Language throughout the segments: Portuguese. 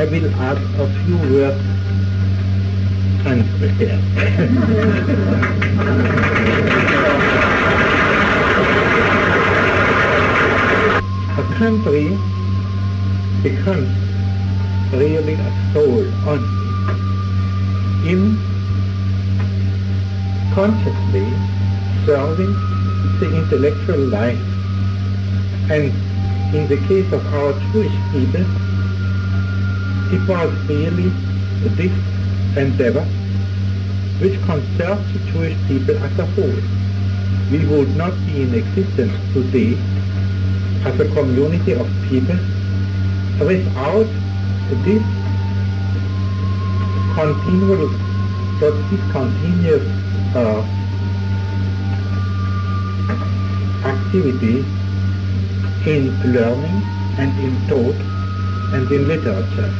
will add a few words unprepared. A country becomes really a soul only in consciously serving the intellectual life. And in the case of our Jewish people, it was really this endeavor which concerns the Jewish people as a whole. We would not be in existence today as a community of people without this continuous activity in learning and in thought and in literature.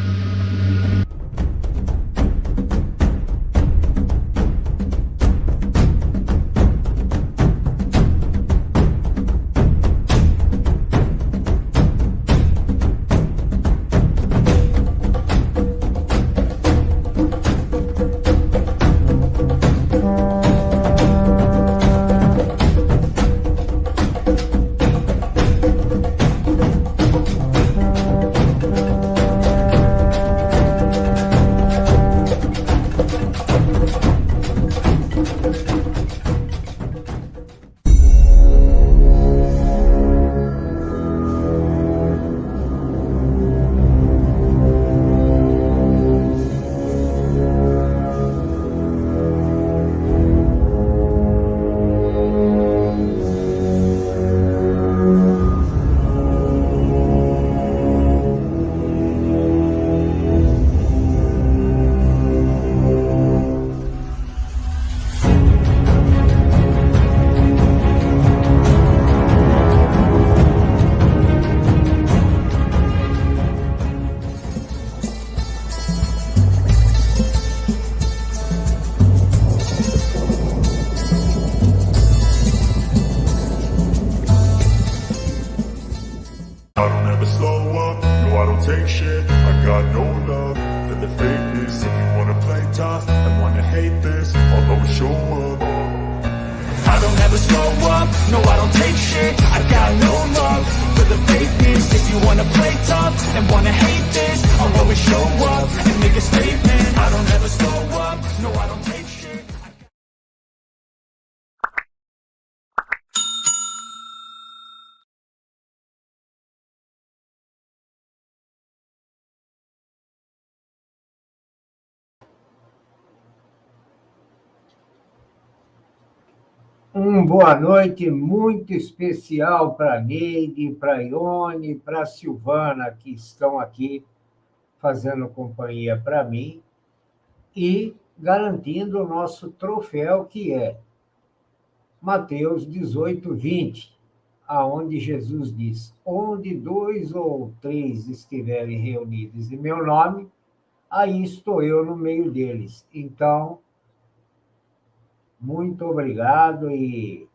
Boa noite muito especial para Neide, para Ione, para Silvana, que estão aqui fazendo companhia para mim e garantindo o nosso troféu, que é Mateus 18:20, aonde Jesus diz: onde 2 ou 3 estiverem reunidos em meu nome, aí estou eu no meio deles. Então, muito obrigado e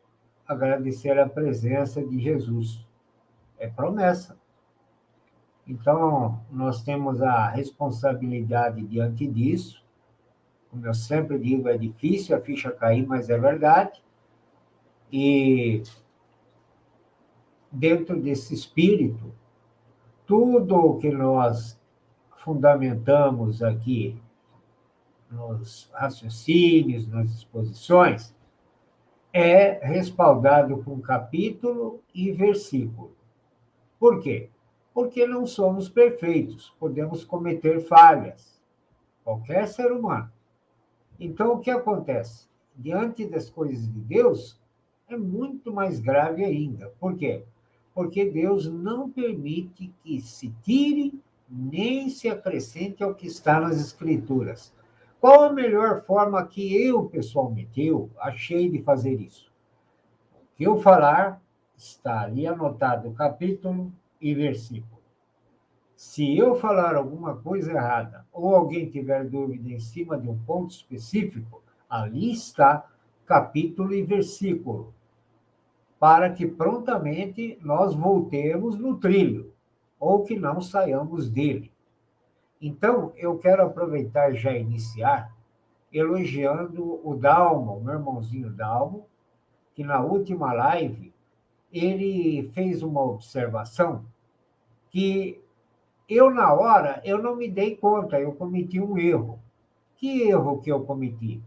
agradecer a presença de Jesus. É promessa. Então, nós temos a responsabilidade diante disso. Como eu sempre digo, é difícil a ficha cair, mas é verdade. E dentro desse espírito, tudo o que nós fundamentamos aqui nos raciocínios, nas exposições, é respaldado com capítulo e versículo. Por quê? Porque não somos perfeitos, podemos cometer falhas, qualquer ser humano. Então, o que acontece? Diante das coisas de Deus, é muito mais grave ainda. Por quê? Porque Deus não permite que se tire nem se acrescente ao que está nas Escrituras. Qual a melhor forma que eu, pessoalmente, achei de fazer isso? O que eu falar está ali anotado capítulo e versículo. Se eu falar alguma coisa errada ou alguém tiver dúvida em cima de um ponto específico, ali está capítulo e versículo, para que prontamente nós voltemos no trilho ou que não saiamos dele. Então, eu quero aproveitar e já iniciar elogiando o Dalmo, meu irmãozinho Dalmo, que na última live ele fez uma observação que eu, na hora, eu não me dei conta, eu cometi um erro. Que erro que eu cometi?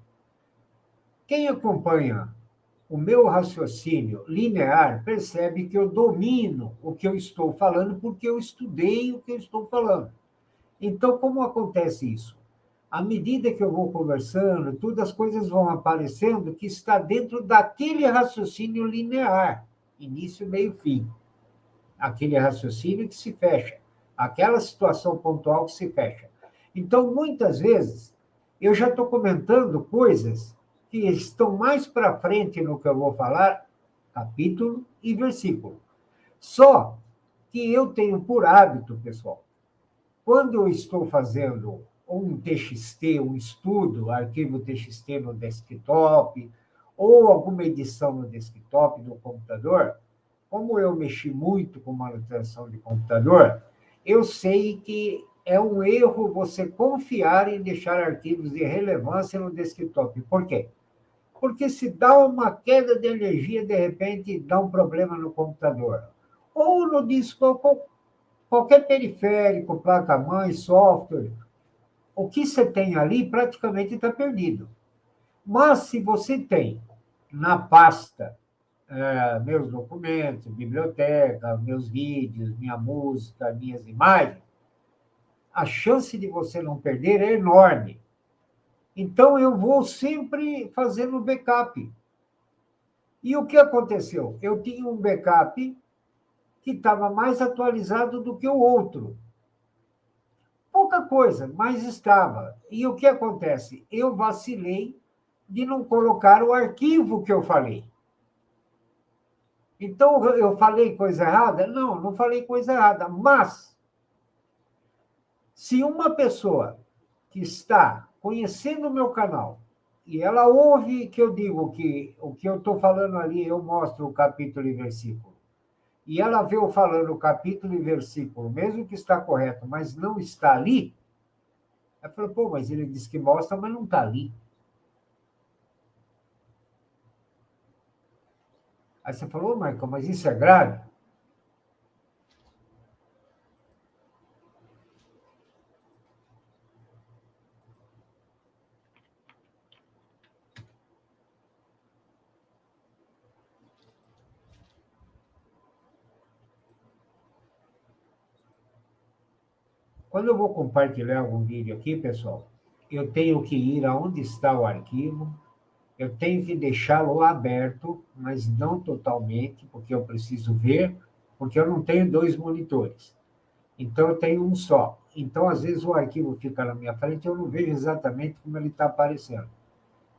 Quem acompanha o meu raciocínio linear percebe que eu domino o que eu estou falando porque eu estudei o que eu estou falando. Então, como acontece isso? À medida que eu vou conversando, todas as coisas vão aparecendo que está dentro daquele raciocínio linear, início, meio, fim. Aquele raciocínio que se fecha, aquela situação pontual que se fecha. Então, muitas vezes, eu já estou comentando coisas que estão mais para frente no que eu vou falar, capítulo e versículo. Só que eu tenho por hábito, pessoal, quando eu estou fazendo um TXT, um estudo, arquivo TXT no desktop, ou alguma edição no desktop do computador, como eu mexi muito com manutenção de computador, eu sei que é um erro você confiar em deixar arquivos de relevância no desktop. Por quê? Porque se dá uma queda de energia, de repente dá um problema no computador. Ou no disco, qualquer periférico, placa-mãe, software, o que você tem ali praticamente está perdido. Mas se você tem na pasta meus documentos, biblioteca, meus vídeos, minha música, minhas imagens, a chance de você não perder é enorme. Então, eu vou sempre fazendo backup. E o que aconteceu? Eu tinha um backup que estava mais atualizado do que o outro. Pouca coisa, mas estava. E o que acontece? Eu vacilei de não colocar o arquivo que eu falei. Então, eu falei coisa errada? Não, não falei coisa errada. Mas, se uma pessoa que está conhecendo o meu canal e ela ouve que eu digo que o que eu estou falando ali, eu mostro o capítulo e versículo, e ela vê eu falando o capítulo e versículo, mesmo que está correto, mas não está ali, ela fala, pô, mas ele disse que mostra, mas não está ali. Aí você falou, Michael, mas isso é grave? Quando eu vou compartilhar algum vídeo aqui, pessoal, eu tenho que ir aonde está o arquivo, eu tenho que deixá-lo aberto, mas não totalmente, porque eu preciso ver, porque eu não tenho dois monitores. Então, eu tenho um só. Então, às vezes, o arquivo fica na minha frente e eu não vejo exatamente como ele está aparecendo.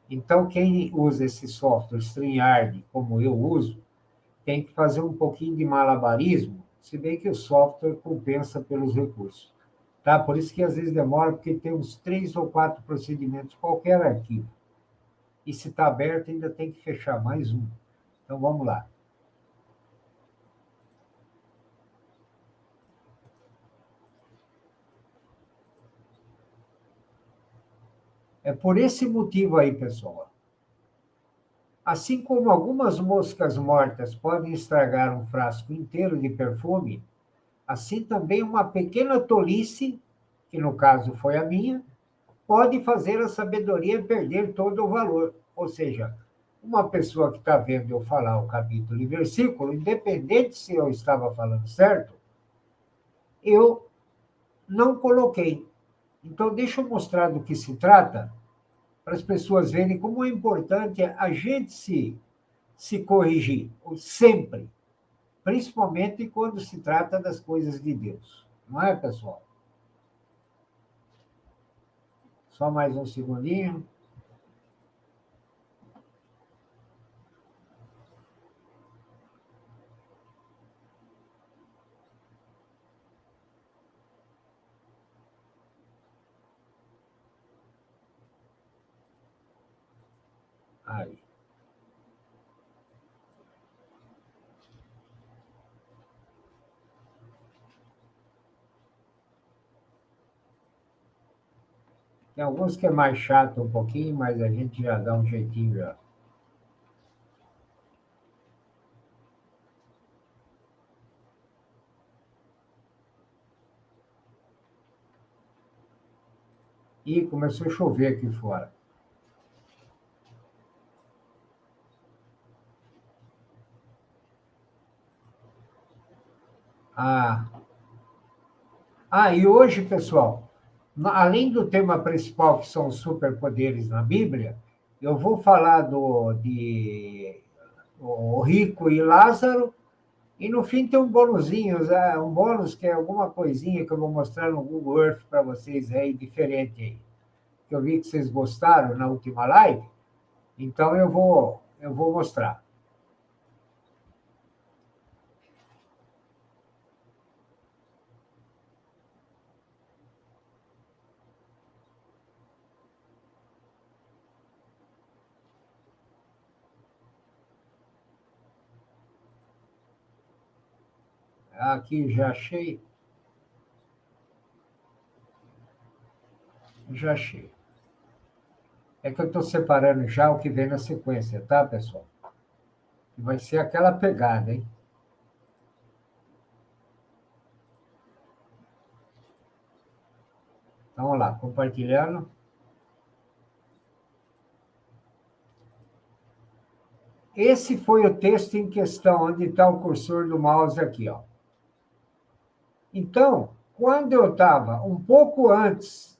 Então, quem usa esse software StreamYard, como eu uso, tem que fazer um pouquinho de malabarismo, se bem que o software compensa pelos recursos. Tá? Por isso que às vezes demora, porque tem uns 3 ou 4 procedimentos, qualquer arquivo. E se está aberto, ainda tem que fechar mais um. Então, vamos lá. É por esse motivo aí, pessoal. Assim como algumas moscas mortas podem estragar um frasco inteiro de perfume, assim também uma pequena tolice, que no caso foi a minha, pode fazer a sabedoria perder todo o valor. Ou seja, uma pessoa que está vendo eu falar o capítulo e versículo, independente se eu estava falando certo, eu não coloquei. Então, deixa eu mostrar do que se trata, para as pessoas verem como é importante a gente se corrigir, sempre, principalmente quando se trata das coisas de Deus. Não é, pessoal? Só mais um segundinho. Aí. Tem alguns que é mais chato um pouquinho, mas a gente já dá um jeitinho já. Ih, começou a chover aqui fora. Ah, e hoje, pessoal, além do tema principal, que são os superpoderes na Bíblia, eu vou falar de o rico e Lázaro, e no fim tem um bônusinho, um bônus que é alguma coisinha que eu vou mostrar no Google Earth para vocês aí, diferente aí. Que eu vi que vocês gostaram na última live, então eu vou mostrar. Aqui já achei. Já achei. É que eu estou separando já o que vem na sequência, tá, pessoal? Vai ser aquela pegada, hein? Então, vamos lá, compartilhando. Esse foi o texto em questão, onde está o cursor do mouse aqui, ó. Então, quando eu estava um pouco antes,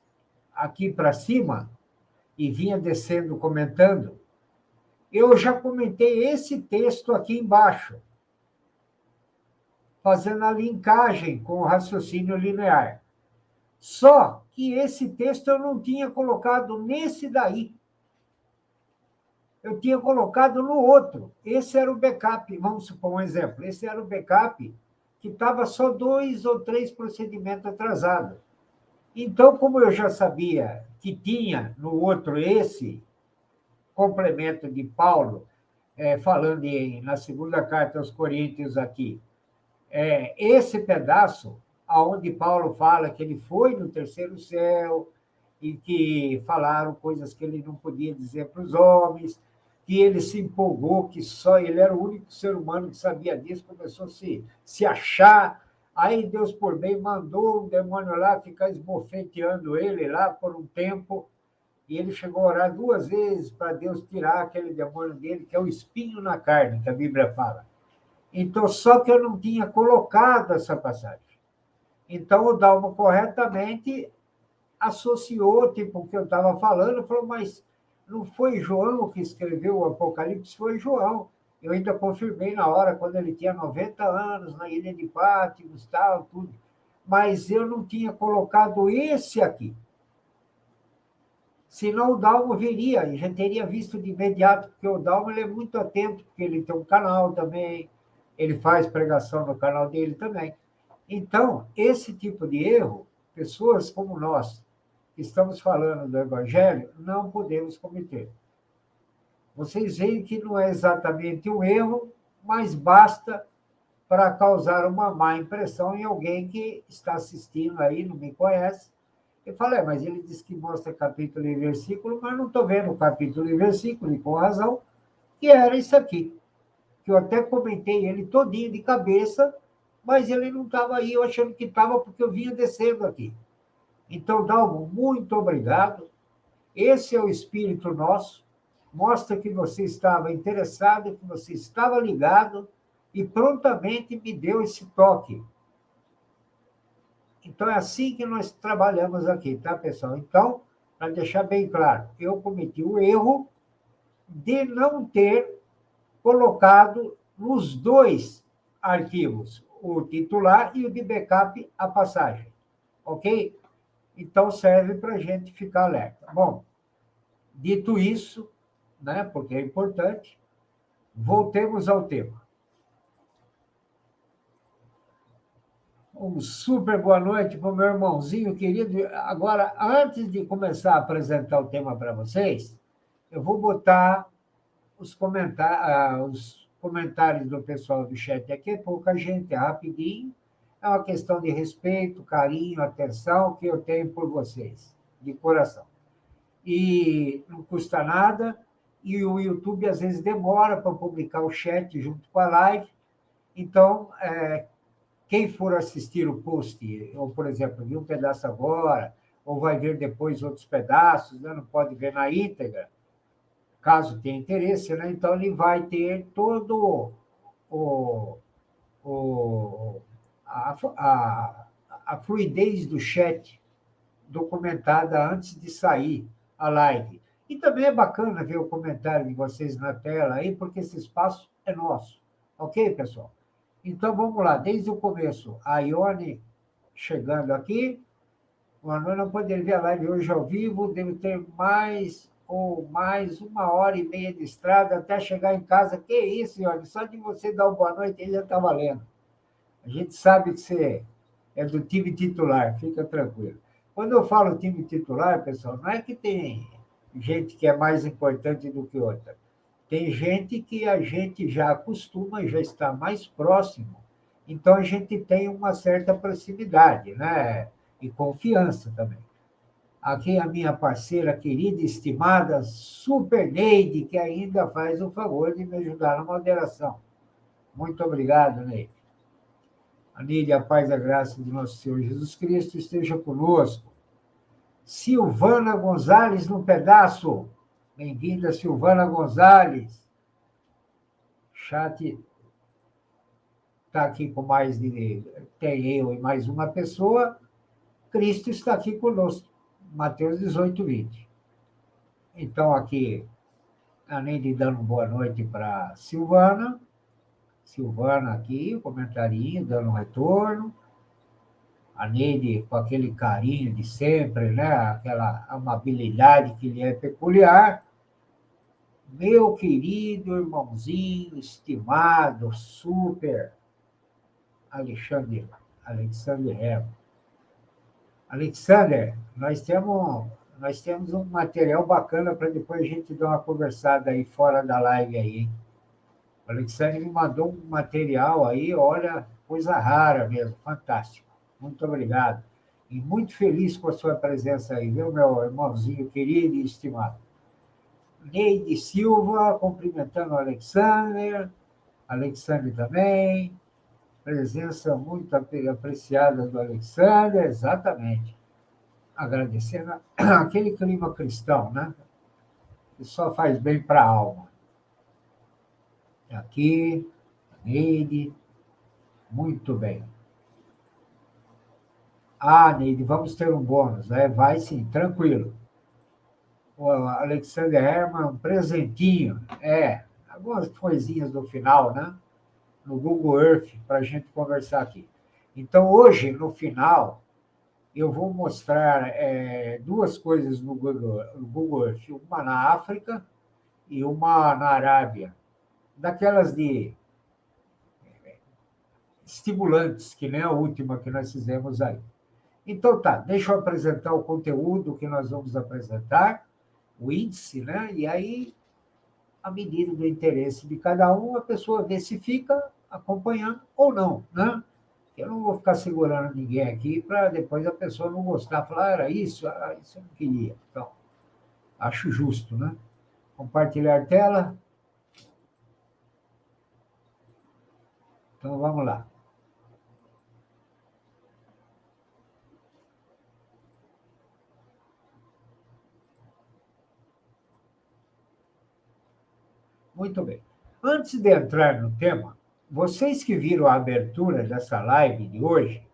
aqui para cima, e vinha descendo comentando, eu já comentei esse texto aqui embaixo, fazendo a linkagem com o raciocínio linear. Só que esse texto eu não tinha colocado nesse daí. Eu tinha colocado no outro. Esse era o backup, vamos supor um exemplo. Esse era o backup que estava só 2 ou 3 procedimentos atrasados. Então, como eu já sabia que tinha no outro esse complemento de Paulo, falando na segunda carta aos Coríntios aqui, esse pedaço, aonde Paulo fala que ele foi no terceiro céu e que falaram coisas que ele não podia dizer para os homens, que ele se empolgou, que só ele era o único ser humano que sabia disso, começou a se achar. Aí Deus, por bem, mandou um demônio lá ficar esbofeteando ele lá por um tempo, e ele chegou a orar 2 vezes para Deus tirar aquele demônio dele, que é o espinho na carne, que a Bíblia fala. Então, só que eu não tinha colocado essa passagem. Então, o Dalmo corretamente associou, tipo, o que eu estava falando, falou, mas não foi João que escreveu o Apocalipse, foi João. Eu ainda confirmei na hora, quando ele tinha 90 anos, na ilha de Patmos, tal, tudo. Mas eu não tinha colocado esse aqui. Senão o Dalmo viria, e já teria visto de imediato, porque o Dalmo ele é muito atento, porque ele tem um canal também, ele faz pregação no canal dele também. Então, esse tipo de erro, pessoas como nós, que estamos falando do Evangelho, não podemos cometer. Vocês veem que não é exatamente um erro, mas basta para causar uma má impressão em alguém que está assistindo aí, não me conhece. Eu falei, mas ele disse que mostra capítulo e versículo, mas não estou vendo capítulo e versículo, e com razão, que era isso aqui. Que eu até comentei ele todinho de cabeça, mas ele não estava aí, eu achando que estava porque eu vinha descendo aqui. Então, Dalmo, muito obrigado. Esse é o espírito nosso. Mostra que você estava interessado, que você estava ligado e prontamente me deu esse toque. Então, é assim que nós trabalhamos aqui, tá, pessoal? Então, para deixar bem claro, eu cometi o erro de não ter colocado nos 2 arquivos, o titular e o de backup, a passagem. Ok? Então, serve para a gente ficar alerta. Bom, dito isso, né, porque é importante, voltemos ao tema. Um super boa noite para o meu irmãozinho querido. Agora, antes de começar a apresentar o tema para vocês, eu vou botar os comentários do pessoal do chat aqui. É pouca gente, é rapidinho. É uma questão de respeito, carinho, atenção que eu tenho por vocês, de coração. e não custa nada, e o YouTube às vezes demora para publicar o chat junto com a live. Então, quem for assistir o post, ou, por exemplo, viu um pedaço agora, ou vai ver depois outros pedaços, né? Não pode ver na íntegra, caso tenha interesse, né? Então ele vai ter todo o, o, a fluidez do chat documentada antes de sair a live. E também é bacana ver o comentário de vocês na tela aí, porque esse espaço é nosso. Ok, pessoal? Então vamos lá, desde o começo. A Ione chegando aqui. Boa noite, não poderia ver a live hoje ao vivo, devo ter mais ou mais 1h30 de estrada até chegar em casa. Que isso, Ione? Só de você dar uma boa noite aí já está valendo. A gente sabe que você é do time titular, fica tranquilo. Quando eu falo time titular, pessoal, não é que tem gente que é mais importante do que outra. Tem gente que a gente já acostuma, já está mais próximo. Então, a gente tem uma certa proximidade, né? E confiança também. Aqui a minha parceira querida, estimada, Super Neide, que ainda faz o favor de me ajudar na moderação. Muito obrigado, Neide. A Neide, a paz e a graça de nosso Senhor Jesus Cristo esteja conosco. Silvana Gonzalez no pedaço. Bem-vinda, Silvana Gonzalez. Chat está aqui com mais de... Tem eu e mais uma pessoa. Cristo está aqui conosco. Mateus 18:20. Então, aqui, além de dando boa noite para Silvana aqui, o comentarinho, dando um retorno. A Neide, com aquele carinho de sempre, né? Aquela amabilidade que lhe é peculiar. Meu querido irmãozinho, estimado, super Alexander Herman. Alexander, nós temos um material bacana para depois a gente dar uma conversada aí fora da live aí, hein? O Alexander me mandou um material aí, olha, coisa rara mesmo, fantástico. Muito obrigado. E muito feliz com a sua presença aí, viu, meu irmãozinho querido e estimado. Neide Silva, cumprimentando o Alexander também. Presença muito apreciada do Alexander, exatamente. Agradecendo aquele clima cristão, né? Que só faz bem para a alma. Aqui, Neide, muito bem. Neide, vamos ter um bônus, né? Vai sim, tranquilo. O Alexander Herman, um presentinho. Algumas coisinhas no final, né? No Google Earth, para a gente conversar aqui. Então, hoje, no final, eu vou mostrar duas coisas no Google Earth. Uma na África e uma na Arábia. Daquelas de estimulantes, que nem a última que nós fizemos aí. Então, tá, deixa eu apresentar o conteúdo que nós vamos apresentar, o índice, né? E aí, à medida do interesse de cada um, a pessoa vê se fica acompanhando ou não, né? Eu não vou ficar segurando ninguém aqui para depois a pessoa não gostar, falar, era isso, isso eu não queria. Então, acho justo, né? Compartilhar tela. Então, vamos lá. Muito bem. Antes de entrar no tema, vocês que viram a abertura dessa live de hoje,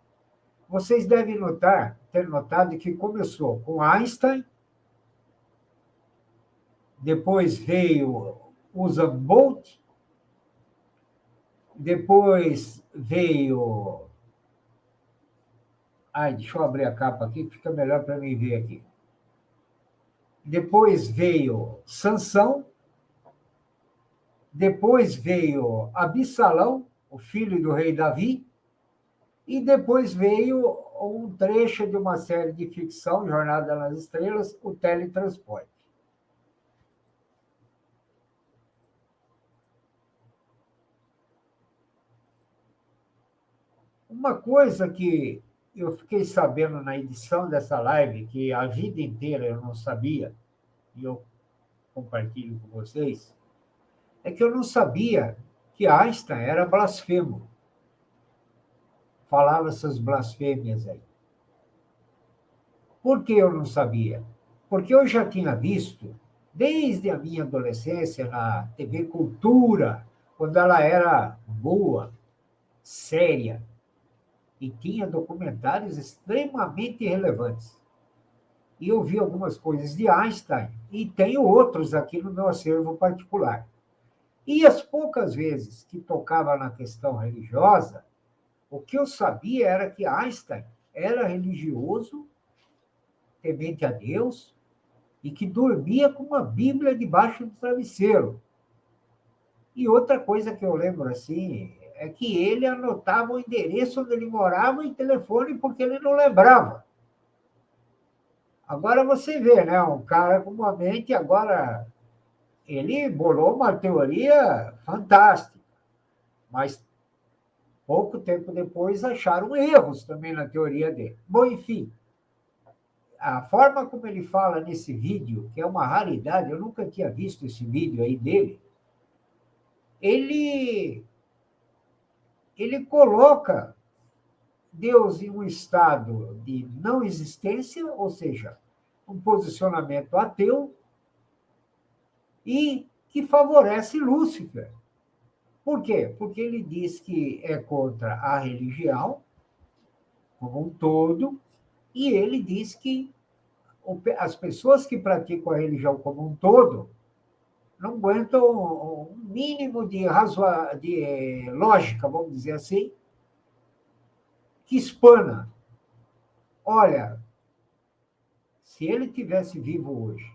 vocês devem ter notado que começou com Einstein, depois veio Usain Bolt, depois veio... deixa eu abrir a capa aqui, fica melhor para mim ver aqui. Depois veio Sansão, depois veio Absalão, o filho do rei Davi, e depois veio um trecho de uma série de ficção, Jornada nas Estrelas, o teletransporte. Uma coisa que eu fiquei sabendo na edição dessa live, que a vida inteira eu não sabia, e eu compartilho com vocês, é que eu não sabia que Einstein era blasfemo. Falava essas blasfêmias aí. Por que eu não sabia? Porque eu já tinha visto, desde a minha adolescência, na TV Cultura, quando ela era boa, séria, e tinha documentários extremamente relevantes. E eu vi algumas coisas de Einstein, e tenho outros aqui no meu acervo particular. E as poucas vezes que tocava na questão religiosa, o que eu sabia era que Einstein era religioso, temente a Deus, e que dormia com uma Bíblia debaixo do travesseiro. E outra coisa que eu lembro assim é que ele anotava o endereço onde ele morava em telefone porque ele não lembrava. Agora você vê, né? Um cara com uma mente, agora ele bolou uma teoria fantástica, mas pouco tempo depois acharam erros também na teoria dele. Bom, enfim, a forma como ele fala nesse vídeo, que é uma raridade, eu nunca tinha visto esse vídeo aí dele, ele coloca Deus em um estado de não existência, ou seja, um posicionamento ateu, e que favorece Lúcifer. Por quê? Porque ele diz que é contra a religião como um todo, e ele diz que as pessoas que praticam a religião como um todo não aguentam um mínimo de lógica, vamos dizer assim, que espana. Olha, se ele tivesse vivo hoje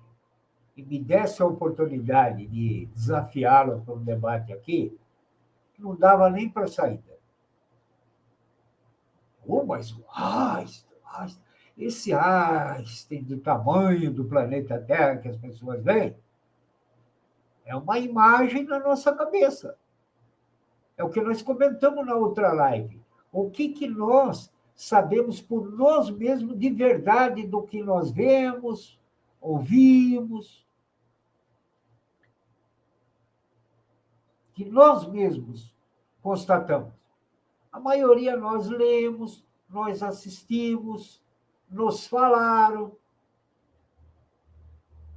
e me desse a oportunidade de desafiá-lo para um debate aqui, não dava nem para saída. Mas o Einstein, esse Einstein do tamanho do planeta Terra que as pessoas veem, é uma imagem na nossa cabeça. É o que nós comentamos na outra live. O que nós sabemos por nós mesmos de verdade do que nós vemos, ouvimos, que nós mesmos constatamos. A maioria nós lemos, nós assistimos, nos falaram,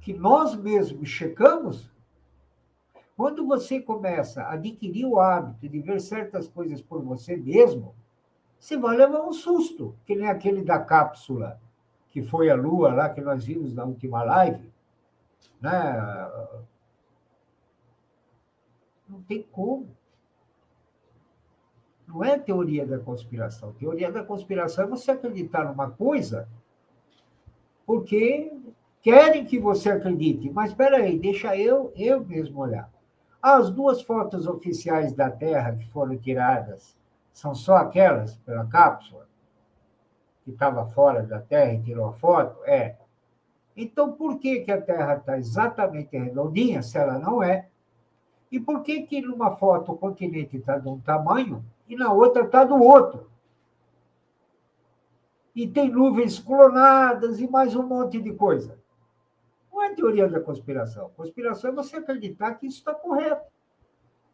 que nós mesmos checamos. Quando você começa a adquirir o hábito de ver certas coisas por você mesmo, você vai levar um susto, que nem aquele da cápsula, que foi a Lua lá, que nós vimos na última live. Né? Não tem como. Não é teoria da conspiração. Teoria da conspiração é você acreditar numa coisa porque querem que você acredite. Mas espera aí, deixa eu mesmo olhar. As duas fotos oficiais da Terra que foram tiradas são só aquelas pela cápsula que estava fora da Terra e tirou a foto? É. Então, por que a Terra está exatamente redondinha, se ela não é? E por que numa foto o continente está de um tamanho e na outra está do outro? E tem nuvens clonadas e mais um monte de coisa. Não é teoria da conspiração. Conspiração é você acreditar que isso está correto.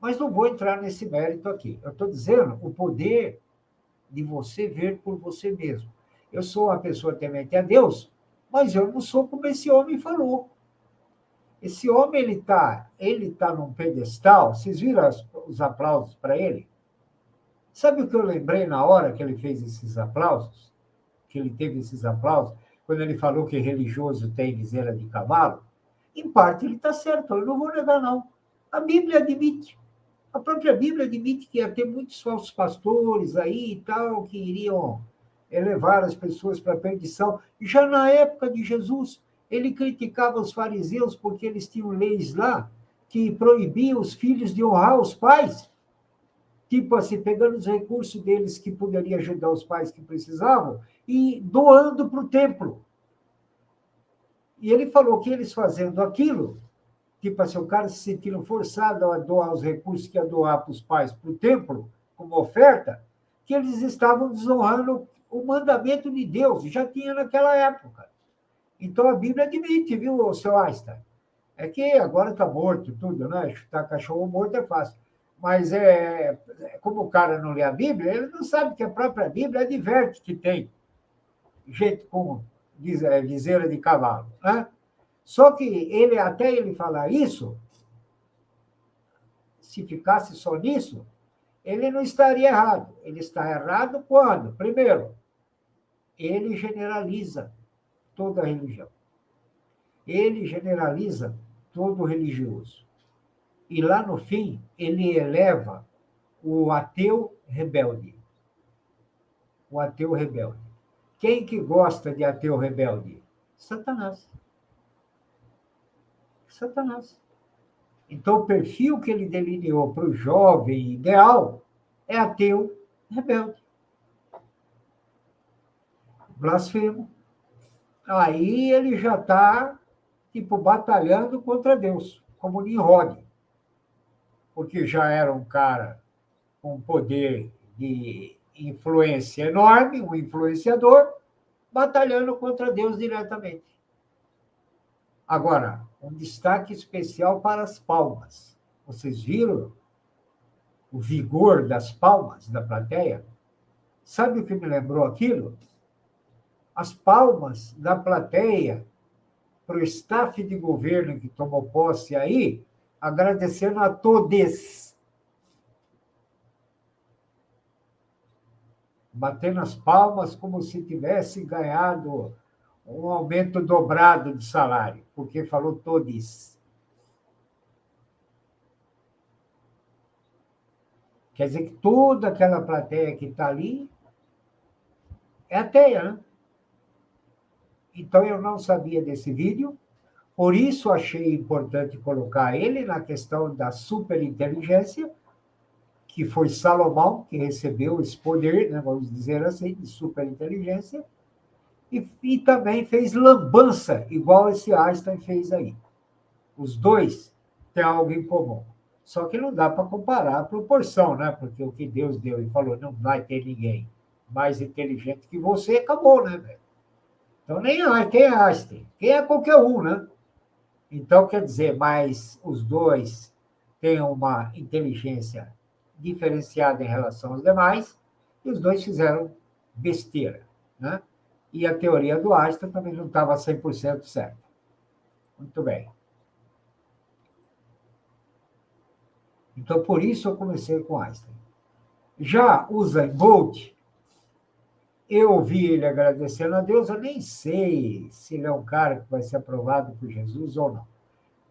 Mas não vou entrar nesse mérito aqui. Eu estou dizendo o poder de você ver por você mesmo. Eu sou uma pessoa temente a Deus, mas eu não sou como esse homem falou. Esse homem, ele tá num pedestal. Vocês viram os aplausos para ele? Sabe o que eu lembrei na hora que ele fez esses aplausos? Que ele teve esses aplausos? Quando ele falou que religioso tem viseira de cavalo? Em parte ele está certo, eu não vou negar, não. A Bíblia admite. A própria Bíblia admite que ia ter muitos falsos pastores aí e tal, que iriam levar as pessoas para a perdição. Já na época de Jesus, ele criticava os fariseus porque eles tinham leis lá que proibiam os filhos de honrar os pais. Tipo assim, pegando os recursos deles que poderiam ajudar os pais que precisavam e doando para o templo. E ele falou que eles fazendo aquilo, tipo assim, o cara se sentindo forçado a doar os recursos que ia doar para os pais para o templo, como oferta, que eles estavam desonrando o mandamento de Deus, já tinha naquela época. Então, a Bíblia admite, viu, seu Einstein? É que agora está morto tudo, né? Chutar cachorro morto é fácil. Mas como o cara não lê a Bíblia, ele não sabe que a própria Bíblia adverte que tem gente com viseira de cavalo, né? Só que até ele falar isso, se ficasse só nisso, ele não estaria errado. Ele está errado quando? Primeiro, ele generaliza toda a religião. Ele generaliza todo religioso. E lá no fim, ele eleva o ateu rebelde. O ateu rebelde. Quem que gosta de ateu rebelde? Satanás. Satanás. Então, o perfil que ele delineou para o jovem ideal é ateu rebelde. Blasfemo. Aí ele já está, tipo, batalhando contra Deus, como Nimrod. Porque já era um cara com poder de influência enorme, um influenciador, batalhando contra Deus diretamente. Agora, um destaque especial para as palmas. Vocês viram o vigor das palmas da plateia? Sabe o que me lembrou aquilo? As palmas da plateia para o staff de governo que tomou posse aí, agradecendo a todos. Batendo as palmas como se tivesse ganhado um aumento dobrado de salário, porque falou todos. Quer dizer que toda aquela plateia que está ali é ateia, né? Então, eu não sabia desse vídeo, por isso achei importante colocar ele na questão da superinteligência, que foi Salomão que recebeu esse poder, né, vamos dizer assim, de superinteligência, e também fez lambança, igual esse Einstein fez aí. Os dois têm algo em comum. Só que não dá para comparar a proporção, né? Porque o que Deus deu e falou, não vai ter ninguém mais inteligente que você, acabou, né, velho? Então, nem quem é Einstein? Quem é qualquer um, né? Então, quer dizer, mas os dois têm uma inteligência diferenciada em relação aos demais, e os dois fizeram besteira, né? E a teoria do Einstein também não estava 100% certa. Muito bem. Então, por isso eu comecei com Einstein. Já o Usain Bolt, eu ouvi ele agradecendo a Deus, eu nem sei se ele é um cara que vai ser aprovado por Jesus ou não,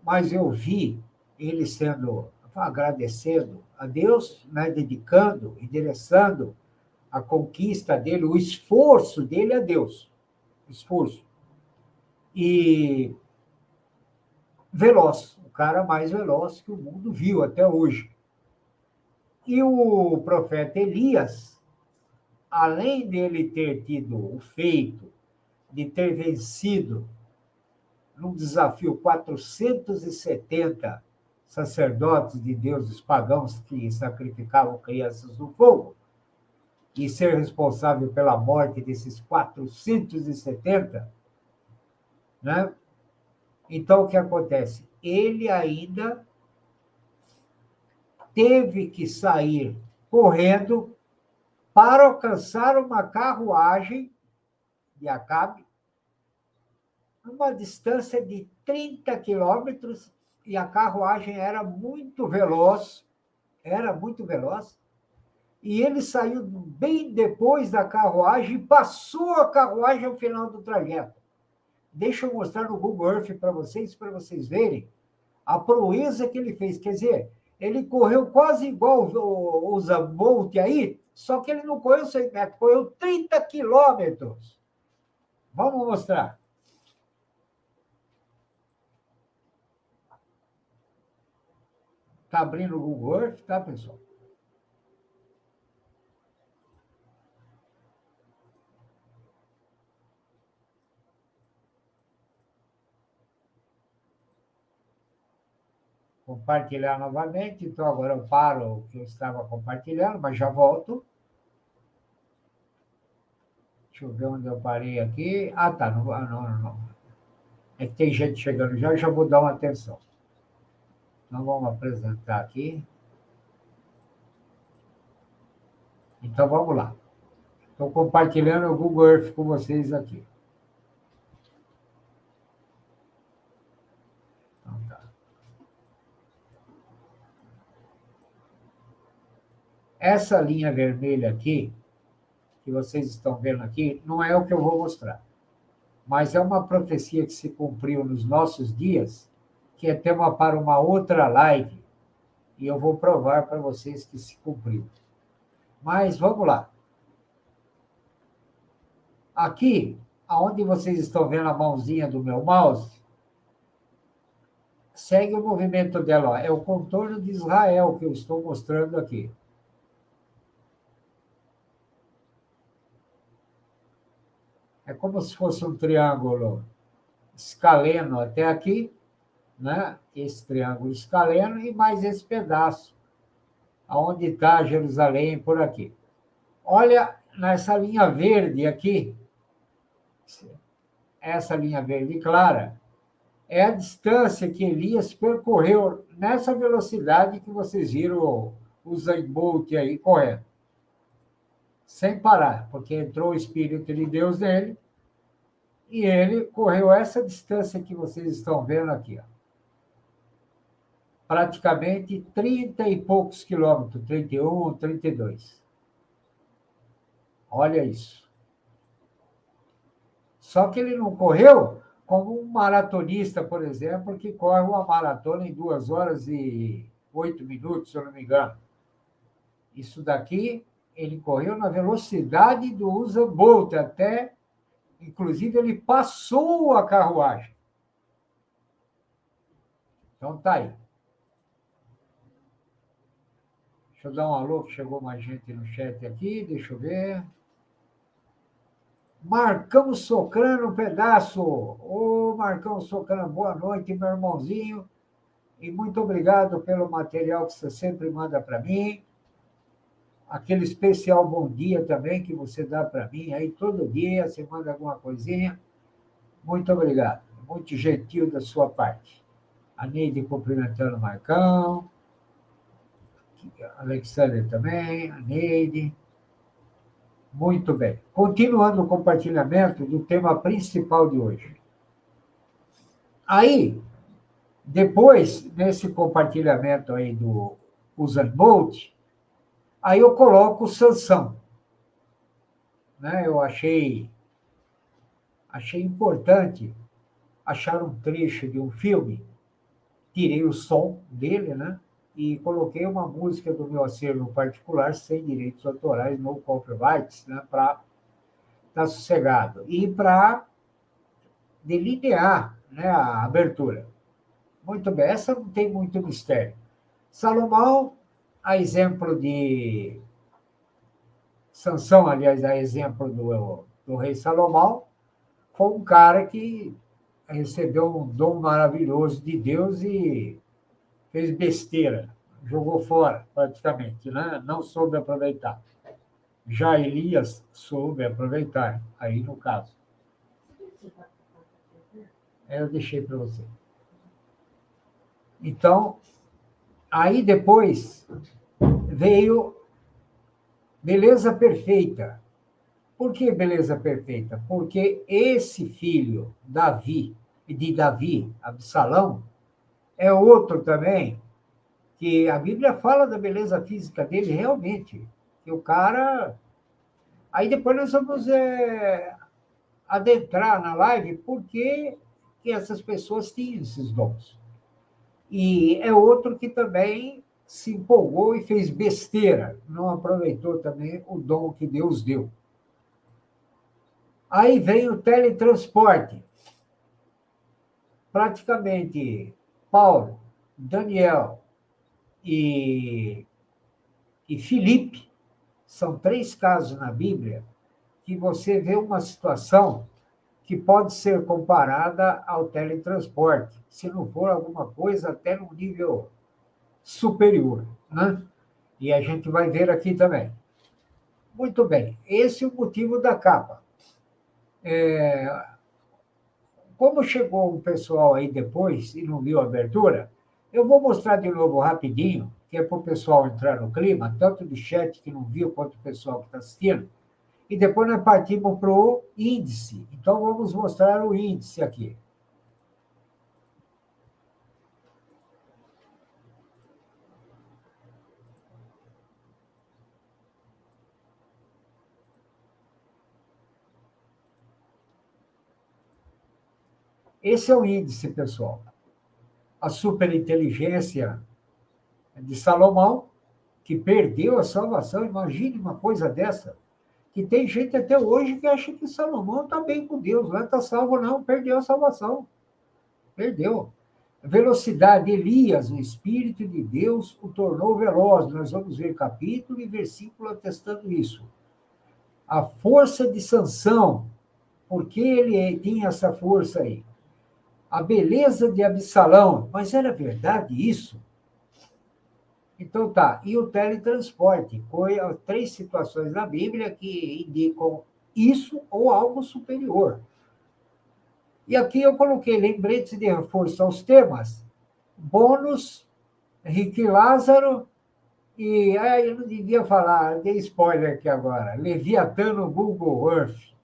mas eu vi ele sendo, agradecendo a Deus, né, dedicando, endereçando a conquista dele, o esforço dele a Deus. Esforço. E veloz, o cara mais veloz que o mundo viu até hoje. E o profeta Elias, além dele ter tido o feito de ter vencido num desafio 470 sacerdotes de deuses pagãos que sacrificavam crianças no fogo, e ser responsável pela morte desses 470, né? Então, o que acontece? Ele ainda teve que sair correndo para alcançar uma carruagem de Acabe, uma distância de 30 quilômetros, e a carruagem era muito veloz, e ele saiu bem depois da carruagem e passou a carruagem ao final do trajeto. Deixa eu mostrar no Google Earth para vocês verem a proeza que ele fez. Quer dizer, ele correu quase igual o Zambolt aí, só que ele não correu 100 metros, correu 30 quilômetros. Vamos mostrar. Está abrindo o Google Earth, tá, pessoal? Compartilhar novamente. Então, agora eu paro o que eu estava compartilhando, mas já volto. Deixa eu ver onde eu parei aqui. Ah, tá. Não. É que tem gente chegando já, eu já vou dar uma atenção. Então, vamos apresentar aqui. Então, vamos lá. Estou compartilhando o Google Earth com vocês aqui. Então, tá. Essa linha vermelha aqui, que vocês estão vendo aqui, não é o que eu vou mostrar. Mas é uma profecia que se cumpriu nos nossos dias, que é tema para uma outra live, e eu vou provar para vocês que se cumpriu. Mas vamos lá. Aqui, aonde vocês estão vendo a mãozinha do meu mouse, segue o movimento dela. Ó. É o contorno de Israel que eu estou mostrando aqui. É como se fosse um triângulo escaleno até aqui, né? Esse triângulo escaleno e mais esse pedaço, aonde está Jerusalém, por aqui. Olha nessa linha verde aqui, essa linha verde clara, é a distância que Elias percorreu nessa velocidade que vocês viram o Usain Bolt aí correndo. Sem parar, porque entrou o Espírito de Deus nele e ele correu essa distância que vocês estão vendo aqui. Ó. Praticamente 30 e poucos quilômetros, 31, 32. Olha isso. Só que ele não correu como um maratonista, por exemplo, que corre uma maratona em 2 horas e 8 minutos, se eu não me engano. Isso daqui, ele correu na velocidade do Usain Bolt, até, inclusive, ele passou a carruagem. Então, tá aí. Deixa eu dar um alô, que chegou mais gente no chat aqui, deixa eu ver. Marcão Socrano, pedaço. Ô, Marcão Socrano, boa noite, meu irmãozinho. E muito obrigado pelo material que você sempre manda para mim. Aquele especial bom dia também que você dá para mim. Aí todo dia você manda alguma coisinha. Muito obrigado. Muito gentil da sua parte. A Neide cumprimentando o Marcão. A Alexandre também, a Neide. Muito bem. Continuando o compartilhamento do tema principal de hoje. Aí, depois, nesse compartilhamento aí do Usain Bolt, aí eu coloco Sansão. Né? Eu achei importante achar um trecho de um filme, tirei o som dele, né? E coloquei uma música do meu acervo particular, sem direitos autorais, no copyrights, né? Para estar sossegado. E para delinear, né, a abertura. Muito bem, essa não tem muito mistério. Salomão, a exemplo de Sansão, aliás, a exemplo do rei Salomão, foi um cara que recebeu um dom maravilhoso de Deus e fez besteira, jogou fora, praticamente, né? Não soube aproveitar. Já Elias soube aproveitar, aí no caso. Eu deixei para você. Então, aí depois veio beleza perfeita. Por que beleza perfeita? Porque esse filho, de Davi, Absalão, é outro também, que a Bíblia fala da beleza física dele, realmente. Que o cara... Aí depois nós vamos adentrar na live porque que essas pessoas tinham esses dons. E é outro que também se empolgou e fez besteira, não aproveitou também o dom que Deus deu. Aí vem o teletransporte. Praticamente Paulo, Daniel e Filipe são 3 casos na Bíblia que você vê uma situação que pode ser comparada ao teletransporte, se não for alguma coisa até no nível superior, né? E a gente vai ver aqui também. Muito bem, esse é o motivo da capa. Como chegou um pessoal aí depois e não viu a abertura, eu vou mostrar de novo rapidinho, que é para o pessoal entrar no clima, tanto do chat que não viu, quanto o pessoal que está assistindo, e depois nós partimos para o índice. Então, vamos mostrar o índice aqui. Esse é o índice, pessoal. A superinteligência de Salomão, que perdeu a salvação. Imagine uma coisa dessa. Que tem gente até hoje que acha que Salomão está bem com Deus, lá está salvo, não, perdeu a salvação. Perdeu. Velocidade, Elias, o Espírito de Deus o tornou veloz. Nós vamos ver capítulo e versículo atestando isso. A força de Sansão, porque ele tinha essa força aí? A beleza de Absalão, mas era verdade isso? Então tá, e o teletransporte? Foi 3 situações na Bíblia que indicam isso ou algo superior. E aqui eu coloquei lembretes de reforço aos temas, bônus, Rick e Lázaro, e eu não devia falar, dei spoiler aqui agora, Leviatã no Google Earth,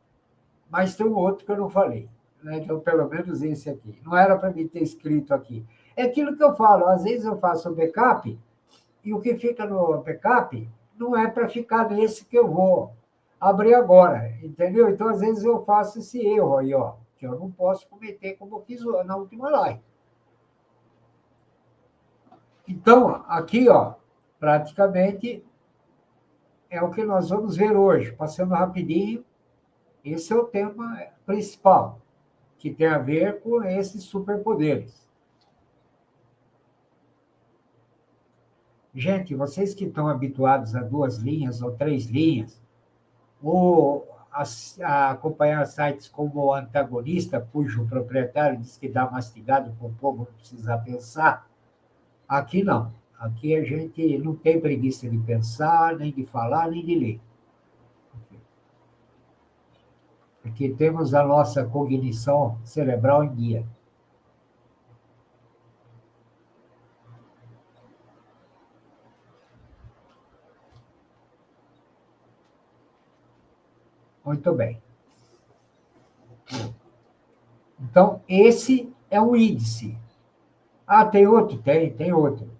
mas tem um outro que eu não falei, né? Então pelo menos esse aqui. Não era para mim ter escrito aqui. É aquilo que eu falo, às vezes eu faço o backup, e o que fica no backup não é para ficar nesse que eu vou abrir agora, entendeu? Então, às vezes, eu faço esse erro aí, ó, que eu não posso cometer como eu fiz na última live. Então, aqui, ó, praticamente é o que nós vamos ver hoje. Passando rapidinho, esse é o tema principal, que tem a ver com esses superpoderes. Gente, vocês que estão habituados a 2 linhas ou 3 linhas, ou a acompanhar sites como o Antagonista, cujo proprietário diz que dá mastigado para o povo não precisar pensar, aqui não. Aqui a gente não tem preguiça de pensar, nem de falar, nem de ler. Porque temos a nossa cognição cerebral em dia. Muito bem. Então, esse é um índice. Ah, tem outro? Tem outro.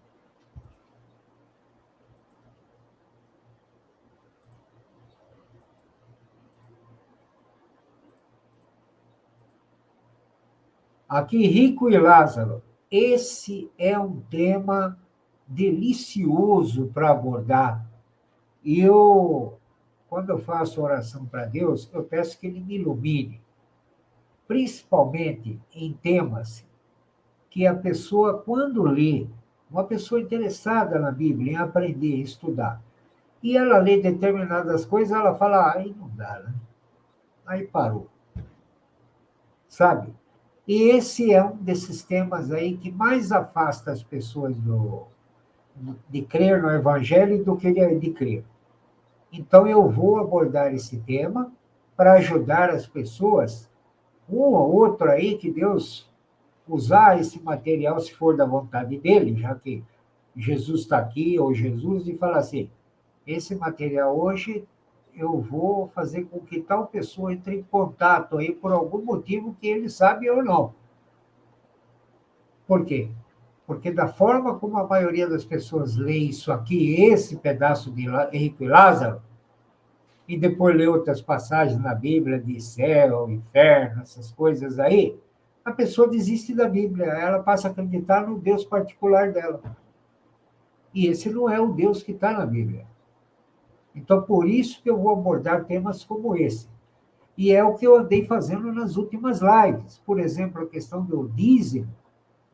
Aqui, Rico e Lázaro. Esse é um tema delicioso para abordar. E quando eu faço oração para Deus, eu peço que Ele me ilumine, principalmente em temas que a pessoa, quando lê, uma pessoa interessada na Bíblia, em aprender, estudar, e ela lê determinadas coisas, ela fala, aí não dá, né? Aí parou. Sabe? E esse é um desses temas aí que mais afasta as pessoas de crer no Evangelho do que de crer. Então, eu vou abordar esse tema para ajudar as pessoas, um ou outro aí, que Deus usar esse material, se for da vontade dele, já que Jesus está aqui, ou Jesus, e falar assim, esse material hoje eu vou fazer com que tal pessoa entre em contato aí por algum motivo que ele sabe ou não. Por quê? Porque da forma como a maioria das pessoas lê isso aqui, esse pedaço de Henrique Lázaro, e depois lê outras passagens na Bíblia de céu, inferno, essas coisas aí, a pessoa desiste da Bíblia, ela passa a acreditar no Deus particular dela. E esse não é o Deus que está na Bíblia. Então, por isso que eu vou abordar temas como esse. E é o que eu andei fazendo nas últimas lives. Por exemplo, a questão do dízimo,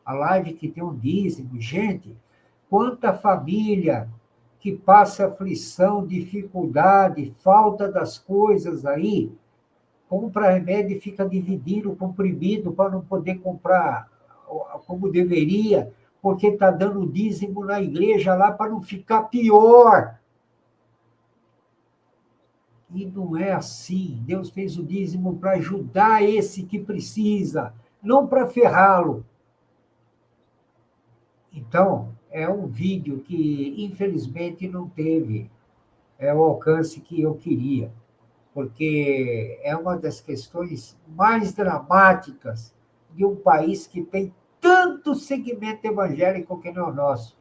a live que tem um dízimo. Gente, quanta família que passa aflição, dificuldade, falta das coisas aí, compra remédio e fica dividindo, comprimido, para não poder comprar como deveria, porque está dando dízimo na igreja lá para não ficar pior. E não é assim. Deus fez o dízimo para ajudar esse que precisa, não para ferrá-lo. Então, é um vídeo que, infelizmente, não teve o alcance que eu queria, porque é uma das questões mais dramáticas de um país que tem tanto segmento evangélico que não é o nosso.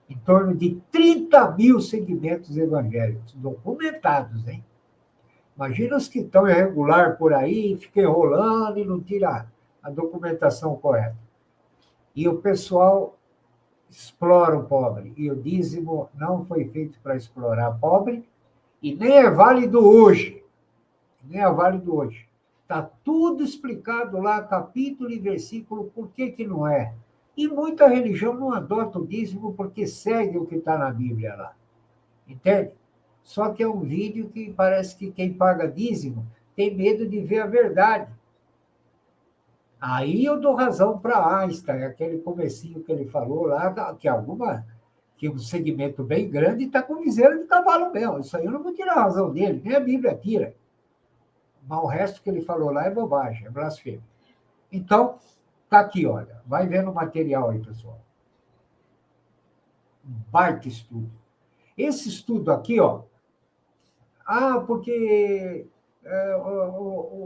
Em torno de 30 mil segmentos evangélicos, documentados, hein? Imagina os que estão irregular por aí, ficam enrolando e não tiram a documentação correta. E o pessoal explora o pobre. E o dízimo não foi feito para explorar pobre, e nem é válido hoje. Nem é válido hoje. Está tudo explicado lá, capítulo e versículo, por que, que não é. E muita religião não adota o dízimo porque segue o que está na Bíblia lá. Entende? Só que é um vídeo que parece que quem paga dízimo tem medo de ver a verdade. Aí eu dou razão para Einstein, aquele comecinho que ele falou lá, que um segmento bem grande está com viseira de cavalo mesmo. Isso aí eu não vou tirar a razão dele, nem a Bíblia tira. Mas o resto que ele falou lá é bobagem, é blasfêmia. Então, tá aqui, olha. Vai vendo o material aí, pessoal. Um baita estudo. Esse estudo aqui, ó. Porque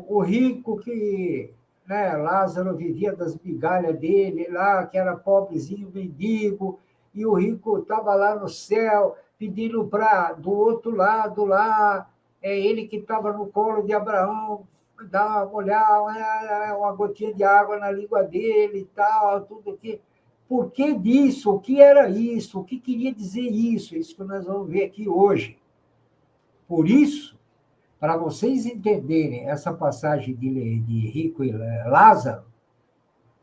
o rico que, né, Lázaro vivia das migalhas dele lá, que era pobrezinho, mendigo, e o rico estava lá no céu pedindo para do outro lado lá, ele que estava no colo de Abraão, dar uma gotinha de água na língua dele e tal, tudo aqui. Por que disso? O que era isso? O que queria dizer isso? Isso que nós vamos ver aqui hoje. Por isso, para vocês entenderem essa passagem de Rico e Lázaro,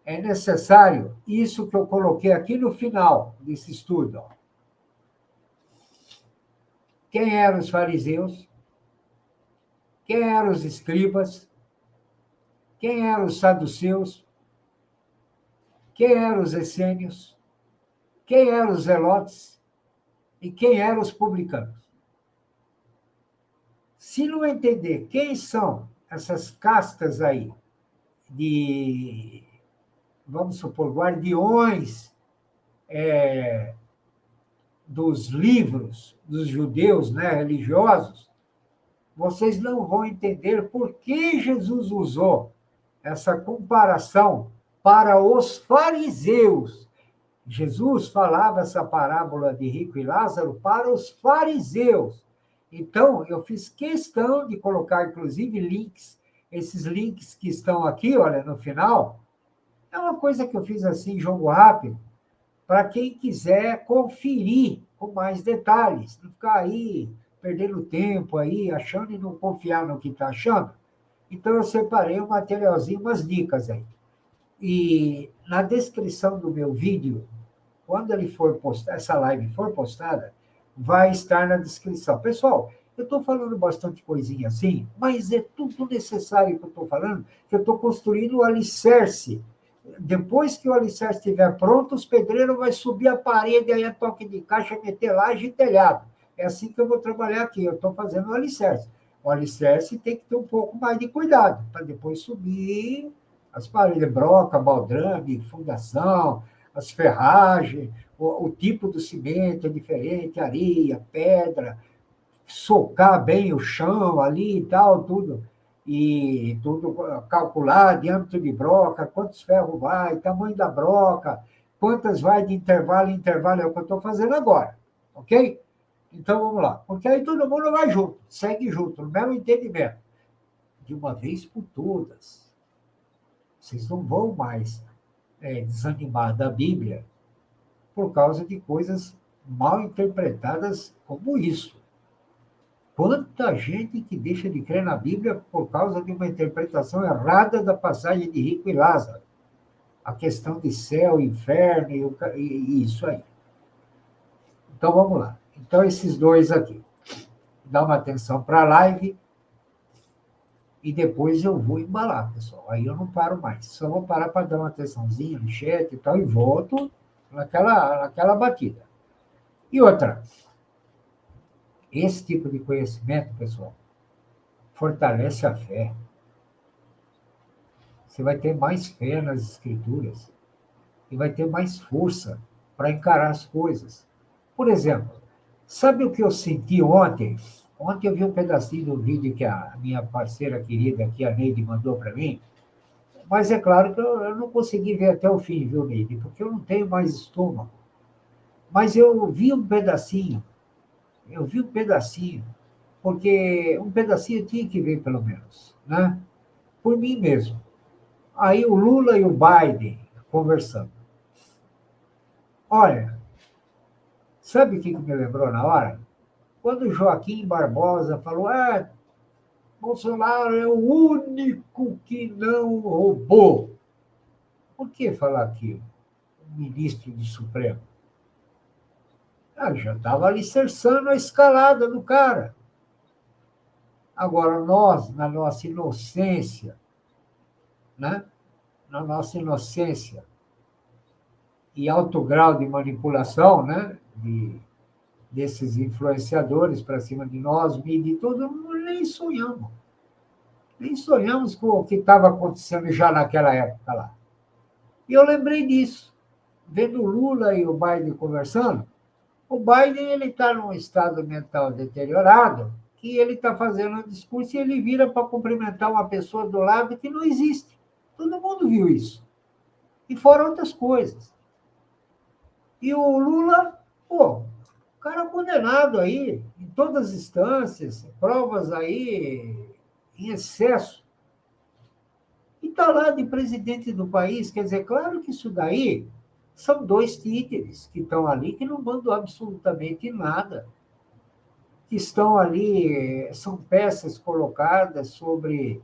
é necessário isso que eu coloquei aqui no final desse estudo. Quem eram os fariseus? Quem eram os escribas? Quem eram os saduceus? Quem eram os essênios? Quem eram os zelotes? E quem eram os publicanos? Se não entender quem são essas castas aí de, vamos supor, guardiões dos livros dos judeus, né, religiosos, vocês não vão entender por que Jesus usou essa comparação para os fariseus. Jesus falava essa parábola de Rico e Lázaro para os fariseus. Então, eu fiz questão de colocar, inclusive, links. Esses links que estão aqui, olha, no final, é uma coisa que eu fiz assim, jogo rápido, para quem quiser conferir com mais detalhes, não ficar aí perdendo tempo aí, achando e não confiar no que está achando. Então, eu separei um materialzinho, umas dicas aí. E na descrição do meu vídeo, quando ele for postar, essa live for postada, vai estar na descrição. Pessoal, eu estou falando bastante coisinha assim, mas é tudo necessário que eu estou falando, que eu estou construindo o alicerce. Depois que o alicerce estiver pronto, os pedreiros vão subir a parede, aí a toque de caixa, meter laje e telhado. É assim que eu vou trabalhar aqui, eu estou fazendo o alicerce. O alicerce tem que ter um pouco mais de cuidado, para depois subir as paredes, broca, baldrame, fundação, as ferragens, o tipo do cimento é diferente, areia, pedra, socar bem o chão ali e tal, tudo. E tudo calcular, diâmetro de broca, quantos ferros vai, tamanho da broca, quantas vai de intervalo em intervalo, é o que eu estou fazendo agora, ok? Então, vamos lá. Porque aí todo mundo vai junto, segue junto, no mesmo entendimento. De uma vez por todas. Vocês não vão mais desanimar da Bíblia por causa de coisas mal interpretadas como isso. Quanta gente que deixa de crer na Bíblia por causa de uma interpretação errada da passagem de Rico e Lázaro. A questão de céu, inferno e isso aí. Então, vamos lá. Então, esses dois aqui. Dá uma atenção para a live e depois eu vou embalar, pessoal. Aí eu não paro mais. Só vou parar para dar uma atençãozinha no chat e tal e volto naquela batida. E outra, esse tipo de conhecimento, pessoal, fortalece a fé. você vai ter mais fé nas Escrituras e vai ter mais força para encarar as coisas. Por exemplo, sabe o que eu senti ontem? Ontem eu vi um pedacinho do vídeo que a minha parceira querida aqui, a Neide, mandou para mim, mas é claro que eu não consegui ver até o fim, viu, Neide? Porque eu não tenho mais estômago. Mas eu vi um pedacinho, porque um pedacinho eu tinha que ver, pelo menos, né? Por mim mesmo. Aí o Lula e o Biden conversando. Olha, sabe o que me lembrou na hora? Quando o Joaquim Barbosa falou, Bolsonaro é o único que não roubou. Por que falar aquilo? O ministro do Supremo. Já estava alicerçando a escalada do cara. Agora, nós, na nossa inocência, né? Na nossa inocência e alto grau de manipulação, né? Desses influenciadores para cima de nós, mídia e tudo, nem sonhamos. Nem sonhamos com o que estava acontecendo já naquela época lá. E eu lembrei disso, vendo o Lula e o Biden conversando. O Biden ele está num estado mental deteriorado, que ele está fazendo um discurso e ele vira para cumprimentar uma pessoa do lado que não existe. Todo mundo viu isso. E fora outras coisas. E o Lula, o cara condenado aí, em todas as instâncias, provas aí em excesso. E está lá de presidente do país, quer dizer, claro que isso daí são dois títeres que estão ali que não mandam absolutamente nada. Que estão ali, são peças colocadas sobre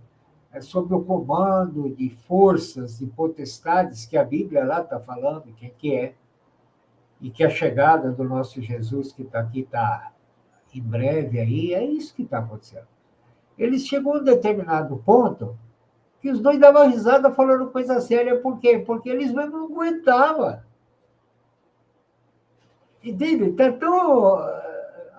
o comando de forças e potestades que a Bíblia lá está falando, que é, e que a chegada do nosso Jesus, que está aqui, está em breve aí, é isso que está acontecendo. Eles chegou a um determinado ponto que os dois davam risada falando coisa séria. Por quê? Porque eles mesmo não aguentavam. Entende? Tá tão...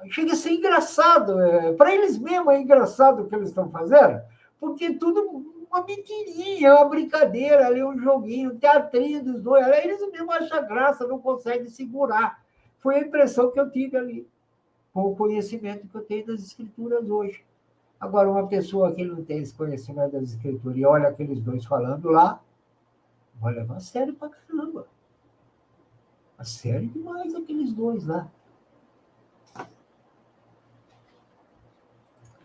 Chega a ser engraçado. Para eles mesmo é engraçado o que eles estão fazendo, porque tudo uma mentirinha, uma brincadeira, ali um joguinho, um teatrinho dos dois. Eles mesmo acham graça, não conseguem segurar. Foi a impressão que eu tive ali, com o conhecimento que eu tenho das Escrituras hoje. Agora, uma pessoa que não tem esse conhecimento das Escrituras e olha aqueles dois falando lá, vai levar a sério pra caramba. A sério demais aqueles dois lá.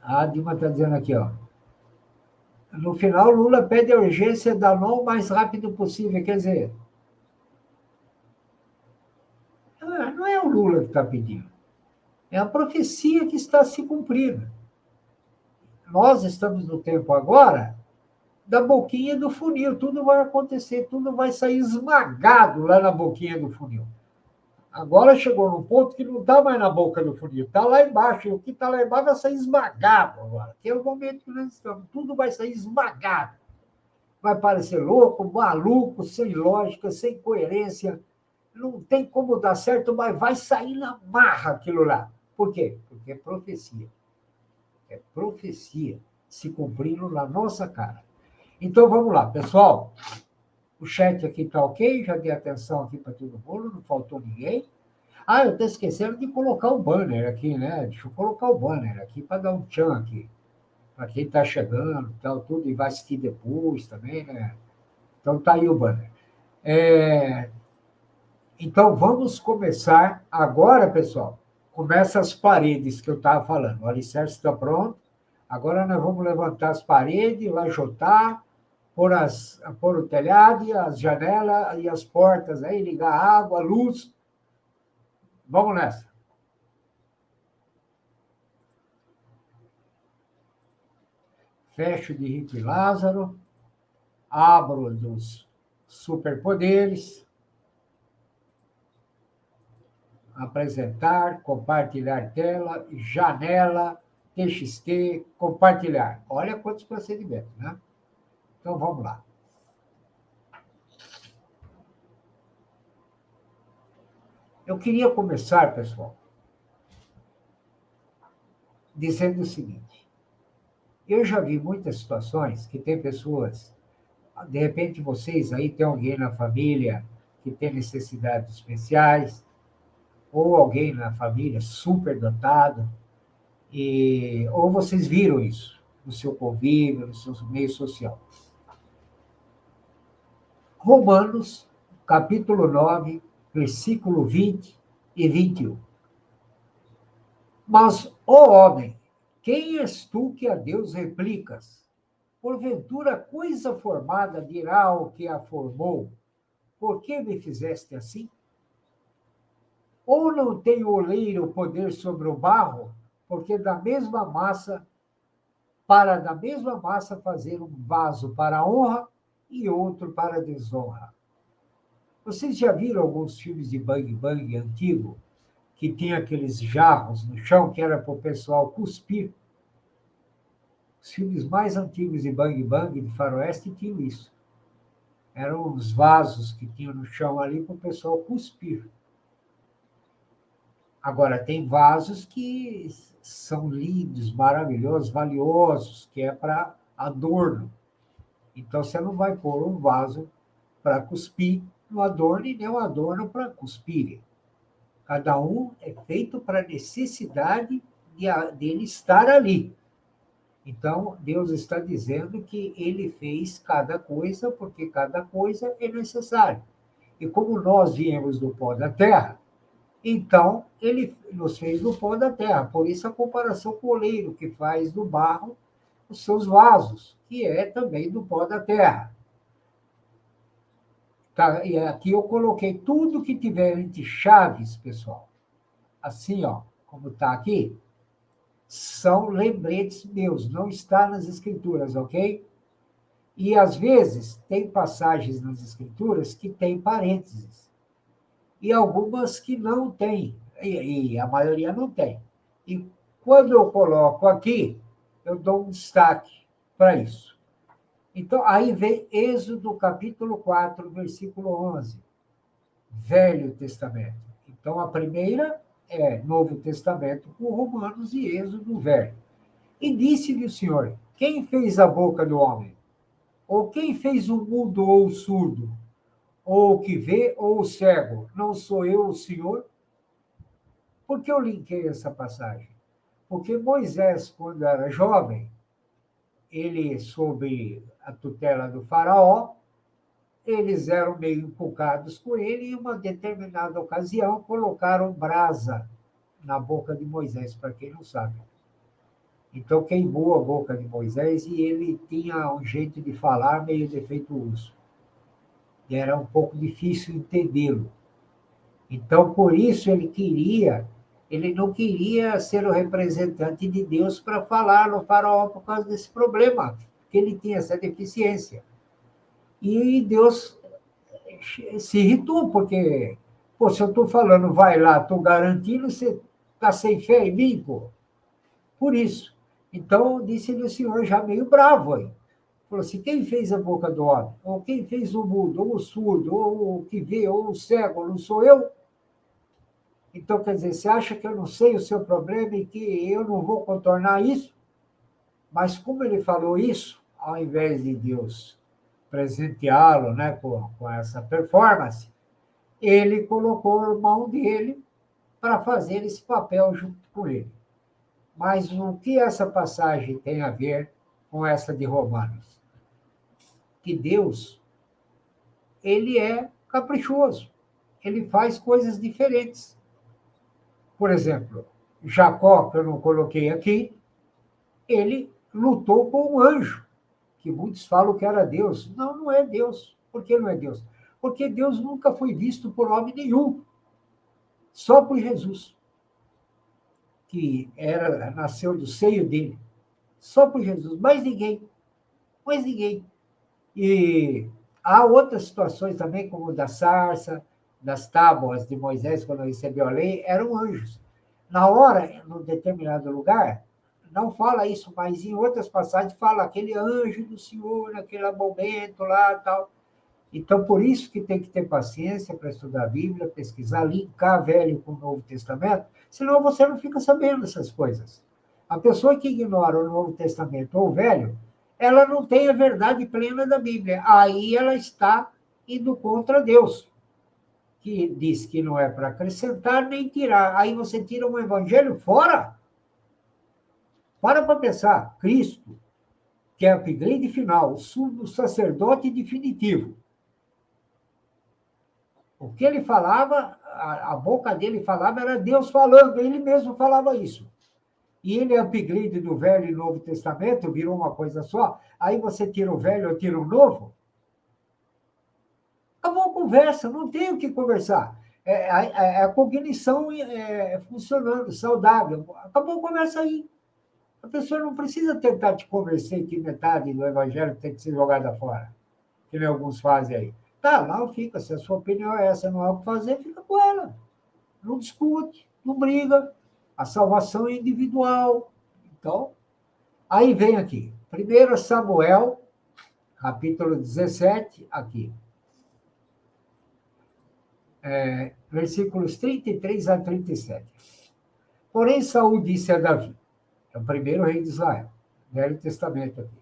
A Dilma está dizendo aqui, ó. No final, Lula pede a urgência da NOM o mais rápido possível. Quer dizer, não é o Lula que está pedindo. É a profecia que está se cumprindo. Nós estamos no tempo agora da boquinha do funil. Tudo vai acontecer, tudo vai sair esmagado lá na boquinha do funil. Agora chegou num ponto que não está mais na boca do funil, está lá embaixo. E o que está lá embaixo vai sair esmagado agora. Que é o momento que nós estamos. Tudo vai sair esmagado. Vai parecer louco, maluco, sem lógica, sem coerência. Não tem como dar certo, mas vai sair na marra aquilo lá. Por quê? Porque é profecia. É profecia se cumprindo na nossa cara. Então, vamos lá, pessoal. O chat aqui está ok, já dei atenção aqui para todo mundo, não faltou ninguém. Eu estou esquecendo de colocar o banner aqui, né? Deixa eu colocar o banner aqui para dar um tchan aqui. Para quem está chegando, tal, tudo, e vai assistir depois também, né? Então, está aí o banner. Então, vamos começar agora, pessoal. Começa as paredes que eu estava falando. O alicerce está pronto. Agora nós vamos levantar as paredes, lajotar, pôr o telhado, e as janelas e as portas, aí, ligar a água, a luz. Vamos nessa. Fecho de Rico e Lázaro. Abro dos superpoderes. Apresentar, compartilhar tela, janela, TXT, compartilhar. Olha quantos procedimentos, né? Então, vamos lá. Eu queria começar, pessoal, dizendo o seguinte. Eu já vi muitas situações que tem pessoas De repente, vocês aí tem alguém na família que tem necessidades especiais, ou alguém na família superdotado, ou vocês viram isso no seu convívio, no seu meio social. Romanos, capítulo 9, versículo 20 e 21. Mas, ó homem, quem és tu que a Deus replicas? Porventura, coisa formada dirá ao que a formou, por que me fizeste assim? Ou não tem o oleiro poder sobre o barro, porque da mesma massa fazer um vaso para a honra e outro para a desonra. Vocês já viram alguns filmes de Bang Bang antigo, que tem aqueles jarros no chão que era para o pessoal cuspir? Os filmes mais antigos de Bang Bang, de faroeste, tinham isso. Eram os vasos que tinham no chão ali para o pessoal cuspir. Agora, tem vasos que são lindos, maravilhosos, valiosos, que é para adorno. Então, você não vai pôr um vaso para cuspir no adorno e nem um adorno para cuspir. Cada um é feito para a necessidade dele estar ali. Então, Deus está dizendo que ele fez cada coisa, porque cada coisa é necessária. E como nós viemos do pó da terra, então ele nos fez do pó da terra. Por isso a comparação com o oleiro, que faz do barro os seus vasos, que é também do pó da terra. Tá? E aqui eu coloquei tudo que tiver entre chaves, pessoal. Assim, ó, como está aqui, são lembretes meus, não está nas escrituras, ok? E, às vezes, tem passagens nas escrituras que tem parênteses. E algumas que não tem. E a maioria não tem. E quando eu coloco aqui, eu dou um destaque para isso. Então, aí vem Êxodo, capítulo 4, versículo 11. Velho Testamento. Então, a primeira é Novo Testamento com Romanos e Êxodo Velho. E disse-lhe o Senhor, quem fez a boca do homem? Ou quem fez o mudo ou o surdo? Ou o que vê ou o cego? Não sou eu o Senhor? Por que eu linkei essa passagem? Porque Moisés, quando era jovem, ele, sob a tutela do faraó, eles eram meio empolgados com ele e, em uma determinada ocasião, colocaram brasa na boca de Moisés, para quem não sabe. Então, queimou a boca de Moisés e ele tinha um jeito de falar meio defeituoso. E era um pouco difícil entendê-lo. Então, por isso, ele não queria ser o representante de Deus para falar no faraó por causa desse problema, que ele tinha essa deficiência. E Deus se irritou, porque, pô, se eu estou falando, vai lá, estou garantindo, você está sem fé em mim, pô. Por isso. Então, disse-lhe o Senhor, já meio bravo aí. Falou assim, quem fez a boca do homem? Ou quem fez o mudo, ou o surdo, ou o que vê, ou o cego, não sou eu? Então, quer dizer, você acha que eu não sei o seu problema e que eu não vou contornar isso? Mas como ele falou isso, ao invés de Deus presenteá-lo, né, com essa performance, ele colocou a mão dele para fazer esse papel junto com ele. Mas o que essa passagem tem a ver com essa de Romanos? Que Deus, ele é caprichoso, ele faz coisas diferentes. Por exemplo, Jacó, que eu não coloquei aqui, ele lutou com um anjo, que muitos falam que era Deus. Não, não é Deus. Por que não é Deus? Porque Deus nunca foi visto por homem nenhum, só por Jesus, que nasceu do seio dele. Só por Jesus, mais ninguém. Mais ninguém. E há outras situações também, como da sarça, das tábuas de Moisés, quando recebeu a lei, eram anjos. Na hora, num determinado lugar, não fala isso, mas em outras passagens fala aquele anjo do Senhor, naquele momento lá tal. Então, por isso que tem que ter paciência para estudar a Bíblia, pesquisar, linkar Velho com o Novo Testamento, senão você não fica sabendo dessas coisas. A pessoa que ignora o Novo Testamento ou o Velho, ela não tem a verdade plena da Bíblia. Aí ela está indo contra Deus, que diz que não é para acrescentar nem tirar. Aí você tira um evangelho fora. Para pensar. Cristo, que é o upgrade final, o sumo sacerdote definitivo. O que ele falava, a boca dele falava, era Deus falando, ele mesmo falava isso. E ele é upgrade do Velho e Novo Testamento, virou uma coisa só. Aí você tira o Velho, eu tiro o Novo. Acabou a conversa, não tem o que conversar. A cognição funcionando, saudável. Acabou a conversa aí. A pessoa não precisa tentar te convencer que metade do evangelho tem que ser jogada fora, que nem alguns fazem aí. Tá, lá fica. Se a sua opinião é essa, não há o que fazer, fica com ela. Não discute, não briga. A salvação é individual. Então, aí vem aqui. 1 Samuel, capítulo 17, aqui. Versículos 33 a 37. Porém, Saul disse a Davi, é o primeiro rei de Israel, Velho Testamento aqui.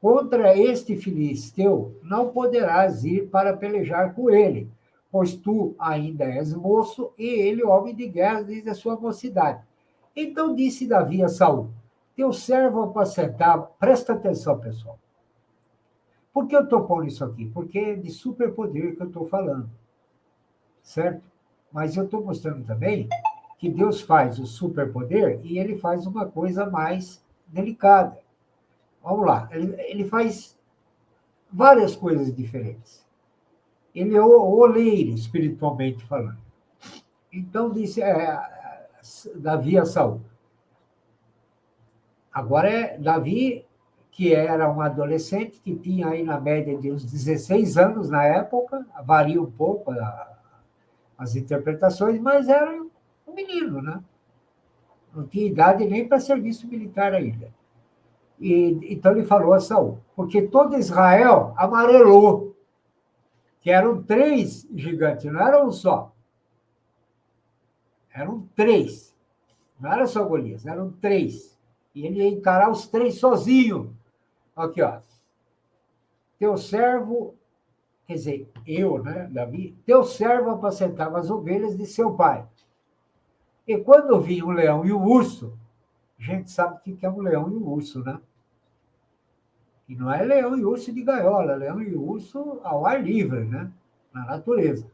Contra este filisteu não poderás ir para pelejar com ele, pois tu ainda és moço e ele homem de guerra desde a sua mocidade. Então disse Davi a Saul, teu servo apacentava, presta atenção, pessoal. Por que eu estou pondo isso aqui? Porque é de superpoder que eu estou falando, certo? Mas eu estou mostrando também que Deus faz o superpoder e ele faz uma coisa mais delicada. Vamos lá, ele faz várias coisas diferentes. Ele é o oleiro, espiritualmente falando. Então, disse Davi a Saul. Agora é Davi, que era um adolescente, que tinha aí na média de uns 16 anos na época, varia um pouco as interpretações, mas era um menino, né? Não tinha idade nem para serviço militar ainda. Então ele falou a Saul, porque todo Israel amarelou, que eram 3 gigantes, não era um só. Eram 3. Não era só Golias, eram 3. E ele ia encarar os 3 sozinho. Aqui, ó. Teu servo, quer dizer, eu, né, Davi, teu servo apacentava as ovelhas de seu pai. E quando vinha o leão e o urso, a gente sabe o que é um leão e um urso, né? E não é leão e urso de gaiola, leão e urso ao ar livre, né? Na natureza.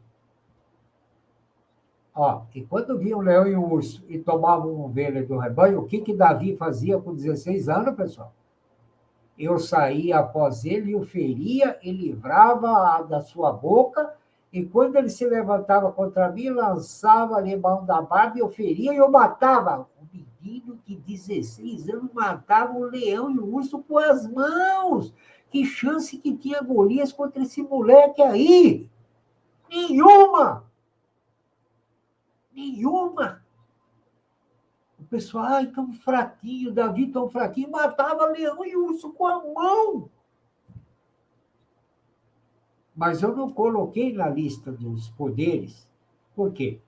Ó, e quando vinha o leão e o urso e tomavam uma ovelha do rebanho, o que Davi fazia com 16 anos, pessoal? Eu saía após ele e o feria e livrava da sua boca, e quando ele se levantava contra mim, lançava-lhe mão da barba e eu feria e eu matava. O menino de 16 anos matava o leão e o urso com as mãos. Que chance que tinha Golias contra esse moleque aí? Nenhuma! Nenhuma! O pessoal, ai, tão fraquinho, Davi tão fraquinho, matava leão e urso com a mão. Mas eu não coloquei na lista dos poderes. Por quê?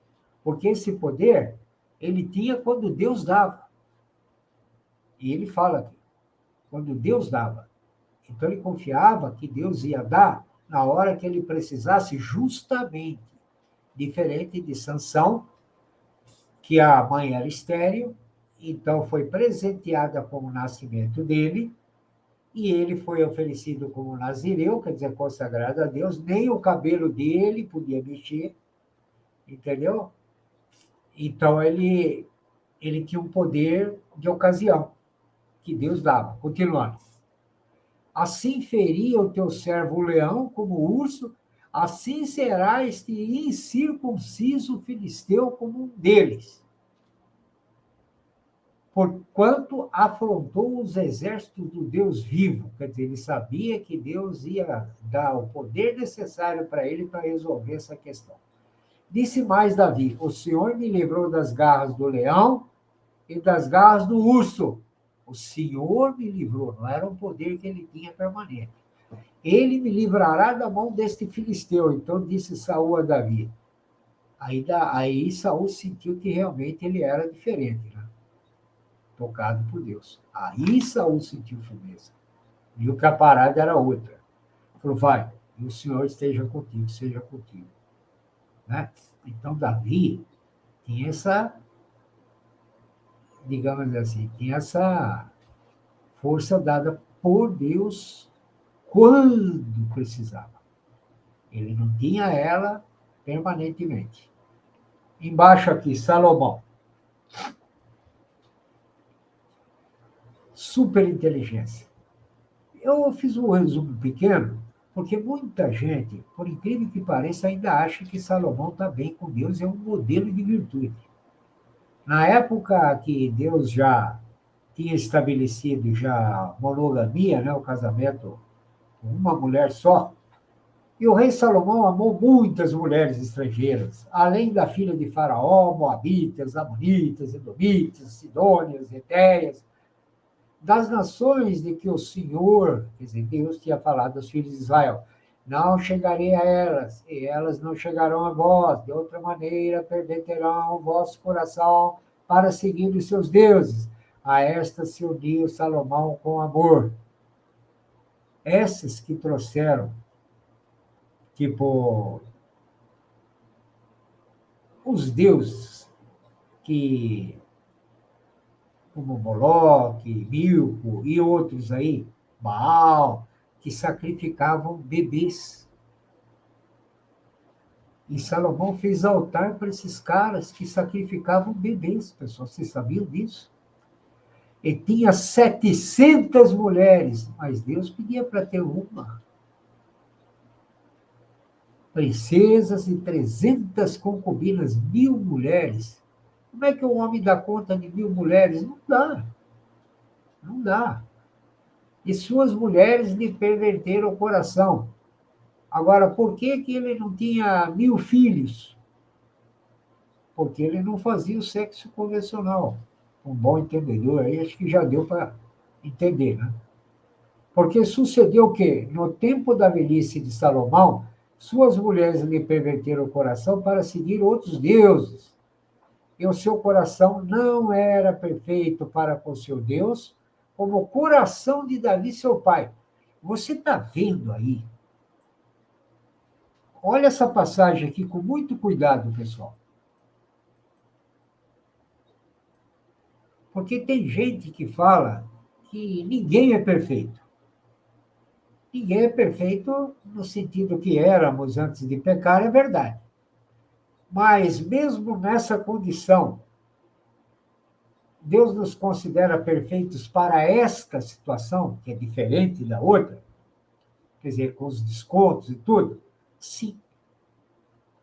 Porque esse poder, ele tinha quando Deus dava. E ele fala aqui, quando Deus dava. Então ele confiava que Deus ia dar na hora que ele precisasse, justamente. Diferente de Sansão, que a mãe era estéril, então foi presenteada com o nascimento dele, e ele foi oferecido como nazireu, quer dizer, consagrado a Deus, nem o cabelo dele podia mexer, entendeu? Então, ele tinha um poder de ocasião, que Deus dava. Continuando. Assim feria o teu servo o leão como o urso, assim será este incircunciso filisteu como um deles. Porquanto afrontou os exércitos do Deus vivo. Quer dizer, ele sabia que Deus ia dar o poder necessário para ele para resolver essa questão. Disse mais Davi, o Senhor me livrou das garras do leão e das garras do urso. O Senhor me livrou, não era um poder que ele tinha permanente. Ele me livrará da mão deste filisteu. Então disse Saul a Davi. Aí Saul sentiu que realmente ele era diferente, né? Tocado por Deus. Aí Saul sentiu firmeza. Viu que a parada era outra. Falou, vai, e o Senhor esteja contigo, seja contigo. Né? Então, Davi tinha essa, digamos assim, tinha essa força dada por Deus quando precisava. Ele não tinha ela permanentemente. Embaixo aqui, Salomão. Superinteligência. Eu fiz um resumo pequeno, porque muita gente, por incrível que pareça, ainda acha que Salomão está bem com Deus, é um modelo de virtude. Na época que Deus já tinha estabelecido já a monogamia, né, o casamento com uma mulher só, e o rei Salomão amou muitas mulheres estrangeiras, além da filha de Faraó, Moabitas, Amonitas, Edomitas, Sidônias, Etéias, das nações de que o Senhor, quer dizer, Deus tinha falado aos filhos de Israel, não chegarei a elas, e elas não chegarão a vós, de outra maneira perverterão o vosso coração para seguir os seus deuses. A estas se uniu Salomão com amor. Essas que trouxeram, tipo, os deuses que, como Moloque, Milco e outros aí, Baal, que sacrificavam bebês. E Salomão fez altar para esses caras que sacrificavam bebês, pessoal. Vocês sabiam disso? E tinha 700 mulheres, mas Deus pedia para ter uma. Princesas e 300 concubinas, 1000 mulheres. Como é que um homem dá conta de 1000 mulheres? Não dá. Não dá. E suas mulheres lhe perverteram o coração. Agora, por que ele não tinha 1000 filhos? Porque ele não fazia o sexo convencional. Um bom entendedor aí, acho que já deu para entender, né? Porque sucedeu o quê? No tempo da velhice de Salomão, suas mulheres lhe perverteram o coração para seguir outros deuses. E o seu coração não era perfeito para com seu Deus, como o coração de Davi, seu pai. Você está vendo aí? Olha essa passagem aqui com muito cuidado, pessoal. Porque tem gente que fala que ninguém é perfeito. Ninguém é perfeito no sentido que éramos antes de pecar, é verdade. Mas mesmo nessa condição, Deus nos considera perfeitos para esta situação, que é diferente da outra, quer dizer, com os descontos e tudo? Sim.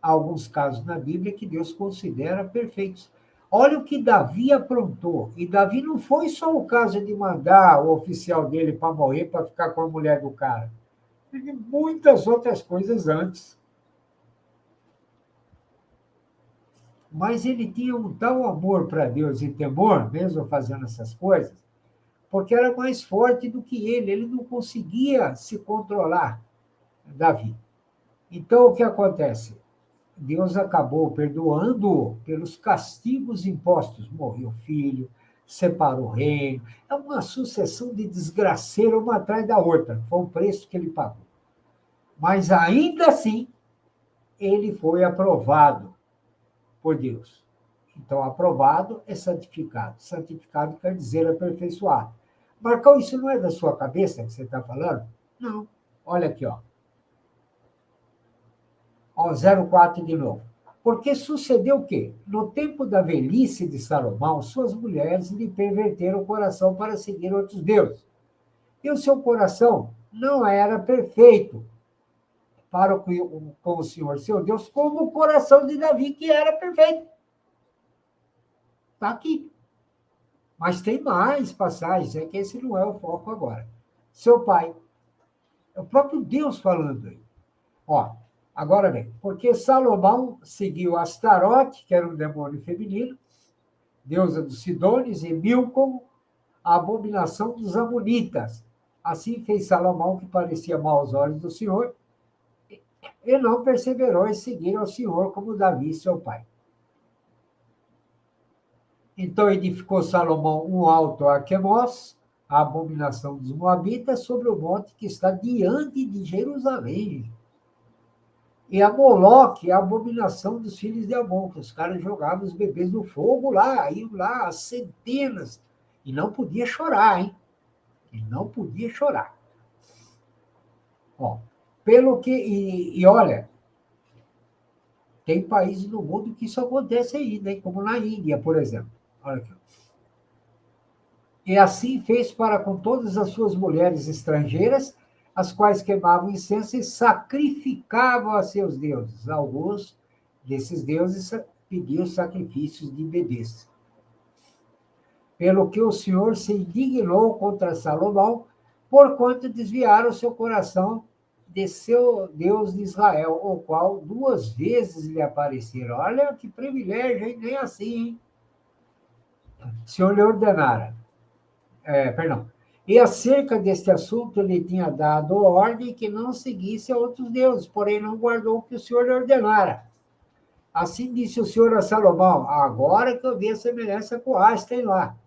Há alguns casos na Bíblia que Deus considera perfeitos. Olha o que Davi aprontou. E Davi não foi só o caso de mandar o oficial dele para morrer, para ficar com a mulher do cara. Teve muitas outras coisas antes. Mas ele tinha um tal amor para Deus e temor, mesmo fazendo essas coisas, porque era mais forte do que ele não conseguia se controlar, Davi. Então, o que acontece? Deus acabou perdoando-o pelos castigos impostos. Morreu o filho, separou o reino. É uma sucessão de desgraceira uma atrás da outra. Foi o preço que ele pagou. Mas, ainda assim, ele foi aprovado por Deus. Então, aprovado é santificado. Santificado quer dizer aperfeiçoado. Marcão, isso não é da sua cabeça que você está falando? Não. Olha aqui, ó. Ó, 04 de novo. Porque sucedeu o quê? No tempo da velhice de Salomão, suas mulheres lhe perverteram o coração para seguir outros deuses. E o seu coração não era perfeito para com o Senhor, seu Deus, como o coração de Davi, que era perfeito. Está aqui. Mas tem mais passagens, é que esse não é o foco agora. Seu pai. É o próprio Deus falando aí. Ó, agora bem, porque Salomão seguiu Astarote, que era um demônio feminino, deusa dos Sidônios, e Milcom, a abominação dos Amonitas. Assim fez Salomão, que parecia mau aos olhos do Senhor, e não perseverou em seguir ao Senhor como Davi, seu pai. Então edificou Salomão um alto a Quemós, a abominação dos Moabitas sobre o monte que está diante de Jerusalém. E a Moloque, a abominação dos filhos de Amon, que os caras jogavam os bebês no fogo lá, iam lá, centenas, e não podia chorar, hein? E não podia chorar. Ó, pelo que, e olha, tem países no mundo que isso acontece ainda, hein? Como na Índia, por exemplo. Olha aqui. E assim fez para com todas as suas mulheres estrangeiras, as quais queimavam incenso e sacrificavam a seus deuses. Alguns desses deuses pediam sacrifícios de bebês. Pelo que o Senhor se indignou contra Salomão, porquanto desviaram o seu coração de seu Deus de Israel, o qual 2 vezes lhe apareceram. Olha que privilégio, hein? Nem assim, hein? O Senhor lhe ordenara. Perdão. E acerca deste assunto lhe tinha dado ordem que não seguisse a outros deuses, porém não guardou o que o Senhor lhe ordenara. Assim disse o Senhor a Salomão, agora que eu vi a semelhança com Einstein lá,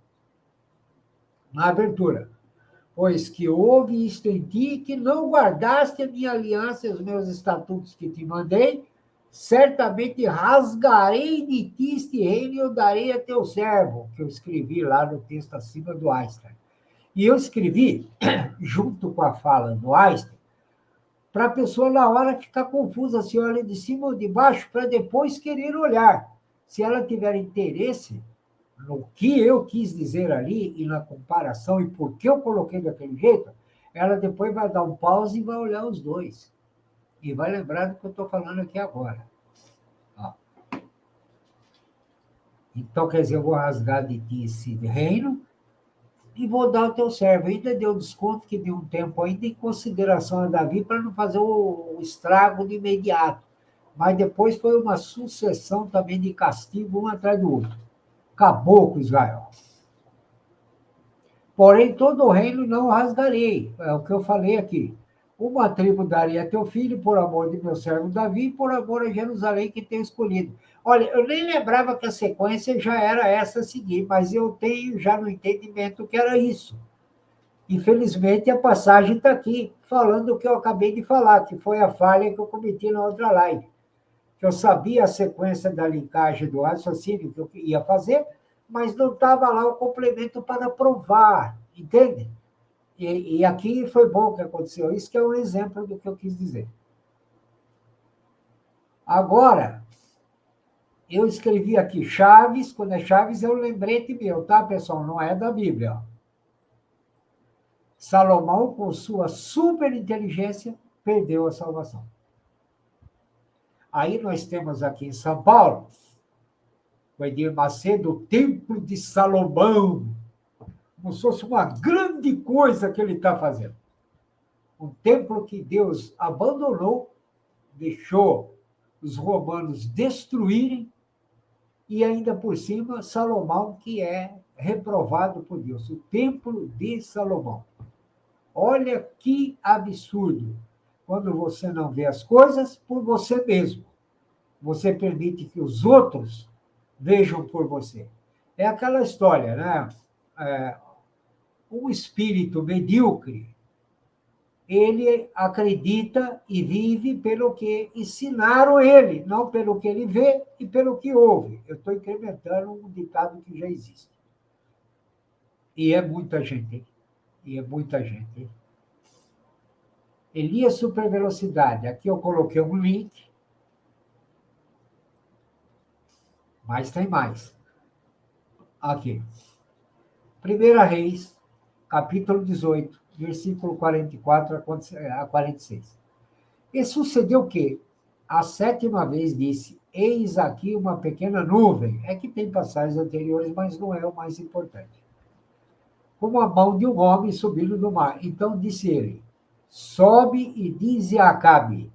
na abertura. Pois que houve isto em ti, que não guardaste a minha aliança e os meus estatutos que te mandei, certamente rasgarei de ti este reino e eu darei a teu servo, que eu escrevi lá no texto acima do Einstein. E eu escrevi, junto com a fala do Einstein, para a pessoa, na hora, ficar confusa, se olha de cima ou de baixo, para depois querer olhar. Se ela tiver interesse no que eu quis dizer ali, e na comparação, e por que eu coloquei daquele jeito, ela depois vai dar um pause e vai olhar os dois. E vai lembrar do que eu estou falando aqui agora. Ó. Então, quer dizer, eu vou rasgar de ti esse reino, e vou dar ao teu servo. Ainda deu desconto que deu um tempo ainda em consideração a Davi para não fazer o estrago de imediato. Mas depois foi uma sucessão também de castigo um atrás do outro. Acabou com Israel. Porém, todo o reino não rasgarei. É o que eu falei aqui. Uma tribo darei a teu filho por amor de meu servo Davi e por amor a Jerusalém que tenho escolhido. Olha, eu nem lembrava que a sequência já era essa a seguir, mas eu tenho já no entendimento que era isso. Infelizmente, a passagem está aqui, falando o que eu acabei de falar, que foi a falha que eu cometi na outra live. Que eu sabia a sequência da linkagem do raciocínio que eu ia fazer, mas não estava lá o complemento para provar, entende? E aqui foi bom que aconteceu isso, que é um exemplo do que eu quis dizer. Agora, eu escrevi aqui Chaves, quando é Chaves é um lembrete meu, tá, pessoal? Não é da Bíblia. Ó. Salomão, com sua superinteligência, perdeu a salvação. Aí nós temos aqui em São Paulo, o Edir Macedo, o Templo de Salomão, como se fosse uma grande coisa que ele está fazendo. Um templo que Deus abandonou, deixou os romanos destruírem, e ainda por cima, Salomão, que é reprovado por Deus. O Templo de Salomão. Olha que absurdo. Quando você não vê as coisas por você mesmo. Você permite que os outros vejam por você. É aquela história, né? Um espírito medíocre, ele acredita e vive pelo que ensinaram ele, não pelo que ele vê e pelo que ouve. Eu estou incrementando um ditado que já existe. E é muita gente, hein? E é muita gente, hein? Elias Supervelocidade. Aqui eu coloquei um link. Mas tem mais. Aqui. 1 Reis, capítulo 18, versículo 44 a 46. E sucedeu que, a 7ª vez disse, eis aqui uma pequena nuvem. É que tem passagens anteriores, mas não é o mais importante. Como a mão de um homem subindo do mar. Então disse ele, sobe e dize a Acabe,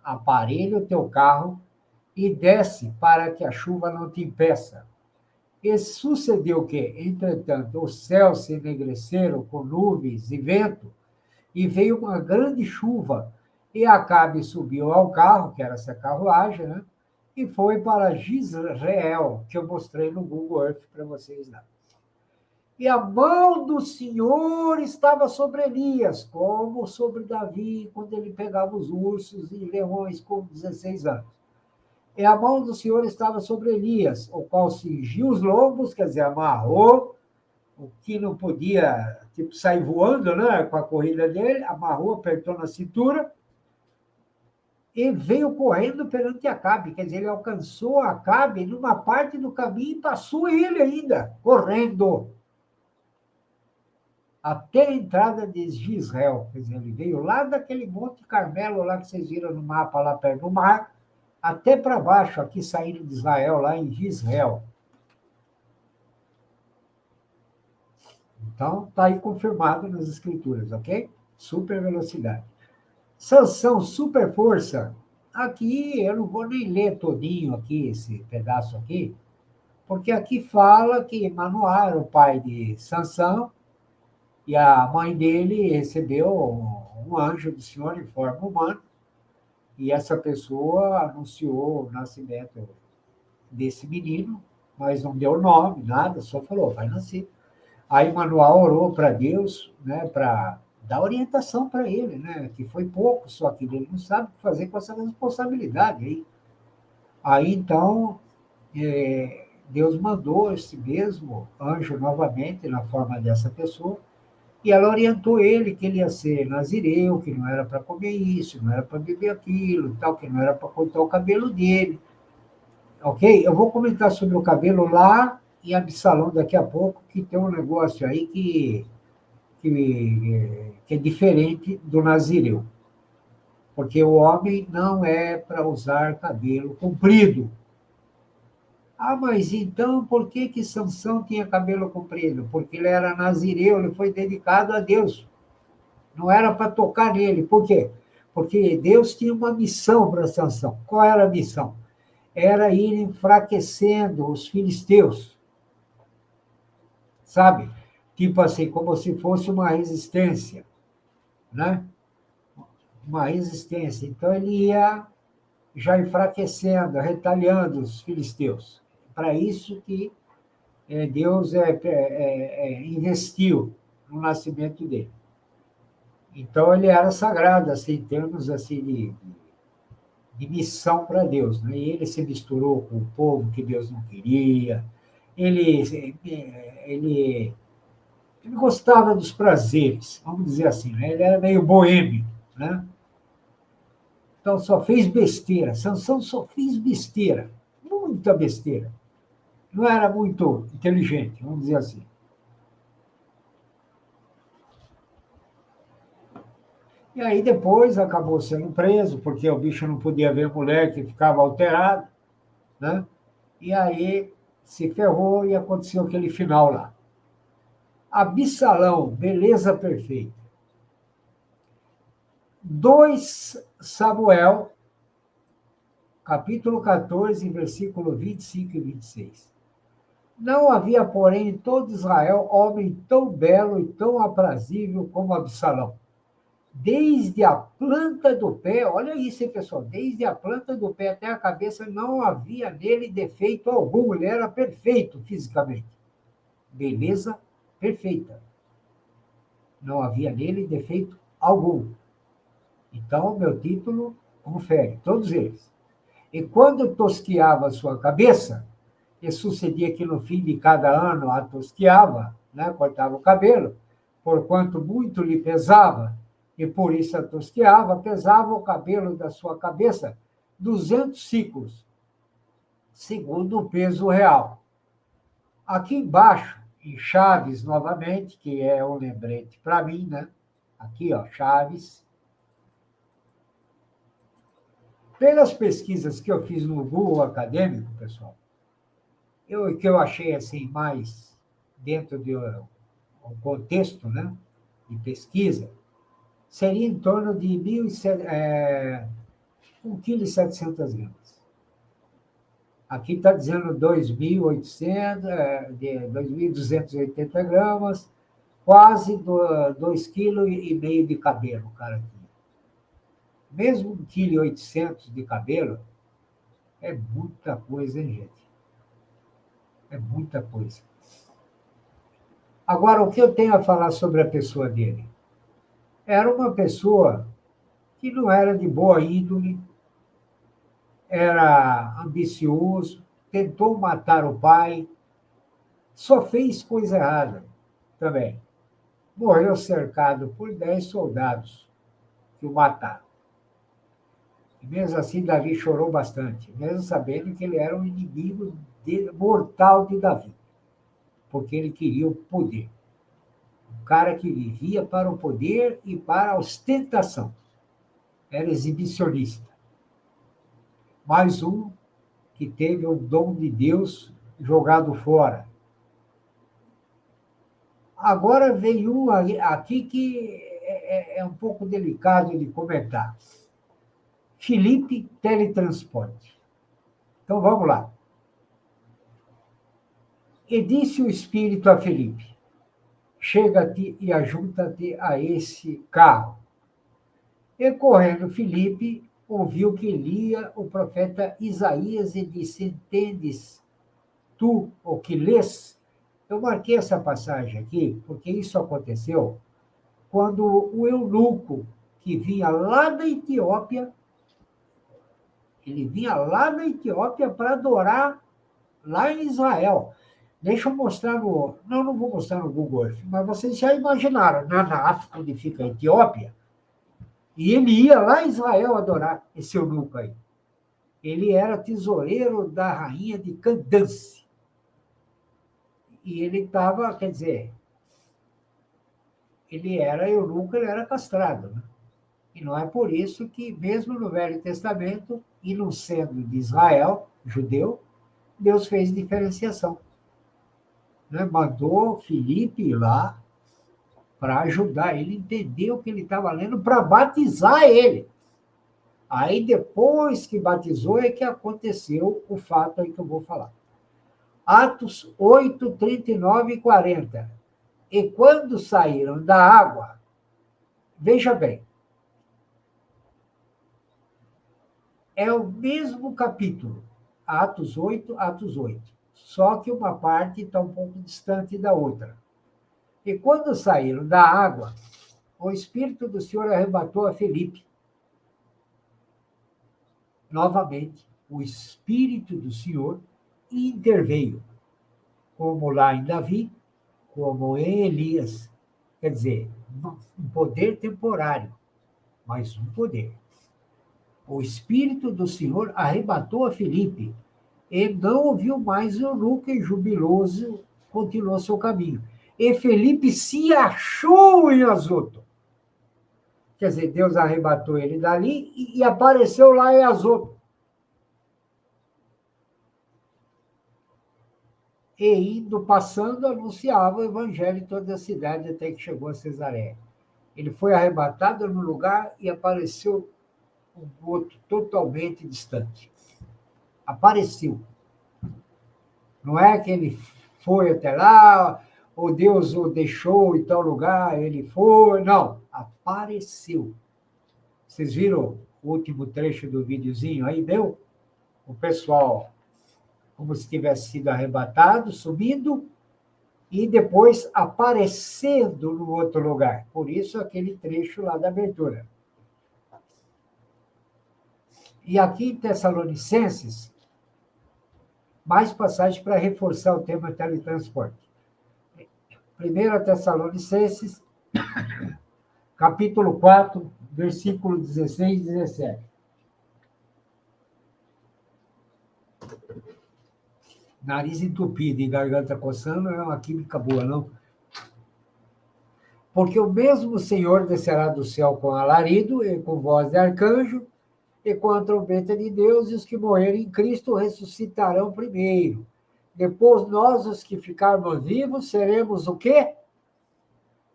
aparelha o teu carro e desce para que a chuva não te impeça. E sucedeu que, entretanto, os céus se enegreceram com nuvens e vento, e veio uma grande chuva, e Acabe subiu ao carro, que era essa carruagem, né? E foi para Jezreel, que eu mostrei no Google Earth para vocês lá. E a mão do Senhor estava sobre Elias, como sobre Davi, quando ele pegava os ursos e leões com 16 anos. E a mão do Senhor estava sobre Elias, o qual cingiu os lombos, quer dizer, amarrou o que não podia, tipo, sair voando, né, com a corrida dele, amarrou, apertou na cintura e veio correndo perante Acabe. Quer dizer, ele alcançou Acabe numa parte do caminho e passou ele ainda, correndo, até a entrada de Gisrael. Quer dizer, ele veio lá daquele Monte Carmelo, lá que vocês viram no mapa, lá perto do mar, até para baixo, aqui saindo de Israel, lá em Gisrael. Então, está aí confirmado nas escrituras, ok? Super velocidade. Sansão, super força. Aqui, eu não vou nem ler todinho aqui, esse pedaço aqui, porque aqui fala que Manoá era o pai de Sansão e a mãe dele recebeu um anjo do Senhor em forma humana e essa pessoa anunciou o nascimento desse menino, mas não deu nome, nada, só falou, vai nascer. Aí Manuel orou para Deus, né, para dar orientação para ele, né, que foi pouco, só que ele não sabe o que fazer com essa responsabilidade aí. Aí então Deus mandou esse mesmo anjo novamente na forma dessa pessoa e ela orientou ele que ele ia ser nazireu, que não era para comer isso, não era para beber aquilo, tal, que não era para cortar o cabelo dele, ok? Eu vou comentar sobre o cabelo lá em Absalão daqui a pouco, que tem um negócio aí que é diferente do nazireu. Porque o homem não é para usar cabelo comprido. Ah, mas então por que que Sansão tinha cabelo comprido? Porque ele era nazireu, ele foi dedicado a Deus. Não era para tocar nele. Por quê? Porque Deus tinha uma missão para Sansão. Qual era a missão? Era ir enfraquecendo os filisteus, sabe? Tipo assim, como se fosse uma resistência, né? Uma resistência. Então ele ia já enfraquecendo, retalhando os filisteus. Para isso que Deus investiu no nascimento dele. Então ele era sagrado, assim, em termos assim, de missão para Deus. Né? E ele se misturou com o povo que Deus não queria. Ele, ele, ele gostava dos prazeres, vamos dizer assim. Né? Ele era meio boêmio, né? Então, só fez besteira. Sansão só fez besteira. Muita besteira. Não era muito inteligente, vamos dizer assim. E aí depois acabou sendo preso, porque o bicho não podia ver mulher que ficava alterado, né? E aí se ferrou e aconteceu aquele final lá. Absalão, beleza perfeita. 2 Samuel, capítulo 14, versículo 25 e 26. Não havia, porém, em todo Israel homem tão belo e tão aprazível como Absalão. Desde a planta do pé, olha isso, hein, pessoal, desde a planta do pé até a cabeça não havia nele defeito algum, ele era perfeito fisicamente. Beleza perfeita. Não havia nele defeito algum. Então, meu título confere, todos eles. E quando tosquiava a sua cabeça, e sucedia que no fim de cada ano a tosquiava, né, cortava o cabelo, porquanto muito lhe pesava, e por isso a tosquiava, pesava o cabelo da sua cabeça 200 ciclos, segundo o peso real. Aqui embaixo, em Chaves, novamente, que é um lembrete para mim, né? Aqui, ó, Chaves. Pelas pesquisas que eu fiz no Google Acadêmico, pessoal, que eu achei assim mais dentro de um contexto, né, de pesquisa, seria em torno de 1,7 kg. Aqui está dizendo 2.800, 2.280 gramas, quase 2,5 kg de cabelo, cara. Mesmo 1,8 kg de cabelo, é muita coisa, hein, gente? É muita coisa. Agora, o que eu tenho a falar sobre a pessoa dele? Era uma pessoa que não era de boa índole, era ambicioso, tentou matar o pai, só fez coisa errada também. Morreu cercado por 10 soldados que o mataram. E mesmo assim, Davi chorou bastante, mesmo sabendo que ele era um inimigo mortal de Davi, porque ele queria o poder. Um cara que vivia para o poder e para a ostentação. Era exibicionista. Mais um que teve o dom de Deus jogado fora. Agora vem um aqui que é um pouco delicado de comentar. Filipe Teletransporte. Então vamos lá. E disse o Espírito a Filipe: chega-te e ajunta-te a esse carro. E correndo Filipe, ouviu que lia o profeta Isaías e disse: entendes tu o que lês? Eu marquei essa passagem aqui, porque isso aconteceu quando o eunuco, que vinha lá da Etiópia, ele vinha lá da Etiópia para adorar lá em Israel. Deixa eu mostrar no... Não vou mostrar no Google Earth, mas vocês já imaginaram, né? Na África, onde fica a Etiópia, e ele ia lá em Israel adorar esse eunuco aí. Ele era tesoureiro da rainha de Candance. E ele estava, quer dizer, ele era eunuco, ele era castrado. Né? E não é por isso que, mesmo no Velho Testamento, e não sendo de Israel, judeu, Deus fez diferenciação. Né? Mandou Filipe ir lá para ajudar ele a entender o que ele estava lendo, para batizar ele. Aí, depois que batizou, é que aconteceu o fato aí que eu vou falar. Atos 8, 39 e 40. E quando saíram da água, veja bem, é o mesmo capítulo, Atos 8, Atos 8. Só que uma parte está um pouco distante da outra. E quando saíram da água, o Espírito do Senhor arrebatou a Filipe. Novamente, o Espírito do Senhor interveio, como lá em Davi, como em Elias. Quer dizer, um poder temporário, mas um poder. O Espírito do Senhor arrebatou a Filipe, e não ouviu mais o eunuco, e jubiloso continuou seu caminho. E Filipe se achou em Azoto. Quer dizer, Deus arrebatou ele dali e apareceu lá em Azoto. E indo, passando, anunciava o evangelho em toda a cidade até que chegou a Cesareia. Ele foi arrebatado no lugar e apareceu um outro totalmente distante. Apareceu. Não é que ele foi até lá, ou Deus o deixou em tal lugar, ele foi. Não, apareceu. Vocês viram o último trecho do videozinho aí, deu? O pessoal, como se tivesse sido arrebatado, subindo, e depois aparecendo no outro lugar. Por isso, aquele trecho lá da abertura. E aqui em Tessalonicenses, mais passagens para reforçar o tema teletransporte. 1 Tessalonicenses, capítulo 4, versículo 16 e 17. Nariz entupido e garganta coçando não é uma química boa, não. Porque o mesmo Senhor descerá do céu com alarido e com voz de arcanjo e com a trombeta de Deus, e os que morrerem em Cristo ressuscitarão primeiro. Depois nós, os que ficarmos vivos, seremos o quê?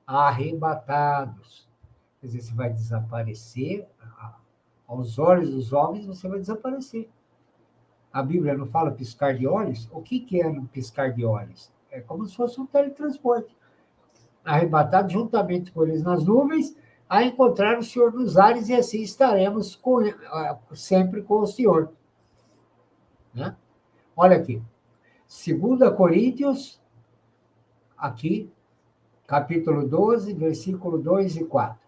Arrebatados. Quer dizer, você vai desaparecer, aos olhos dos homens, você vai desaparecer. A Bíblia não fala piscar de olhos? O que é um piscar de olhos? É como se fosse um teletransporte. Arrebatado juntamente com eles nas nuvens, a encontrar o Senhor nos ares, e assim estaremos sempre com o Senhor. Né? Olha aqui. 2 Coríntios, aqui, capítulo 12, versículo 2 e 4.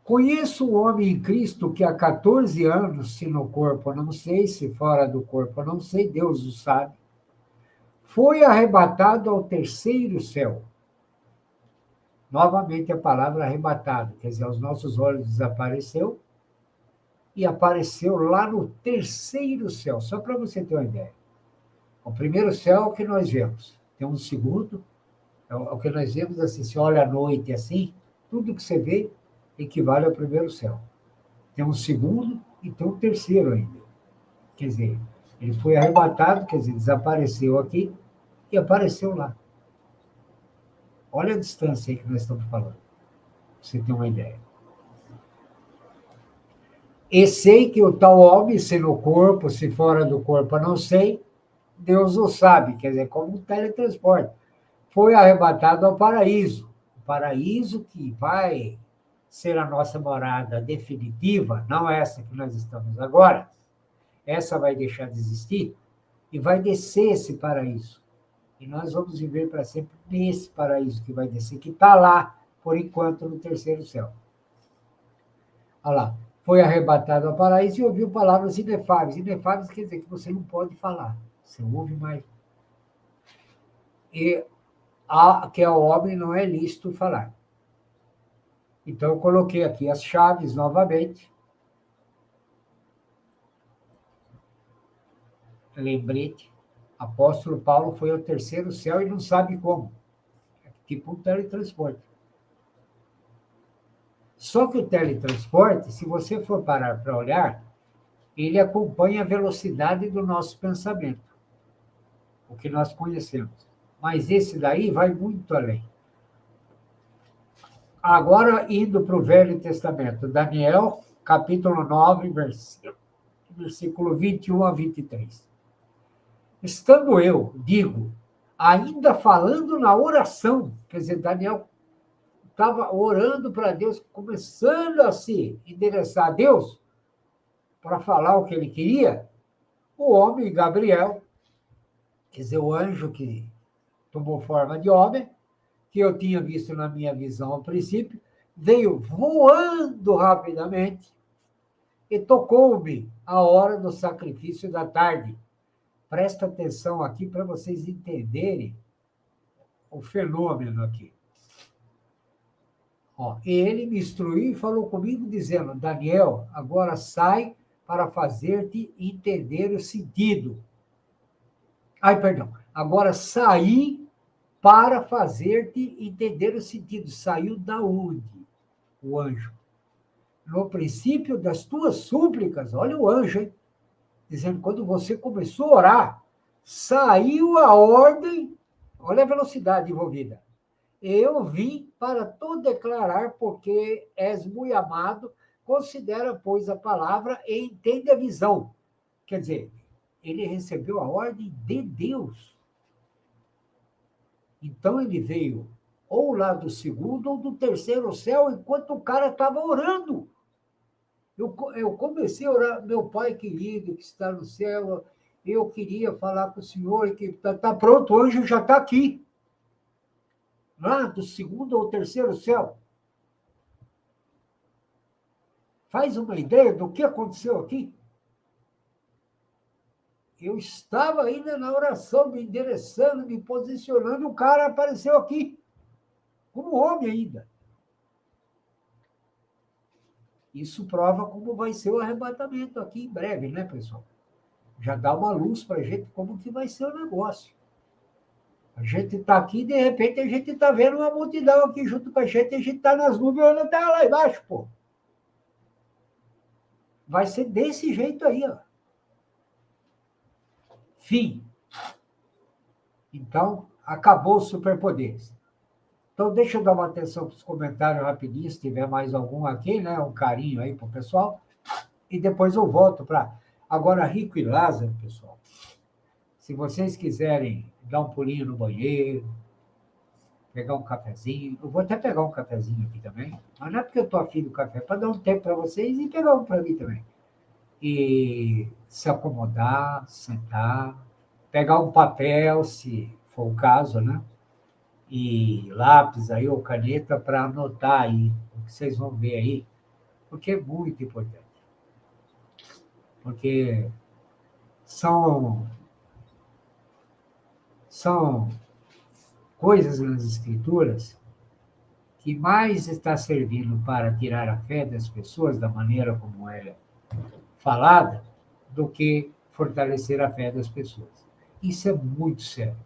Conheço o homem em Cristo que há 14 anos, se no corpo não sei, se fora do corpo não sei, Deus o sabe, foi arrebatado ao terceiro céu. Novamente a palavra arrebatado, quer dizer, aos nossos olhos desapareceu e apareceu lá no terceiro céu, só para você ter uma ideia. O primeiro céu é o que nós vemos, tem um segundo, é o que nós vemos assim, se olha à noite assim, tudo que você vê equivale ao primeiro céu. Tem um segundo e tem um terceiro ainda. Quer dizer, ele foi arrebatado, quer dizer, desapareceu aqui e apareceu lá. Olha a distância aí que nós estamos falando, para você ter uma ideia. E sei que o tal homem, se no corpo, se fora do corpo, não sei, Deus o sabe, quer dizer, como um teletransporte. Foi arrebatado ao paraíso. O paraíso que vai ser a nossa morada definitiva, não essa que nós estamos agora, essa vai deixar de existir e vai descer esse paraíso. E nós vamos viver para sempre nesse paraíso que vai descer, que está lá, por enquanto, no terceiro céu. Olha lá. Foi arrebatado ao paraíso e ouviu palavras inefáveis. Inefáveis quer dizer que você não pode falar. Você ouve mais. E que ao homem não é lícito falar. Então, eu coloquei aqui as chaves novamente. Lembrete, apóstolo Paulo foi ao terceiro céu e não sabe como. É tipo um teletransporte. Só que o teletransporte, se você for parar para olhar, ele acompanha a velocidade do nosso pensamento, o que nós conhecemos. Mas esse daí vai muito além. Agora, indo para o Velho Testamento, Daniel, capítulo 9, versículo 21 a 23. Estando eu, digo, ainda falando na oração, quer dizer, Daniel estava orando para Deus, começando a se endereçar a Deus, para falar o que ele queria, o homem Gabriel, quer dizer, o anjo que tomou forma de homem, que eu tinha visto na minha visão ao princípio, veio voando rapidamente e tocou-me a hora do sacrifício da tarde. Presta atenção aqui para vocês entenderem o fenômeno aqui. Ele me instruiu e falou comigo, dizendo, Daniel, agora sai para fazer-te entender o sentido. Agora saí para fazer-te entender o sentido. Saiu da onde? O anjo. No princípio das tuas súplicas, olha o anjo, hein? Dizendo, quando você começou a orar, saiu a ordem, olha a velocidade envolvida. Eu vim para te declarar, porque és muito amado, considera, pois, a palavra e entende a visão. Quer dizer, ele recebeu a ordem de Deus. Então, ele veio ou lá do segundo ou do terceiro céu, enquanto o cara estava orando. Eu comecei a orar, meu Pai querido, que está no céu, eu queria falar com o Senhor, que está pronto, o anjo já está aqui. Lá do segundo ou terceiro céu. Faz uma ideia do que aconteceu aqui? Eu estava ainda na oração, me endereçando, me posicionando, e o cara apareceu aqui, como homem ainda. Isso prova como vai ser o arrebatamento aqui em breve, né, pessoal? Já dá uma luz para a gente como que vai ser o negócio. A gente está aqui, de repente, a gente está vendo uma multidão aqui junto com a gente está nas nuvens, olhando até lá embaixo, pô. Vai ser desse jeito aí, ó. Fim. Então, acabou os superpoderes. Então, deixa eu dar uma atenção para os comentários rapidinho, se tiver mais algum aqui, né? Um carinho aí para o pessoal. E depois eu volto para... Agora, Rico e Lázaro, pessoal. Se vocês quiserem dar um pulinho no banheiro, pegar um cafezinho, eu vou até pegar um cafezinho aqui também, mas não é porque eu estou afim do café, é para dar um tempo para vocês e pegar um para mim também. E se acomodar, sentar, pegar um papel, se for o caso, né? e lápis aí, ou caneta, para anotar aí, o que vocês vão ver aí, porque é muito importante. Porque são coisas nas escrituras que mais está servindo para tirar a fé das pessoas, da maneira como é falada, do que fortalecer a fé das pessoas. Isso é muito sério.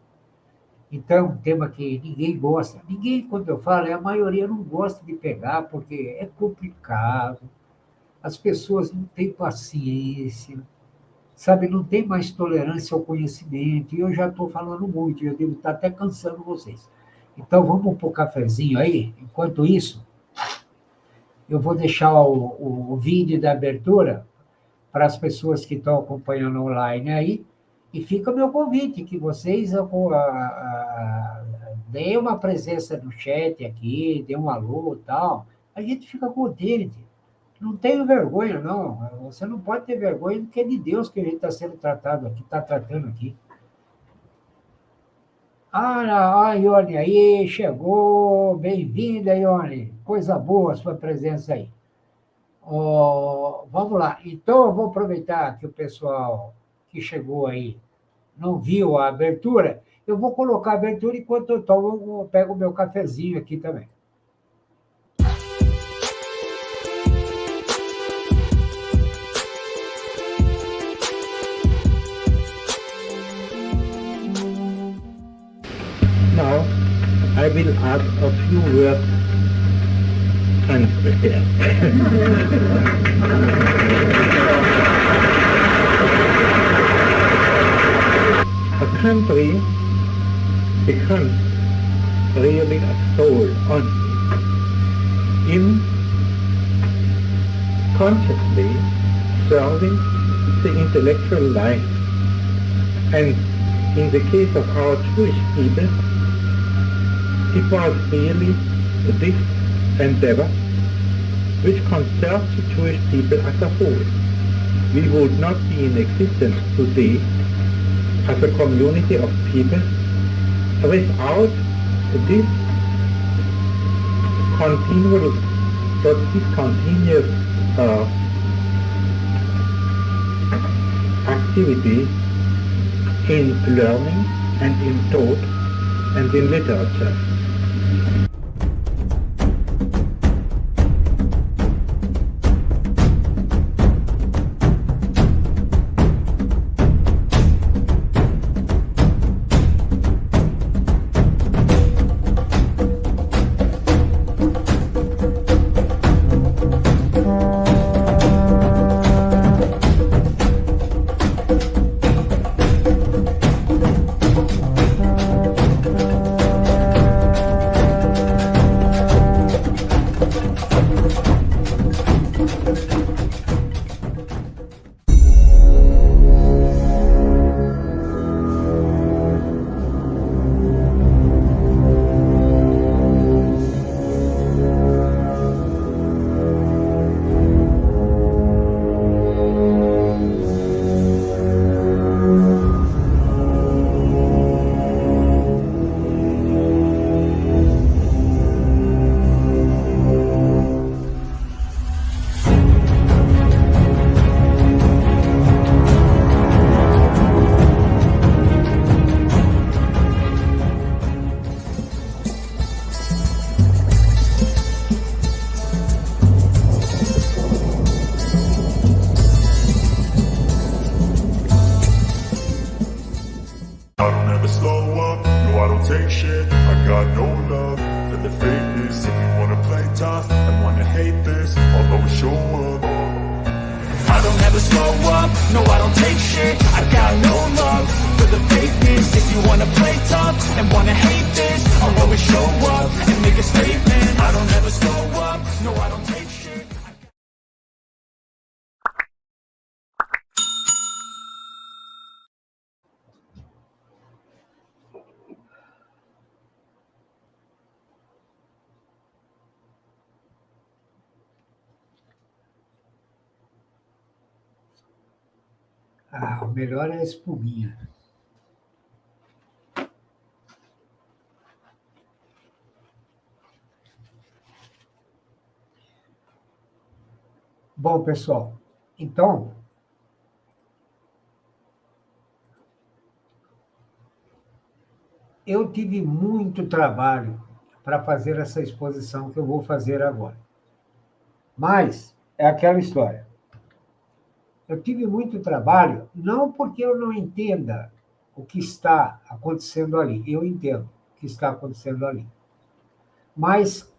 Então, é um tema que ninguém gosta. Ninguém, quando eu falo, a maioria não gosta de pegar, porque é complicado, as pessoas não têm paciência, sabe, não tem mais tolerância ao conhecimento, e eu já estou falando muito, eu devo estar até cansando vocês. Então, vamos para o cafezinho aí. Enquanto isso, eu vou deixar o vídeo da abertura para as pessoas que estão acompanhando online aí, e fica o meu convite, que vocês deem uma presença no chat aqui, dêem um alô e tal, a gente fica contente. Não tenho vergonha, não. Você não pode ter vergonha, porque é de Deus que a gente está sendo tratado aqui, está tratando aqui. Ah, Ione, aí, chegou. Bem-vinda, Ione. Coisa boa a sua presença aí. Vamos lá. Então, eu vou aproveitar que o pessoal que chegou aí não viu a abertura. Eu vou colocar a abertura enquanto eu pego o meu cafezinho aqui também. Now, I will add a few words unprepared. A country becomes really a soul only in consciously serving the intellectual life. And in the case of our Jewish people, it was really this endeavor which concerns the Jewish people as a whole. We would not be in existence today as a community of people without this continuous activity in learning and in thought and in literature. I don't ever slow up, no I don't take shit. I got no love for the fakeness. If you wanna play tough and wanna hate this, I'll always show up. I don't ever slow up, no I don't take shit. I got no love for the fakeness. If you wanna play tough and wanna hate this, I'll always show up and make a statement. I don't ever slow up, no I don't take shit. O melhor é a espuminha. Bom, pessoal, então, eu tive muito trabalho para fazer essa exposição que eu vou fazer agora. Mas é aquela história. Eu tive muito trabalho, não porque eu não entenda o que está acontecendo ali. Eu entendo o que está acontecendo ali. Mas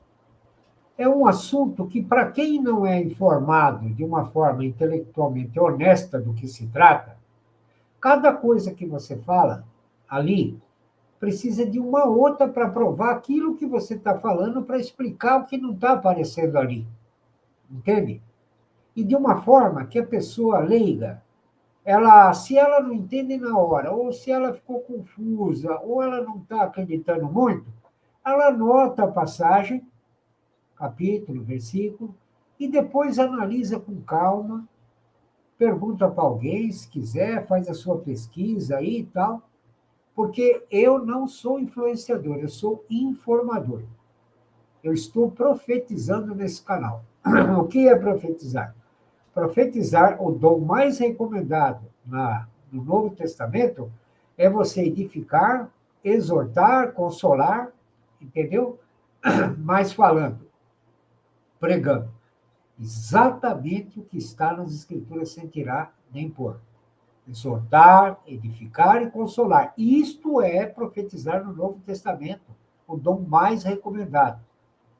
é um assunto que, para quem não é informado de uma forma intelectualmente honesta do que se trata, cada coisa que você fala ali precisa de uma outra para provar aquilo que você está falando, para explicar o que não está aparecendo ali. Entende? E de uma forma que a pessoa leiga, se ela não entende na hora, ou se ela ficou confusa, ou ela não está acreditando muito, ela anota a passagem, capítulo, versículo, e depois analisa com calma, pergunta para alguém, se quiser, faz a sua pesquisa aí e tal, porque eu não sou influenciador, eu sou informador. Eu estou profetizando nesse canal. O que é profetizar? Profetizar, o dom mais recomendado no Novo Testamento, é você edificar, exortar, consolar, entendeu? Mas falando, pregando, exatamente o que está nas Escrituras, sem tirar nem pôr. Exortar, edificar e consolar. Isto é profetizar no Novo Testamento, o dom mais recomendado.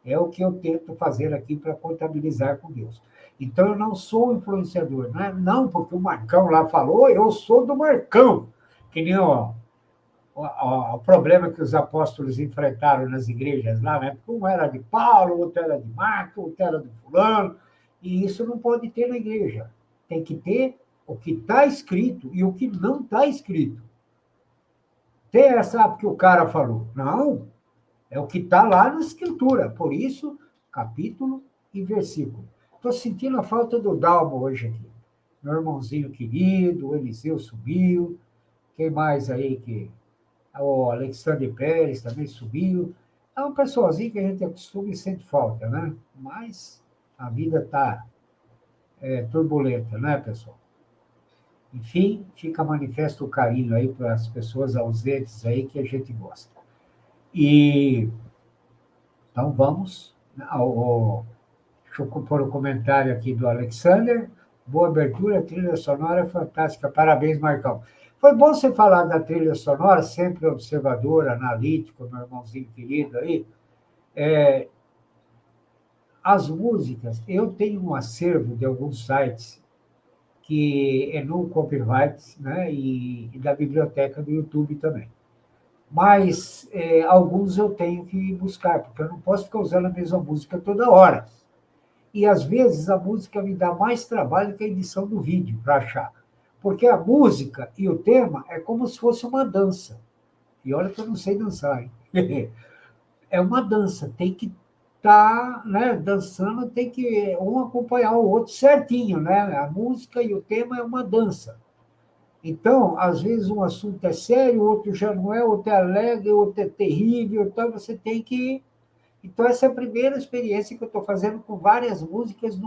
É o que eu tento fazer aqui para contabilizar com Deus. Então, eu não sou influenciador, não porque o Marcão lá falou, eu sou do Marcão. Que nem o problema que os apóstolos enfrentaram nas igrejas lá, né? Porque um era de Paulo, outro era de Marco, outro era de fulano, e isso não pode ter na igreja. Tem que ter o que está escrito e o que não está escrito. Sabe o que o cara falou? Não, é o que está lá na Escritura. Por isso, capítulo e versículo. Estou sentindo a falta do Dalmo hoje aqui. Meu irmãozinho querido, o Eliseu subiu. Quem mais aí que... O Alexandre Pérez também subiu. É um pessoalzinho que a gente acostuma e sente falta, né? Mas a vida está turbulenta, né, pessoal? Enfim, fica manifesto o carinho aí para as pessoas ausentes aí que a gente gosta. E então vamos deixa eu pôr o comentário aqui do Alexander. Boa abertura, trilha sonora fantástica. Parabéns, Marcão. Foi bom você falar da trilha sonora, sempre observador, analítico, meu irmãozinho querido aí. As músicas, eu tenho um acervo de alguns sites que é no copyright, né, e da biblioteca do YouTube também. Mas alguns eu tenho que buscar, porque eu não posso ficar usando a mesma música toda hora. E, às vezes, a música me dá mais trabalho que a edição do vídeo para achar. Porque a música e o tema é como se fosse uma dança. E olha que eu não sei dançar, hein? É uma dança, tem que estar, né, dançando, tem que um acompanhar o outro certinho, né? A música e o tema é uma dança. Então, às vezes, um assunto é sério, outro já não é, outro é alegre, outro é terrível, então você tem que... Então, essa é a primeira experiência que eu estou fazendo com várias músicas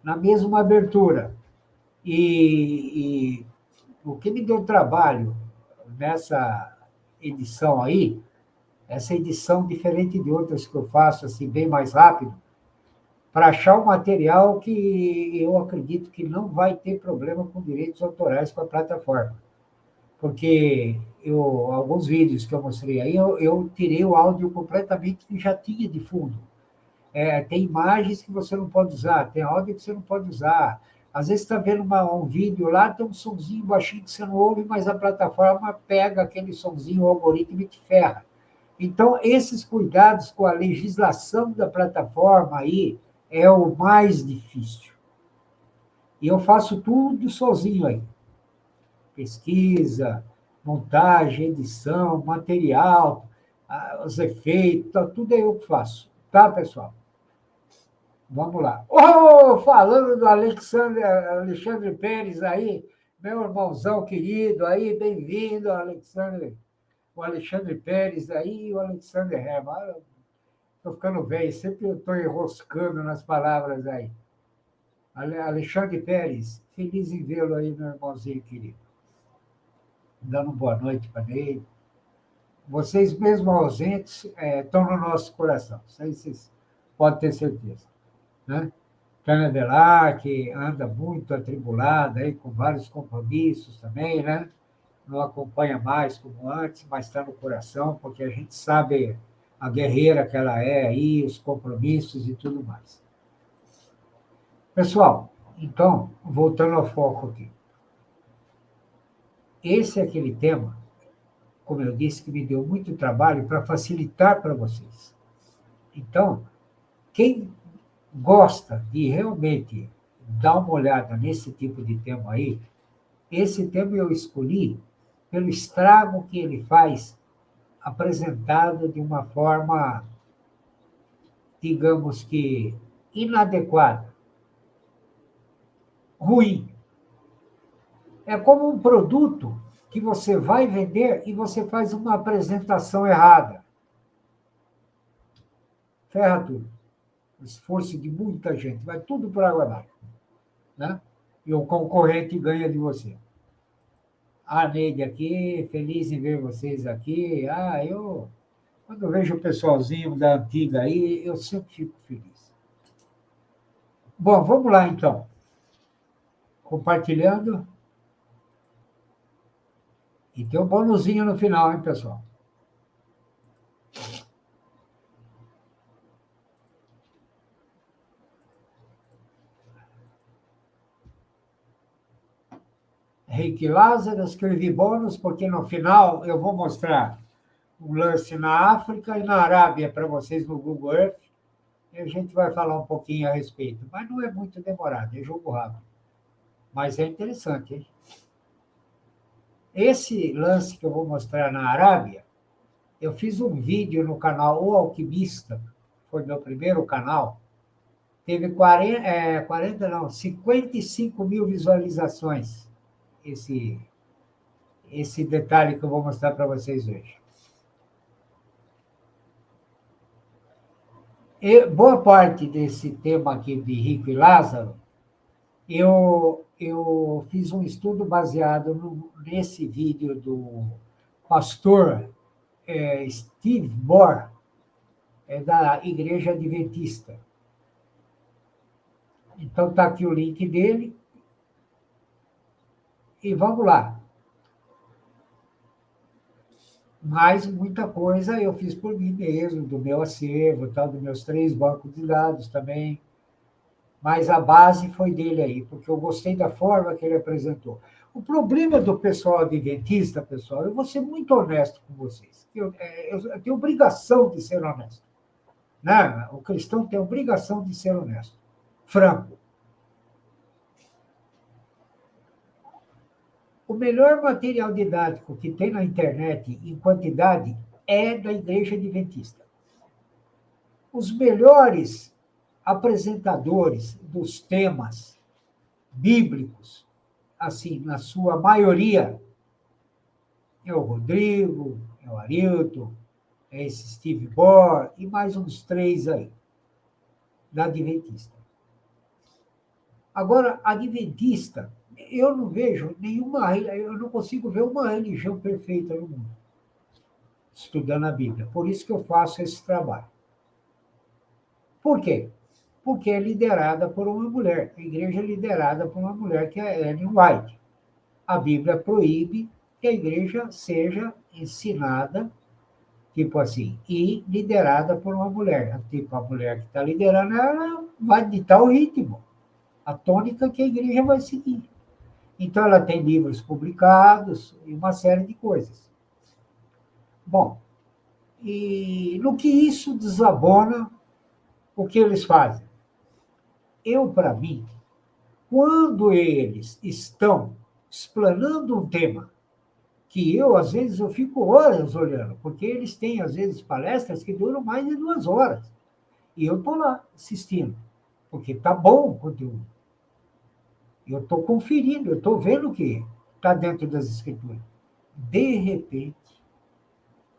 na mesma abertura. E o que me deu trabalho nessa edição aí, essa edição diferente de outras que eu faço, assim, bem mais rápido, para achar um material que eu acredito que não vai ter problema com direitos autorais com a plataforma. Porque alguns vídeos que eu mostrei aí, eu tirei o áudio completamente que já tinha de fundo. Tem imagens que você não pode usar, tem áudio que você não pode usar. Às vezes você está vendo um vídeo lá, tem um sonzinho baixinho que você não ouve, mas a plataforma pega aquele sonzinho, o algoritmo e te ferra. Então, esses cuidados com a legislação da plataforma aí é o mais difícil. E eu faço tudo sozinho aí. Pesquisa, montagem, edição, material, os efeitos, tudo é eu que faço. Tá, pessoal? Vamos lá. Falando do Alexandre Pérez aí, meu irmãozão querido aí, bem-vindo, Alexandre. O Alexandre Pérez aí e o Alexandre Herman. Estou ficando velho, sempre eu estou enroscando nas palavras aí. Alexandre Pérez, feliz em vê-lo aí, meu irmãozinho querido. Dando boa noite para ele. Vocês, mesmo ausentes, estão no nosso coração. Isso aí vocês podem ter certeza. Né? Tânia Velar, que anda muito atribulada aí, com vários compromissos também, né? Não acompanha mais como antes, mas está no coração, porque a gente sabe a guerreira que ela é aí, os compromissos e tudo mais. Pessoal, então, voltando ao foco aqui. Esse é aquele tema, como eu disse, que me deu muito trabalho para facilitar para vocês. Então, quem gosta de realmente dar uma olhada nesse tipo de tema aí, esse tema eu escolhi pelo estrago que ele faz, apresentado de uma forma, digamos que, inadequada, ruim. É como um produto que você vai vender e você faz uma apresentação errada. Ferra tudo. O esforço de muita gente, vai tudo por água abaixo. Né? E o concorrente ganha de você. A Neide aqui, feliz em ver vocês aqui. Quando eu vejo o pessoalzinho da antiga aí, eu sempre fico feliz. Bom, vamos lá então. Compartilhando. E tem um bonuzinho no final, hein, pessoal? Rick Lázaro, escrevi bônus, porque no final eu vou mostrar um lance na África e na Arábia para vocês no Google Earth. E a gente vai falar um pouquinho a respeito. Mas não é muito demorado, é jogo rápido. Mas é interessante, hein? Esse lance que eu vou mostrar na Arábia, eu fiz um vídeo no canal O Alquimista, foi meu primeiro canal, teve 55 mil visualizações, esse detalhe que eu vou mostrar para vocês hoje. Boa parte desse tema aqui de Rico e Lázaro, eu fiz um estudo baseado nesse vídeo do pastor Steve Moore, da Igreja Adventista. Então, está aqui o link dele. E vamos lá. Mas muita coisa eu fiz por mim mesmo, do meu acervo, tal, dos meus 3 bancos de dados também. Mas a base foi dele aí, porque eu gostei da forma que ele apresentou. O problema do pessoal adventista, pessoal, eu vou ser muito honesto com vocês. Eu tenho obrigação de ser honesto. Né? O cristão tem obrigação de ser honesto, franco. O melhor material didático que tem na internet, em quantidade, é da Igreja Adventista. Os melhores apresentadores dos temas bíblicos, assim, na sua maioria, é o Rodrigo, é o Arilton, é esse Steve Moore e mais uns 3 aí, da Adventista. Agora, Adventista, eu não vejo eu não consigo ver uma religião perfeita no mundo, estudando a Bíblia. Por isso que eu faço esse trabalho. Por quê? Porque é liderada por uma mulher. A igreja é liderada por uma mulher, que é Ellen White. A Bíblia proíbe que a igreja seja ensinada, tipo assim, e liderada por uma mulher. Tipo, a mulher que está liderando, ela vai ditar o ritmo, a tônica que a igreja vai seguir. Então, ela tem livros publicados e uma série de coisas. Bom, e no que isso desabona, o que eles fazem? Para mim, quando eles estão explanando um tema, que às vezes, eu fico horas olhando, porque eles têm, às vezes, palestras que duram mais de 2 horas. E eu estou lá assistindo, porque está bom o conteúdo. Eu estou conferindo, eu estou vendo o que está dentro das escrituras. De repente,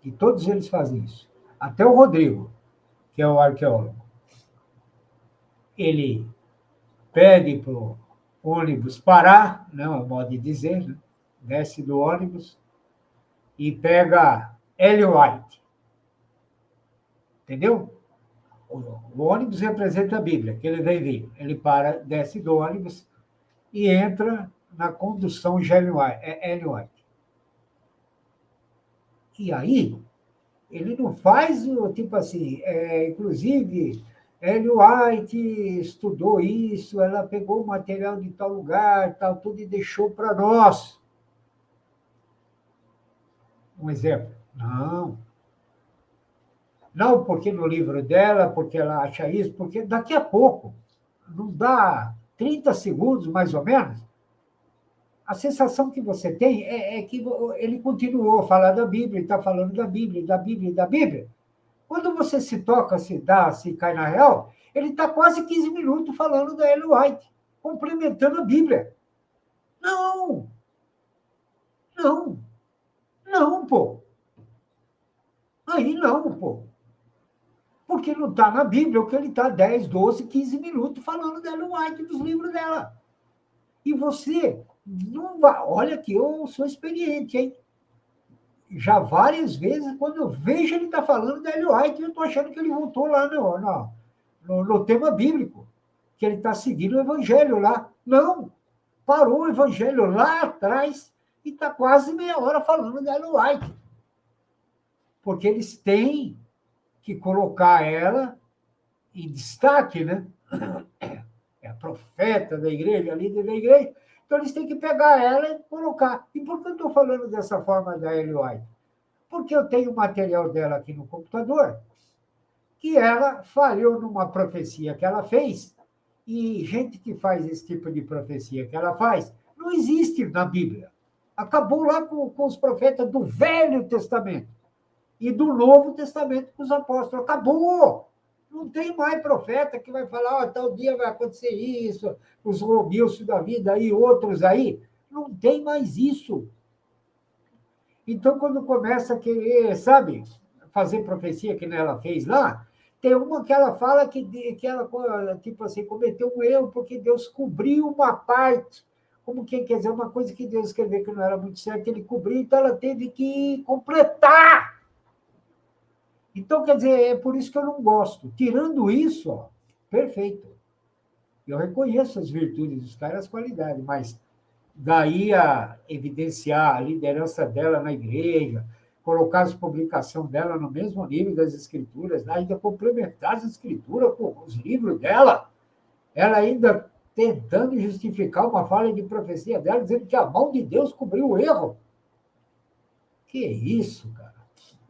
e todos eles fazem isso, até o Rodrigo, que é o arqueólogo, ele pede para o ônibus parar, não é o modo de dizer, né? Desce do ônibus e pega Ellen White. Entendeu? O ônibus representa a Bíblia, que ele vem vir. Ele para, desce do ônibus e entra na condução de Ellen White. E aí, ele não faz o tipo assim, inclusive, Ellen White estudou isso, ela pegou o material de tal lugar, tal, tudo, e deixou para nós. Um exemplo. Não porque no livro dela, porque ela acha isso, porque daqui a pouco, não dá 30 segundos, mais ou menos, a sensação que você tem é que ele continuou a falar da Bíblia, está falando da Bíblia, da Bíblia, da Bíblia. Quando você se toca, se cai na real, ele está quase 15 minutos falando da Ellen White, complementando a Bíblia. Não, pô. Aí não, pô. Porque não está na Bíblia, o que ele está 10, 12, 15 minutos falando da Ellen White, dos livros dela. E você não vai... Olha que eu sou experiente, hein? Já várias vezes, quando eu vejo ele está falando da Ellen White, eu estou achando que ele voltou lá no tema bíblico, que ele está seguindo o evangelho lá. Não, parou o evangelho lá atrás e está quase meia hora falando da Ellen White. Porque eles têm que colocar ela em destaque, né? É a profeta da igreja, a líder da igreja. Então, eles têm que pegar ela e colocar. E por que eu estou falando dessa forma da Ellen White? Porque eu tenho o material dela aqui no computador, que ela falhou numa profecia que ela fez, e gente que faz esse tipo de profecia que ela faz, não existe na Bíblia. Acabou lá com os profetas do Velho Testamento e do Novo Testamento com os apóstolos. Acabou! Não tem mais profeta que vai falar, tal dia vai acontecer isso, os Romilson da vida e outros aí. Não tem mais isso. Então, quando começa a querer, sabe, fazer profecia que ela fez lá, tem uma que ela fala que ela, tipo assim, cometeu um erro porque Deus cobriu uma parte, como quem quer dizer, uma coisa que Deus escreveu que não era muito certo, ele cobriu, então ela teve que completar. Então, quer dizer, é por isso que eu não gosto. Tirando isso, ó, perfeito. Eu reconheço as virtudes dos caras, as qualidades, mas daí a evidenciar a liderança dela na igreja, colocar as publicações dela no mesmo nível das escrituras, ainda complementar as escrituras com os livros dela, ela ainda tentando justificar uma falha de profecia dela, dizendo que a mão de Deus cobriu o erro. Que isso, cara?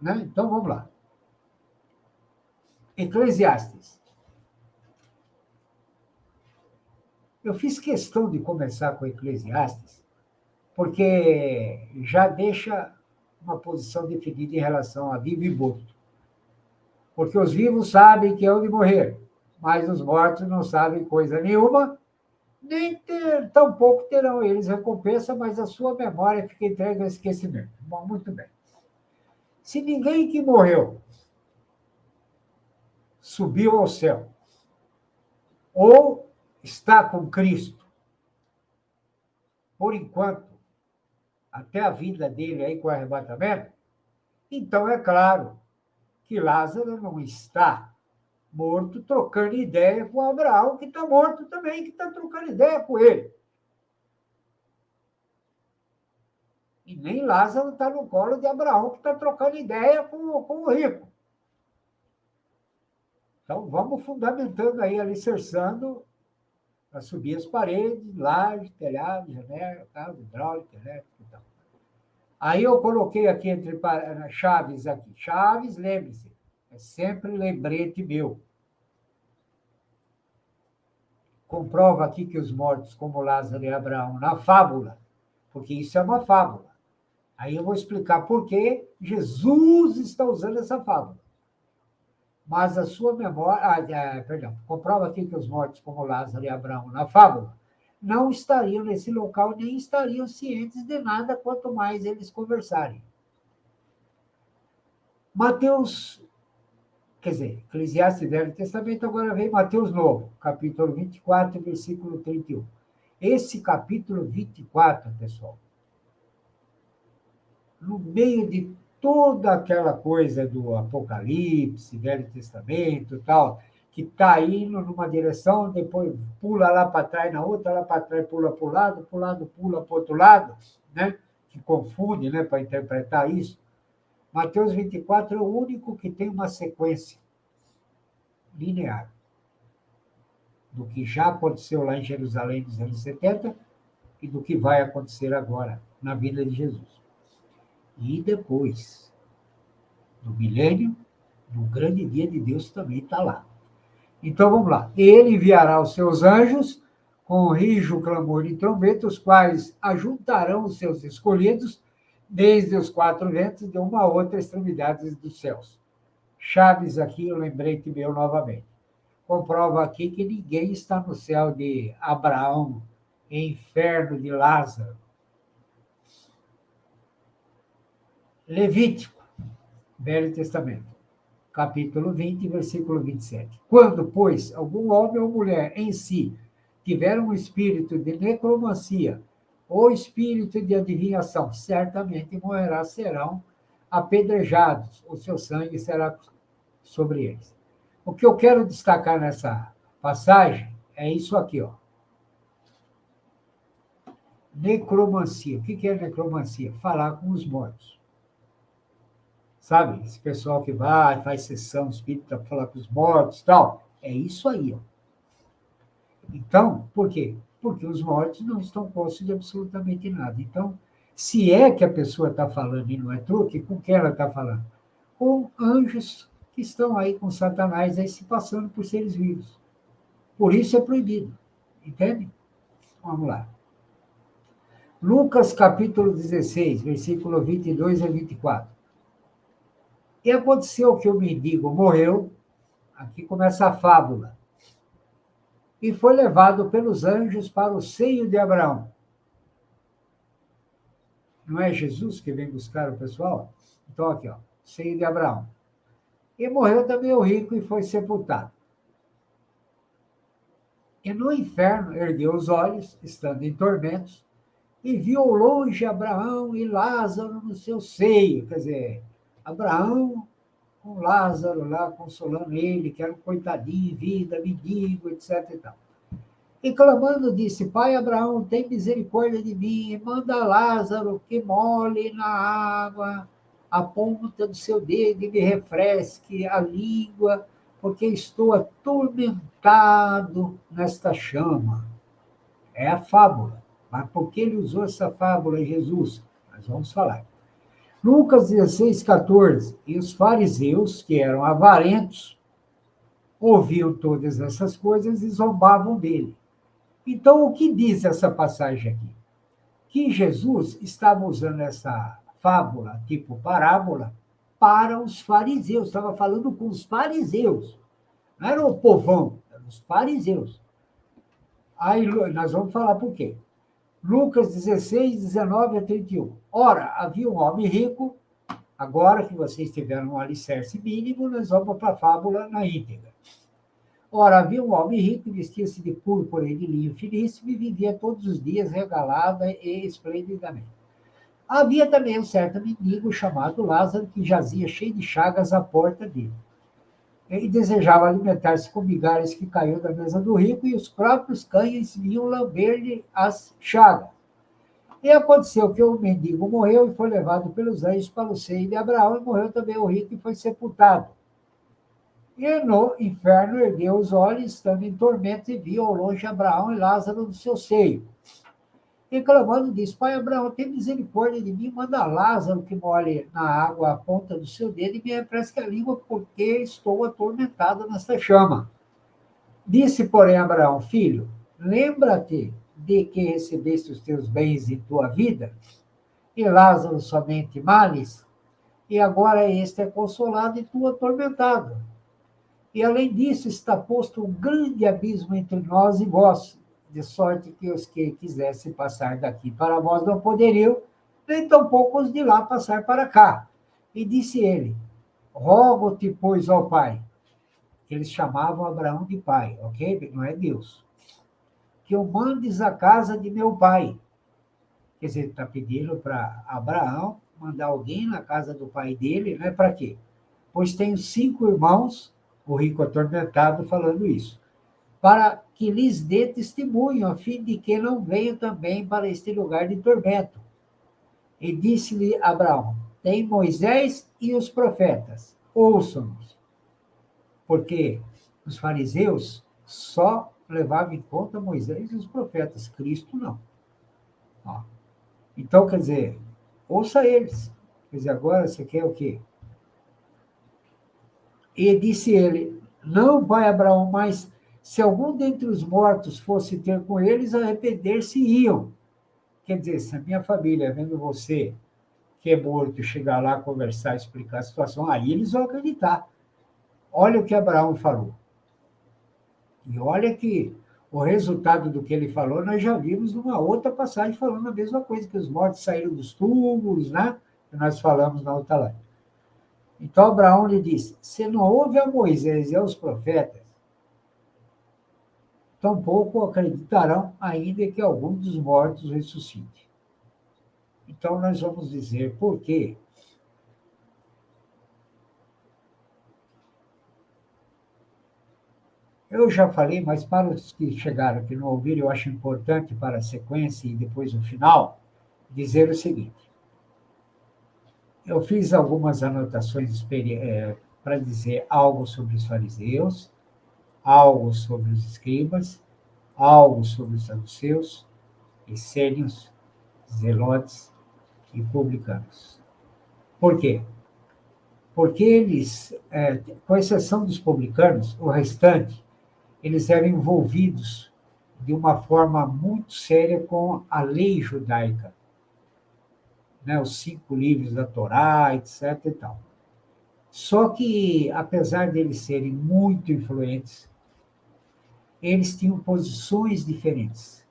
Né? Então, vamos lá. Eclesiastes. Eu fiz questão de começar com Eclesiastes, porque já deixa uma posição definida em relação a vivo e morto. Porque os vivos sabem que hão de morrer, mas os mortos não sabem coisa nenhuma, nem tampouco terão eles recompensa, mas a sua memória fica entregue ao esquecimento. Bom, muito bem. Se ninguém que morreu subiu ao céu, ou está com Cristo, por enquanto, até a vinda dele aí com o arrebatamento, então é claro que Lázaro não está morto trocando ideia com Abraão, que está morto também, que está trocando ideia com ele. E nem Lázaro está no colo de Abraão, que está trocando ideia com o rico. Então, vamos fundamentando aí, alicerçando, para subir as paredes, laje, telhado, janela, casa, hidráulica, elétrica e tal. Aí eu coloquei aqui entre chaves aqui. Chaves, lembre-se, é sempre lembrete meu. Comprova aqui que os mortos, como Lázaro e Abraão, na fábula, porque isso é uma fábula. Aí eu vou explicar por que Jesus está usando essa fábula. Mas a sua memória... comprova aqui que os mortos, como Lázaro e Abraão, na fábula, não estariam nesse local, nem estariam cientes de nada, quanto mais eles conversarem. Mateus quer dizer, Eclesiastes, Velho Testamento, agora vem Mateus Novo, capítulo 24, versículo 31. Esse capítulo 24, pessoal, no meio de toda aquela coisa do Apocalipse, Velho Testamento e tal, que está indo numa direção, depois pula lá para trás, na outra, lá para trás, pula para o lado, pula para o outro lado, né? Que confunde, né, para interpretar isso. Mateus 24 é o único que tem uma sequência linear do que já aconteceu lá em Jerusalém nos anos 70 e do que vai acontecer agora na vida de Jesus. E depois do milênio, no grande dia de Deus também está lá. Então, vamos lá. Ele enviará os seus anjos com rijo, clamor e trombeta, os quais ajuntarão os seus escolhidos desde os quatro ventos de uma a outra extremidade dos céus. Chaves aqui, eu lembrei que meu novamente. Comprova aqui que ninguém está no céu de Abraão, inferno de Lázaro. Levítico, Velho Testamento, capítulo 20, versículo 27. Quando, pois, algum homem ou mulher em si tiver um espírito de necromancia ou espírito de adivinhação, certamente morrerá, serão apedrejados, o seu sangue será sobre eles. O que eu quero destacar nessa passagem é isso aqui, ó. Necromancia. O que é necromancia? Falar com os mortos. Sabe? Esse pessoal que vai, faz sessão espírita para falar com os mortos e tal. É isso aí, ó. Então, por quê? Porque os mortos não estão postos de absolutamente nada. Então, se é que a pessoa está falando e não é truque, com quem ela está falando? Com anjos que estão aí com Satanás aí se passando por seres vivos. Por isso é proibido. Entende? Vamos lá. Lucas capítulo 16, versículo 22 a 24. E aconteceu que o mendigo morreu, aqui começa a fábula, e foi levado pelos anjos para o seio de Abraão. Não é Jesus que vem buscar o pessoal? Então, aqui, ó, seio de Abraão. E morreu também o rico e foi sepultado. E no inferno ergueu os olhos, estando em tormentos, e viu ao longe Abraão e Lázaro no seu seio. Quer dizer, Abraão com Lázaro lá consolando ele, que era um coitadinho em vida, mendigo, etc. E tal. E clamando disse, Pai Abraão, tem misericórdia de mim, e manda Lázaro que molhe na água a ponta do seu dedo e me refresque a língua, porque estou atormentado nesta chama. É a fábula. Mas por que ele usou essa fábula, Jesus? Nós vamos falar. Lucas 16, 14. E os fariseus, que eram avarentos, ouviam todas essas coisas e zombavam dele. Então, o que diz essa passagem aqui? Que Jesus estava usando essa fábula, tipo parábola, para os fariseus. Estava falando com os fariseus. Não era o povão, eram os fariseus. Aí nós vamos falar por quê. Lucas 16, 19 a 31. Ora, havia um homem rico, agora que vocês tiveram um alicerce mínimo, nós vamos para a fábula na íntegra. Ora, havia um homem rico que vestia-se de púrpura e de linho finíssimo e vivia todos os dias regalada e esplendidamente. Havia também um certo mendigo chamado Lázaro, que jazia cheio de chagas à porta dele. Ele desejava alimentar-se com migalhas que caíam da mesa do rico, e os próprios cães vinham lamber-lhe as chagas. E aconteceu que o mendigo morreu e foi levado pelos anjos para o seio de Abraão, e morreu também o rico e foi sepultado. E no inferno ergueu os olhos, estando em tormento, e viu ao longe Abraão e Lázaro no seu seio. E clamando disse, Pai Abraão, tem misericórdia de mim, manda Lázaro que molhe na água a ponta do seu dedo e me refresque a língua, porque estou atormentado nesta chama. Disse, porém, Abraão, filho, lembra-te de que recebeste os teus bens em tua vida, e Lázaro somente males, e agora este é consolado e tu atormentado. E além disso está posto um grande abismo entre nós e vós, de sorte que os que quisessem passar daqui para vós não poderiam, nem tampouco os de lá passar para cá. E disse ele, rogo-te, pois, ó Pai, que eles chamavam Abraão de pai, ok? Não é Deus. Que eu mandes a casa de meu pai. Quer dizer, está pedindo para Abraão mandar alguém na casa do pai dele, né? Para quê? Pois tenho 5 irmãos, o rico atormentado falando isso, para que lhes dê testemunho, a fim de que não venham também para este lugar de tormento. E disse-lhe Abraão: tem Moisés e os profetas, ouçam-nos. Porque os fariseus só levavam em conta Moisés e os profetas, Cristo não. Ó. Então, quer dizer, ouça eles. Quer dizer, agora você quer o quê? E disse ele: não, pai Abraão, mas se algum dentre os mortos fosse ter com eles, arrepender-se-iam. Quer dizer, se a minha família, vendo você, que é morto, chegar lá, conversar, explicar a situação, aí eles vão acreditar. Olha o que Abraão falou. E olha que o resultado do que ele falou, nós já vimos numa outra passagem falando a mesma coisa, que os mortos saíram dos túmulos, né? Que nós falamos na outra live. Então Abraão lhe disse: se não houve a Moisés e aos profetas, tampouco acreditarão ainda que algum dos mortos ressuscite. Então nós vamos dizer por quê. Eu já falei, mas para os que chegaram aqui não ouviram, eu acho importante para a sequência e depois o final, dizer o seguinte. Eu fiz algumas anotações para dizer algo sobre os fariseus, algo sobre os escribas, algo sobre os saduceus, essênios, zelotes e publicanos. Por quê? Porque eles, com exceção dos publicanos, o restante, eles eram envolvidos de uma forma muito séria com a lei judaica, né? Os 5 livros da Torá, etc. e tal. Só que, apesar deles serem muito influentes, eles tinham posições diferentes.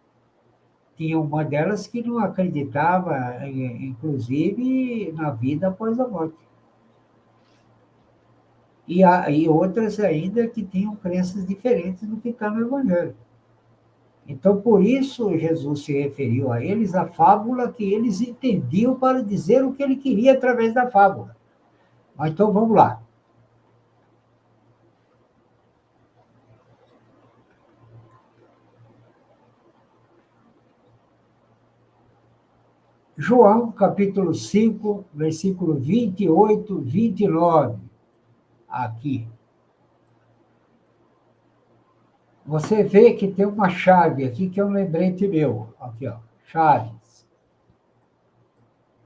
Tinha uma delas que não acreditava, inclusive, na vida após a morte. E outras ainda que tinham crenças diferentes do que está no Evangelho. Então, por isso, Jesus se referiu a eles a fábula que eles entendiam para dizer o que ele queria através da fábula. Mas, então, vamos lá. João, capítulo 5, versículo 28, 29. Aqui. Você vê que tem uma chave aqui, que é um lembrete meu. Aqui, ó, chaves.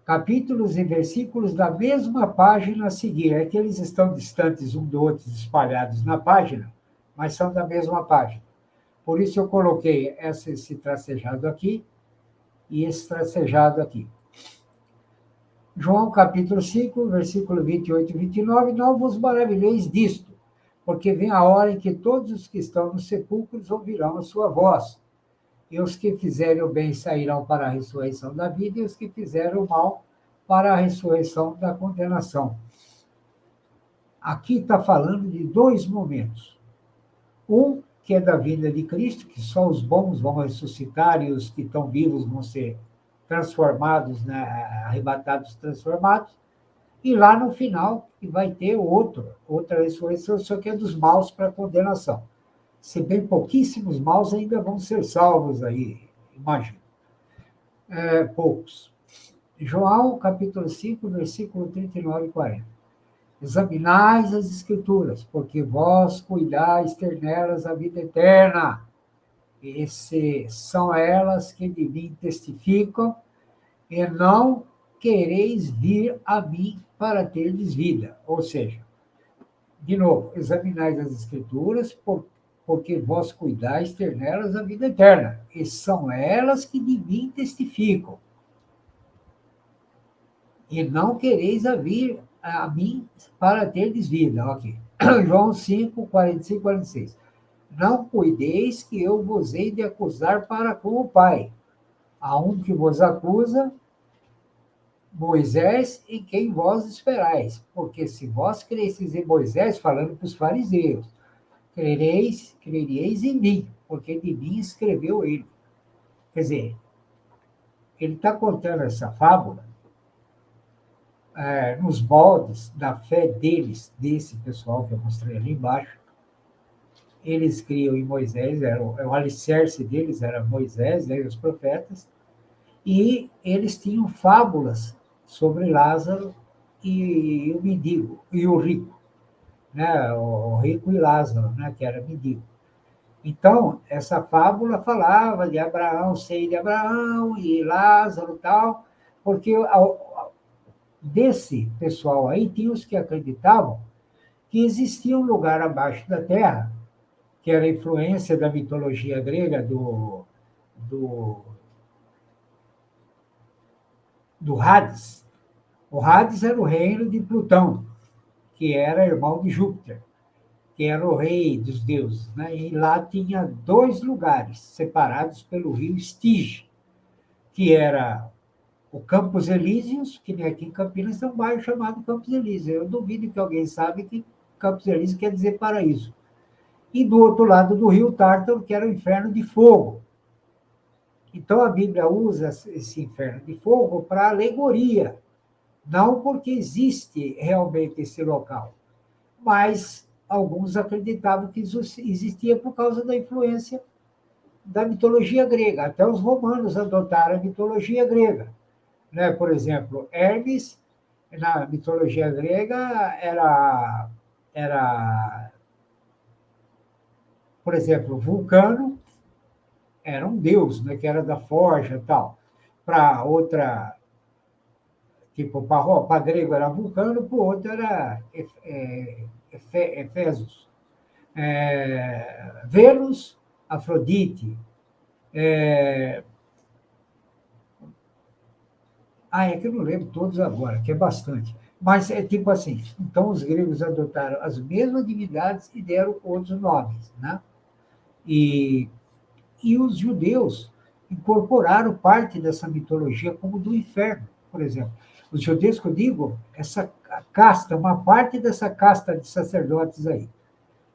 Capítulos e versículos da mesma página a seguir. É que eles estão distantes um do outro, espalhados na página, mas são da mesma página. Por isso eu coloquei esse tracejado aqui e esse tracejado aqui. João capítulo 5, versículo 28 e 29, não vos maravilheis disto, porque vem a hora em que todos os que estão nos sepulcros ouvirão a sua voz, e os que fizerem o bem sairão para a ressurreição da vida, e os que fizeram o mal para a ressurreição da condenação. Aqui está falando de 2 momentos. Um, que é da vinda de Cristo, que só os bons vão ressuscitar e os que estão vivos vão ser transformados, né, arrebatados, transformados, e lá no final que vai ter outra ressurreição, só que é dos maus para a condenação. Se bem pouquíssimos maus ainda vão ser salvos aí, imagino. Poucos. João, capítulo 5, versículo 39 e 40. Examinais as Escrituras, porque vós cuidais ter nelas a vida eterna. São elas que de mim testificam, e não quereis vir a mim para terdes vida. Ou seja, de novo, examinais as Escrituras, porque vós cuidais ter nelas a vida eterna, e são elas que de mim testificam. E não quereis vir a mim para terdes vida. Ok. João 5, 45 e 46. Não cuideis que eu vos hei de acusar para com o Pai. Há um que vos acusa, Moisés, em quem vós esperais. Porque se vós cresceis em Moisés, falando para os fariseus, crereis em mim, porque de mim escreveu ele. Quer dizer, ele está contando essa fábula nos moldes da fé deles, desse pessoal que eu mostrei ali embaixo. Eles criam em Moisés, o alicerce deles era Moisés, né, e os profetas, e eles tinham fábulas sobre Lázaro e o mendigo, e o rico, né, o rico e Lázaro, né, que era mendigo. Então, essa fábula falava de Abraão, seio de Abraão, e Lázaro e tal, porque desse pessoal aí tinha os que acreditavam que existia um lugar abaixo da terra, que era a influência da mitologia grega do Hades. O Hades era o reino de Plutão, que era irmão de Júpiter, que era o rei dos deuses, né? E lá tinha 2 lugares separados pelo rio Estige, que era o Campos Elíseos, que nem aqui em Campinas tem um bairro chamado Campos Elíseos. Eu duvido que alguém sabe que Campos Elíseos quer dizer paraíso. E do outro lado do rio Tártaro, que era o inferno de fogo. Então, a Bíblia usa esse inferno de fogo para alegoria, não porque existe realmente esse local, mas alguns acreditavam que isso existia por causa da influência da mitologia grega. Até os romanos adotaram a mitologia grega, né? Por exemplo, Hermes, na mitologia grega, era, por exemplo, Vulcano era um deus, né, que era da forja e tal. Para outra, tipo, para grego era Vulcano, para o outro era Efésios. Vênus, Afrodite. É que eu não lembro todos agora, que é bastante. Mas é tipo assim, então os gregos adotaram as mesmas divindades e deram outros nomes, né? E os judeus incorporaram parte dessa mitologia como do inferno, por exemplo. Os judeus que eu digo, essa casta, uma parte dessa casta de sacerdotes aí.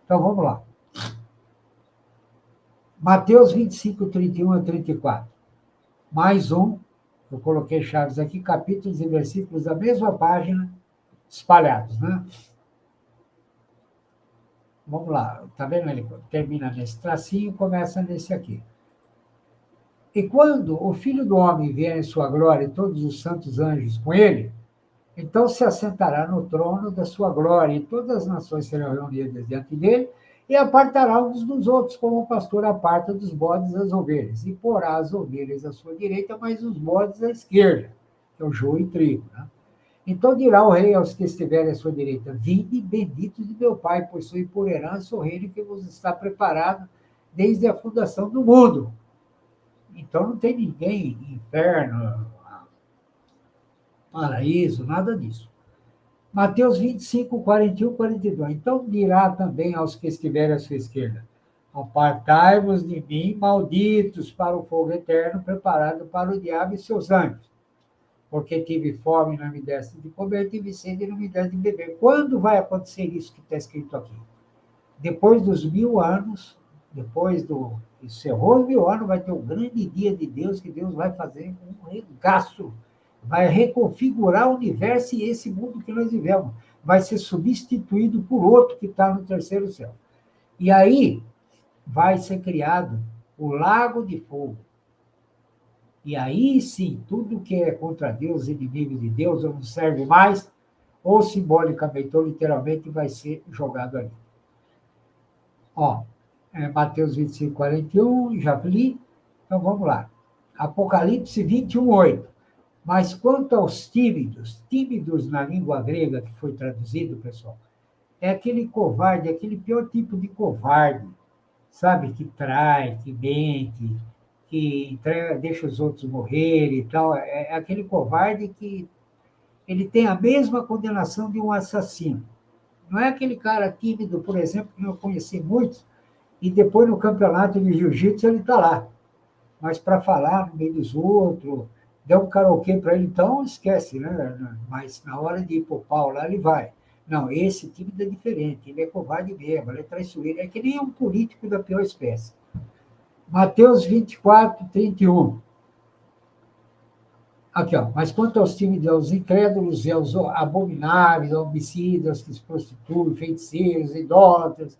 Então, vamos lá. Mateus 25, 31 a 34. Mais um, eu coloquei chaves aqui, capítulos e versículos da mesma página, espalhados, né? Vamos lá, tá vendo? Ele termina nesse tracinho e começa nesse aqui. E quando o Filho do Homem vier em sua glória e todos os santos anjos com ele, então se assentará no trono da sua glória, e todas as nações serão reunidas diante dele, e apartará uns dos outros, como o pastor aparta dos bodes das ovelhas, e porá as ovelhas à sua direita, mas os bodes à esquerda, que é o joio e trigo, né? Então dirá o rei aos que estiverem à sua direita: vinde, benditos de meu Pai, possui por herança o reino que vos está preparado desde a fundação do mundo. Então não tem ninguém, inferno, paraíso, nada disso. Mateus 25, 41, 42. Então dirá também aos que estiverem à sua esquerda: apartai-vos de mim, malditos, para o fogo eterno preparado para o diabo e seus anjos. Porque tive fome e não me deste de comer, tive sede e não me deste de beber. Quando vai acontecer isso que está escrito aqui? Depois dos 1000 anos, depois do encerrou os 1000 anos, vai ter um grande dia de Deus, que Deus vai fazer um regaço, vai reconfigurar o universo, e esse mundo que nós vivemos vai ser substituído por outro que está no terceiro céu. E aí vai ser criado o lago de fogo. E aí sim, tudo que é contra Deus, inimigo de Deus, ou não serve mais, ou simbolicamente ou literalmente, vai ser jogado ali. Mateus 25, 41, já li. Então vamos lá. Apocalipse 21, 8. Mas quanto aos tímidos na língua grega, que foi traduzido, pessoal, é aquele covarde, aquele pior tipo de covarde, sabe? Que trai, que mente, que deixa os outros morrerem e tal. É aquele covarde que ele tem a mesma condenação de um assassino. Não é aquele cara tímido, por exemplo, que eu conheci muitos, e depois no campeonato de jiu-jitsu ele está lá. Mas para falar no meio dos outros, der um karaokê para ele, então esquece, né? Mas na hora de ir para o pau lá, ele vai. Não, esse tímido é diferente, ele é covarde mesmo, ele é traiçoeiro, é que nem um político da pior espécie. Mateus 24, 31. Aqui, ó. Mas quanto aos tímidos, aos incrédulos e aos abomináveis, aos homicidas, que se prostituem, feiticeiros, idólatras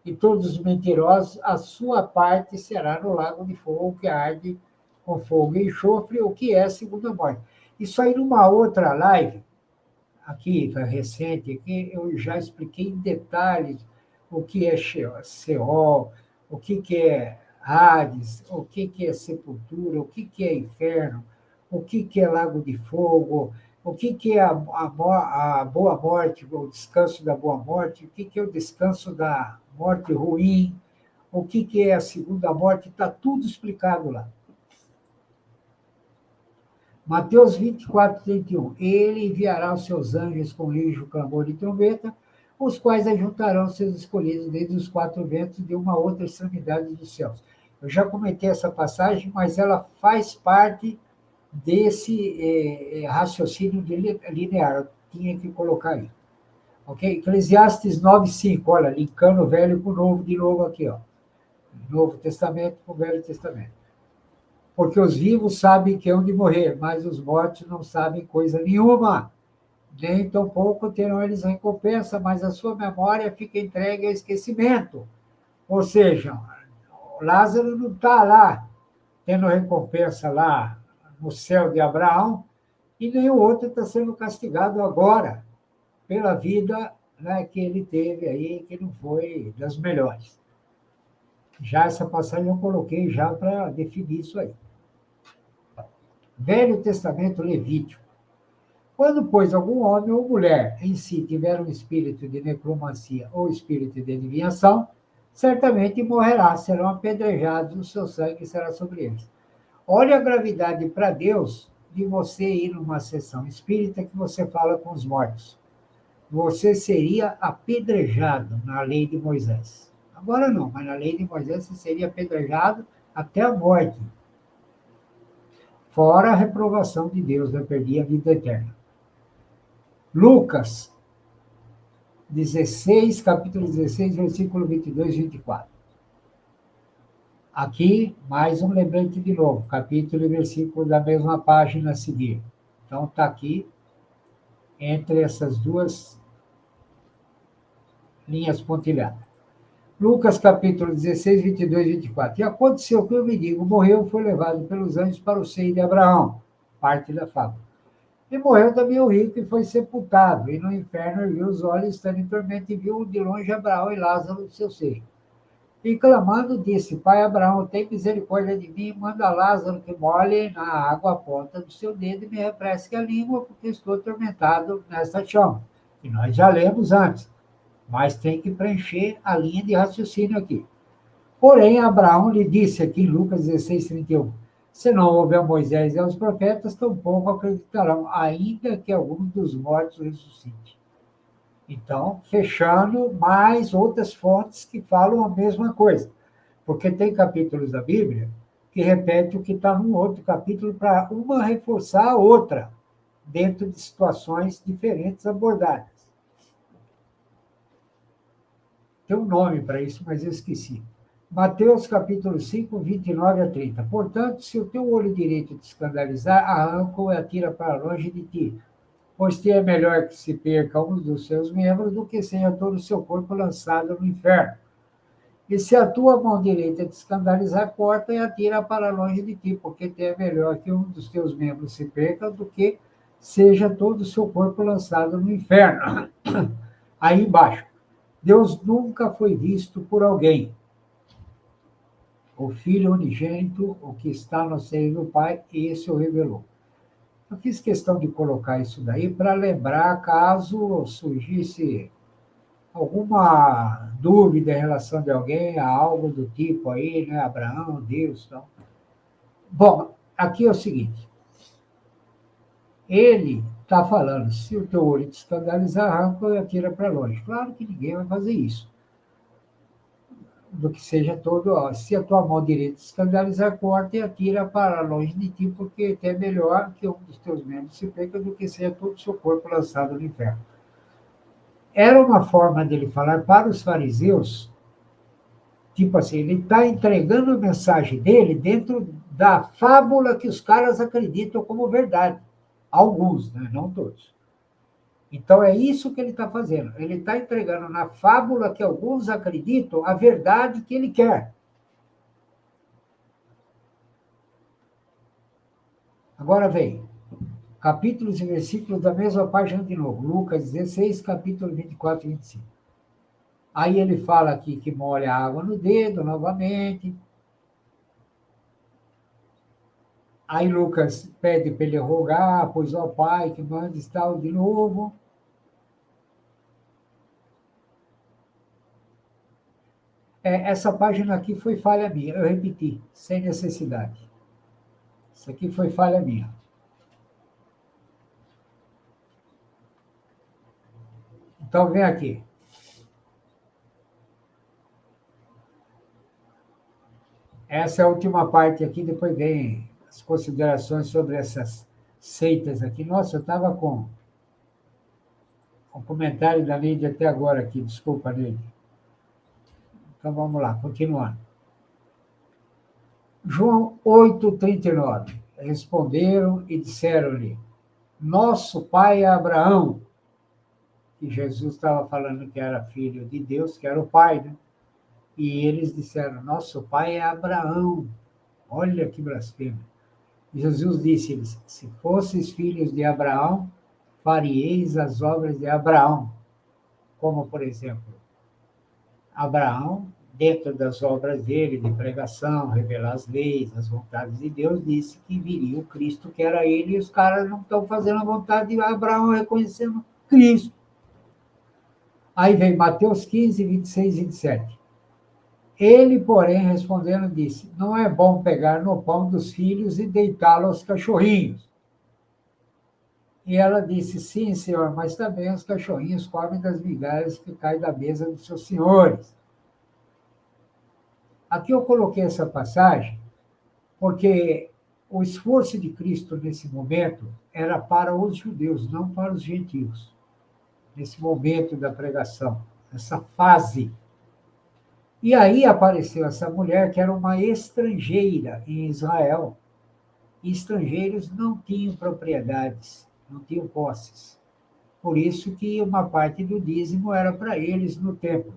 e todos os mentirosos, a sua parte será no lago de fogo que arde com fogo e enxofre, o que é a segunda morte. Isso aí numa outra live, aqui, recente, aqui, eu já expliquei em detalhes o que é Sheol, o que é Hades, o que é sepultura, o que é inferno, o que é lago de fogo, o que é a boa morte, o descanso da boa morte, o que é o descanso da morte ruim, o que é a segunda morte, está tudo explicado lá. Mateus 24, 31. Ele enviará os seus anjos com lijo, clamor e trombeta, os quais ajuntarão seus escolhidos desde os quatro ventos de uma outra extremidade dos céus. Eu já comentei essa passagem, mas ela faz parte desse raciocínio linear. Eu tinha que colocar aí. Ok? Eclesiastes 9, 5. Olha, linkando o velho com o novo de novo aqui. Ó. Novo Testamento com o Velho Testamento. Porque os vivos sabem que hão de morrer, mas os mortos não sabem coisa nenhuma. Nem tampouco terão eles recompensa, mas a sua memória fica entregue ao esquecimento. Ou seja, Lázaro não está lá tendo recompensa lá no céu de Abraão, e nem o outro está sendo castigado agora pela vida, né, que ele teve aí, que não foi das melhores. Já essa passagem eu coloquei já para definir isso aí. Velho Testamento Levítico. Quando, pois, algum homem ou mulher em si tiver um espírito de necromancia ou espírito de adivinhação, certamente morrerá, serão apedrejados, o seu sangue será sobre eles. Olha a gravidade para Deus de você ir numa sessão espírita que você fala com os mortos. Você seria apedrejado na lei de Moisés. Agora não, mas na lei de Moisés você seria apedrejado até a morte. Fora a reprovação de Deus, vai perder a vida eterna. Lucas 16, capítulo 16, versículo 22 e 24. Aqui, mais um lembrete de novo, capítulo e versículo da mesma página a seguir. Então, está aqui, entre essas duas linhas pontilhadas. Lucas, capítulo 16, 22 e 24. E aconteceu que o mendigo morreu, foi levado pelos anjos para o seio de Abraão, parte da fábula. E morreu também o rico e foi sepultado, e no inferno ergueu os olhos, estando em tormento, e viu de longe Abraão e Lázaro do seu seio. E clamando, disse: Pai Abraão, tem misericórdia de mim, manda Lázaro que molhe na água a ponta do seu dedo e me refresque a língua, porque estou atormentado nesta chama. E nós já lemos antes, mas tem que preencher a linha de raciocínio aqui. Porém, Abraão lhe disse aqui em Lucas 16, 31, se não houver Moisés e aos profetas, tampouco acreditarão, ainda que algum dos mortos ressuscite. Então, fechando mais outras fontes que falam a mesma coisa. Porque tem capítulos da Bíblia que repetem o que está num outro capítulo para uma reforçar a outra, dentro de situações diferentes abordadas. Tem um nome para isso, mas eu esqueci. Mateus capítulo 5, 29 a 30. Portanto, se o teu olho direito te escandalizar, arranca-o e atira para longe de ti. Pois te é melhor que se perca um dos seus membros do que seja todo o seu corpo lançado no inferno. E se a tua mão direita te escandalizar, corta e atira para longe de ti, porque te é melhor que um dos teus membros se perca do que seja todo o seu corpo lançado no inferno. Aí embaixo. Deus nunca foi visto por alguém. O Filho unigênito, o que está no seio do Pai, esse o revelou. Eu fiz questão de colocar isso daí para lembrar, caso surgisse alguma dúvida em relação de alguém a algo do tipo aí, né? Abraão, Deus, tal. Bom, aqui é o seguinte. Ele está falando, se o teu olho te escandalizar, arranca e atira para longe. Claro que ninguém vai fazer isso. Do que seja todo, ó, se a tua mão direita escandalizar, corta e atira para longe de ti, porque é melhor que um dos teus membros se perca do que seja todo o seu corpo lançado no inferno. Era uma forma dele falar para os fariseus, tipo assim, ele está entregando a mensagem dele dentro da fábula que os caras acreditam como verdade. Alguns, né? Não todos. Então é isso que ele está fazendo. Ele está entregando na fábula que alguns acreditam a verdade que ele quer. Agora vem, capítulos e versículos da mesma página de novo. Lucas 16, capítulo 24 e 25. Aí ele fala aqui que molha a água no dedo novamente. Aí Lucas pede para ele rogar, pois ao Pai que manda estar de novo. Essa página aqui foi falha minha, eu repeti, sem necessidade. Isso aqui foi falha minha. Então vem aqui. Essa é a última parte aqui, depois vem as considerações sobre essas seitas aqui. Nossa, eu estava com um comentário da Neide até agora aqui, desculpa, Neide. Então vamos lá, continuando. João 8,39. Responderam e disseram-lhe: Nosso pai é Abraão. E Jesus estava falando que era filho de Deus, que era o pai, né? E eles disseram: Nosso pai é Abraão. Olha que blasfêmia. E Jesus disse-lhes: Se fosseis filhos de Abraão, farieis as obras de Abraão. Como, por exemplo, Abraão, dentro das obras dele, de pregação, revelar as leis, as vontades de Deus, disse que viria o Cristo, que era ele, e os caras não estão fazendo a vontade de Abraão, reconhecendo Cristo. Aí vem Mateus 15, 26 e 27. Ele, porém, respondendo, disse: Não é bom pegar no pão dos filhos e deitá-lo aos cachorrinhos. E ela disse: Sim, senhor, mas também os cachorrinhos comem das migalhas que caem da mesa dos seus senhores. Aqui eu coloquei essa passagem porque o esforço de Cristo nesse momento era para os judeus, não para os gentios. Nesse momento da pregação, essa fase. E aí apareceu essa mulher que era uma estrangeira em Israel. E estrangeiros não tinham propriedades, não tinham posses. Por isso que uma parte do dízimo era para eles no templo,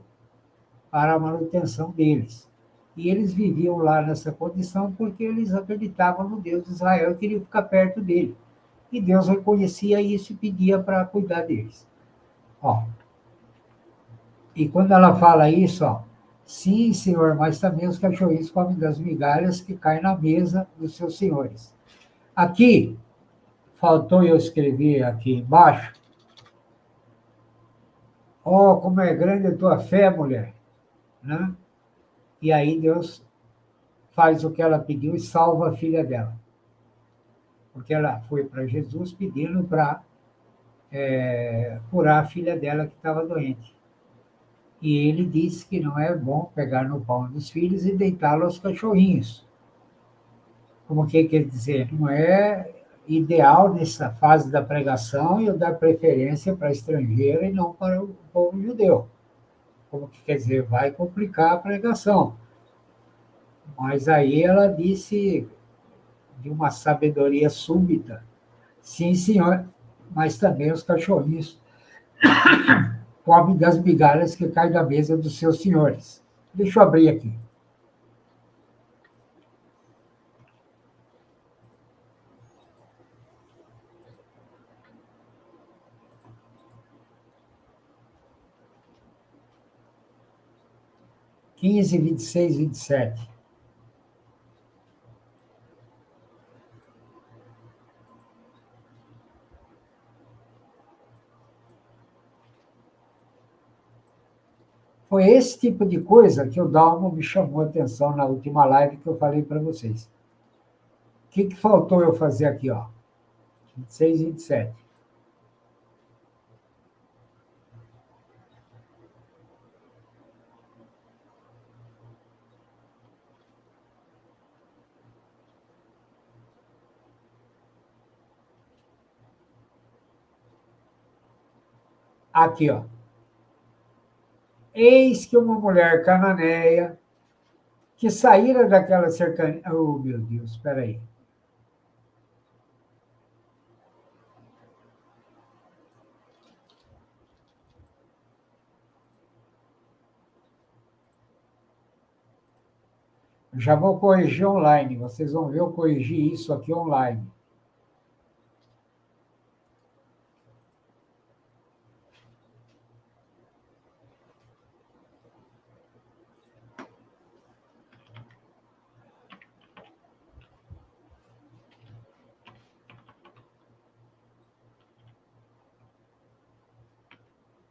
para a manutenção deles. E eles viviam lá nessa condição porque eles acreditavam no Deus de Israel e queriam ficar perto dele. E Deus reconhecia isso e pedia para cuidar deles. Ó, e quando ela fala isso, ó, sim, senhor, mas também os cachorrinhos comem das migalhas que caem na mesa dos seus senhores. Aqui, faltou eu escrever aqui embaixo, ó, como é grande a tua fé, mulher, né? E aí Deus faz o que ela pediu e salva a filha dela. Porque ela foi para Jesus pedindo para curar a filha dela que estava doente. E ele disse que não é bom pegar no pão dos filhos e deitá-lo aos cachorrinhos. Como que quer dizer? Não é ideal nessa fase da pregação eu dar preferência para estrangeiro e não para o povo judeu. Como que quer dizer? Vai complicar a pregação. Mas aí ela disse de uma sabedoria súbita: Sim, senhor, mas também os cachorrinhos comem das migalhas que caem da mesa dos seus senhores. Deixa eu abrir aqui. Quinze, 26, 27. Foi esse tipo de coisa que o Dalmo me chamou a atenção na última live que eu falei para vocês. O que faltou eu fazer aqui, ó? 26 e 27. Aqui, ó. Eis que uma mulher cananeia, que saíra daquela cercania... Oh, meu Deus, espera aí. Já vou corrigir online. Vocês vão ver eu corrigir isso aqui online.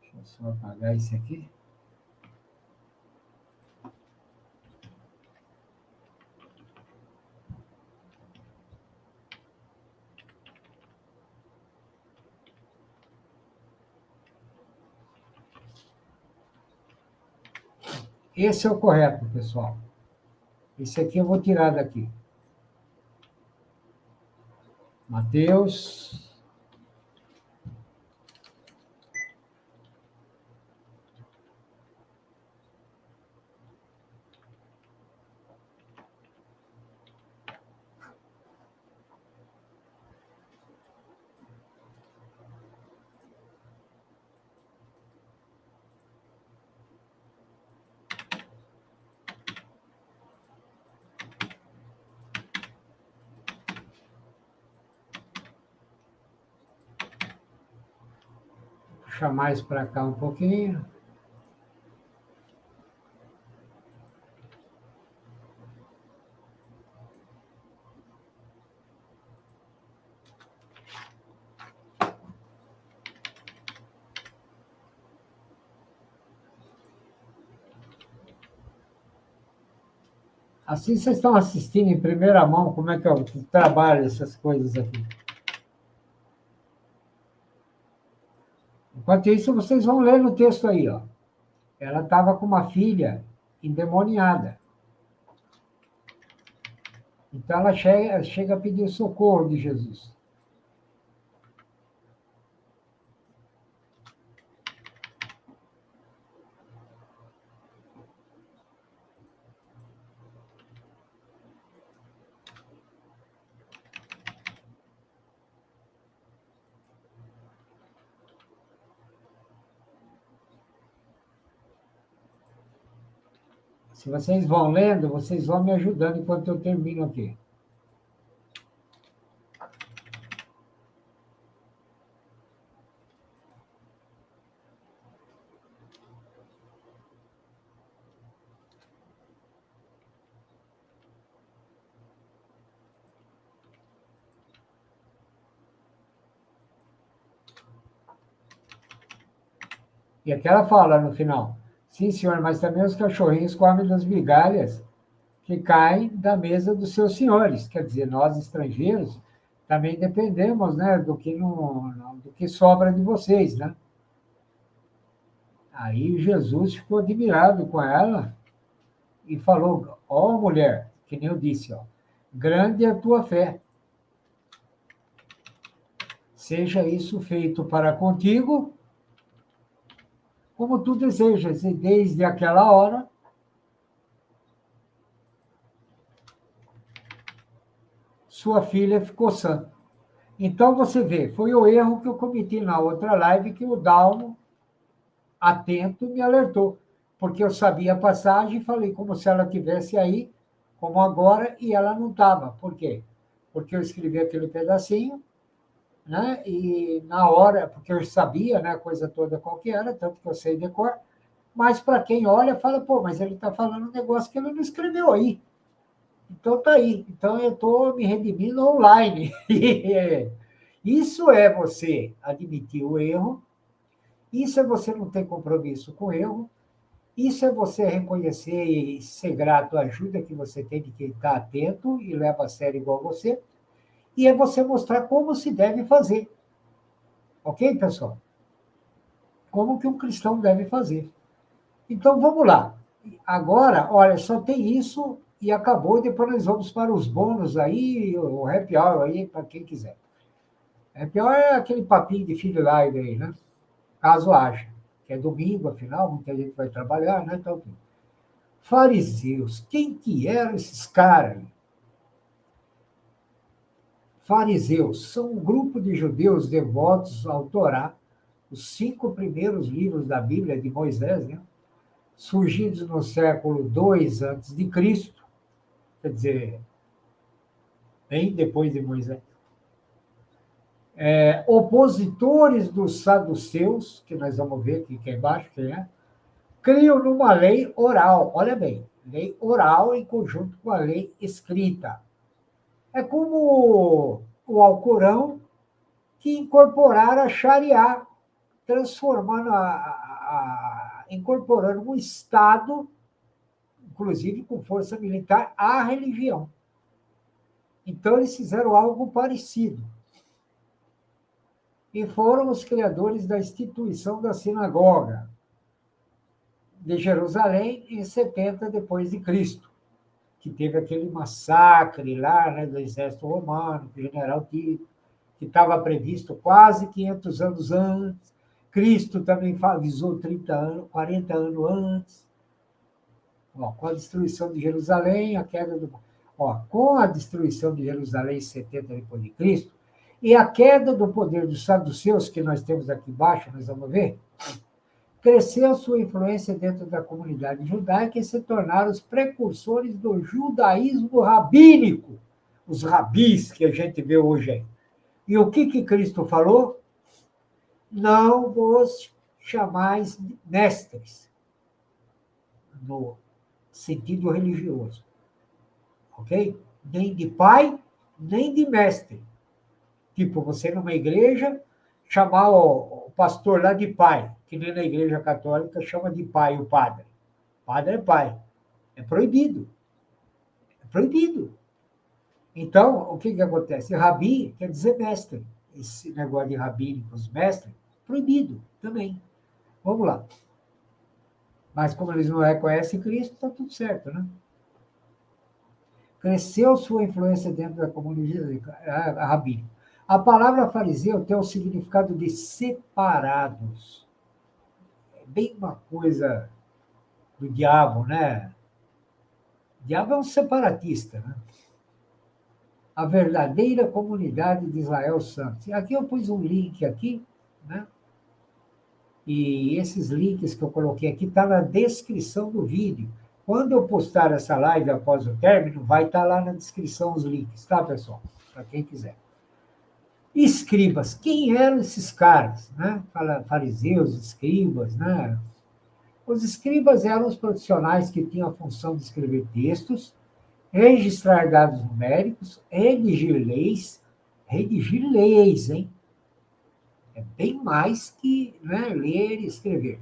Deixa eu só apagar isso aqui. Esse é o correto, pessoal. Esse aqui eu vou tirar daqui. Mateus. Puxar mais para cá um pouquinho. Assim vocês estão assistindo em primeira mão como é que eu trabalho essas coisas aqui. Enquanto isso, vocês vão ler no texto aí, ó. Ela estava com uma filha endemoniada. Então ela chega a pedir o socorro de Jesus. Se vocês vão lendo, vocês vão me ajudando enquanto eu termino aqui. E aqui ela fala no final: sim, senhor, mas também os cachorrinhos comem das migalhas que caem da mesa dos seus senhores. Quer dizer, nós estrangeiros também dependemos, né, do que sobra de vocês, né? Aí Jesus ficou admirado com ela e falou: ó, mulher, que nem eu disse, ó, grande é a tua fé. Seja isso feito para contigo, como tu desejas. E desde aquela hora, sua filha ficou sã. Então, você vê, foi o erro que eu cometi na outra live, que o Dalmo, atento, me alertou. Porque eu sabia a passagem e falei como se ela tivesse aí, como agora, e ela não estava. Por quê? Porque eu escrevi aquele pedacinho, né? E na hora, porque eu sabia, né, a coisa toda qual que era, tanto que eu sei de cor, mas para quem olha, fala, pô, mas ele está falando um negócio que ele não escreveu aí. Então tá aí. Então eu estou me redimindo online. Isso é você admitir o erro, isso é você não ter compromisso com o erro, isso é você reconhecer e ser grato à ajuda que você tem de quem está atento e leva a sério igual você, e é você mostrar como se deve fazer. Ok, pessoal? Como que um cristão deve fazer. Então, vamos lá. Agora, olha, só tem isso e acabou. Depois nós vamos para os bônus aí, o happy hour aí, para quem quiser. Happy hour é aquele papinho de fim de live aí, né? Caso haja. que é domingo, afinal, muita gente vai trabalhar, né? Então, fariseus, quem que eram esses caras? Fariseus são um grupo de judeus devotos ao Torá, os 5 primeiros livros da Bíblia de Moisés, né? Surgidos no século II a.C., quer dizer, bem depois de Moisés. Opositores dos saduceus, que nós vamos ver aqui embaixo, quem é, criam numa lei oral, olha bem, lei oral em conjunto com a lei escrita. É como o Alcorão, que incorporaram a Sharia, transformando, incorporando um Estado, inclusive com força militar, à religião. Então, eles fizeram algo parecido. E foram os criadores da instituição da sinagoga de Jerusalém em 70 depois de Cristo, que teve aquele massacre lá, né, do exército romano, do general Tito, que estava previsto quase 500 anos antes. Cristo também avisou 30 anos, 40 anos antes. Com a destruição de Jerusalém, a queda do... com a destruição de Jerusalém em 70 depois de Cristo, e a queda do poder dos saduceus, que nós temos aqui embaixo, nós vamos ver, cresceu sua influência dentro da comunidade judaica e se tornaram os precursores do judaísmo rabínico, os rabis que a gente vê hoje aí. E o que Cristo falou? Não vos chamais de mestres, no sentido religioso, ok? Nem de pai, nem de mestre. Tipo, você numa igreja, chamar o pastor lá de pai, que nem na igreja católica chama de pai o padre. Padre é pai. É proibido. É proibido. Então, o que acontece? Rabi quer dizer mestre. Esse negócio de rabínicos, mestre, proibido também. Vamos lá. Mas como eles não reconhecem Cristo, está tudo certo, né? Cresceu sua influência dentro da comunidade rabínica. A palavra fariseu tem o significado de separados. É bem uma coisa do diabo, né? O diabo é um separatista, né? A verdadeira comunidade de Israel Santos. Aqui eu pus um link aqui, né? E esses links que eu coloquei aqui estão na descrição do vídeo. Quando eu postar essa live após o término, vai estar lá na descrição os links, tá, pessoal? Para quem quiser. Escribas, quem eram esses caras, né? Fariseus, escribas, né? Os escribas eram os profissionais que tinham a função de escrever textos, registrar dados numéricos, redigir leis, hein? É bem mais que, né, ler e escrever.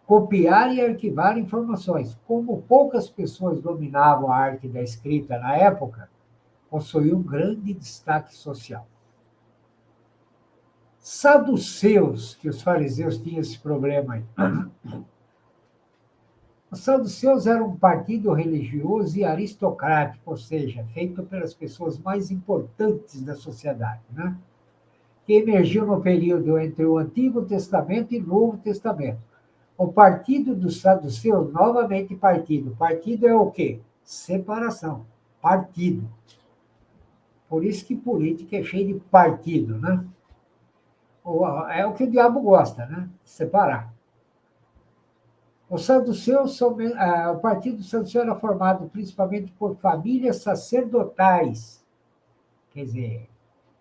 Copiar e arquivar informações. Como poucas pessoas dominavam a arte da escrita na época, possuía um grande destaque social. Saduceus, que os fariseus tinham esse problema aí. Os saduceus eram um partido religioso e aristocrático, ou seja, feito pelas pessoas mais importantes da sociedade, né? Que emergiu no período entre o Antigo Testamento e o Novo Testamento. O partido dos saduceus, novamente partido. Partido é o quê? Separação. Partido. Por isso que política é cheia de partido, né? É o que o diabo gosta, né? Separar. Os saduceus o partido dos saduceus era formado principalmente por famílias sacerdotais, quer dizer,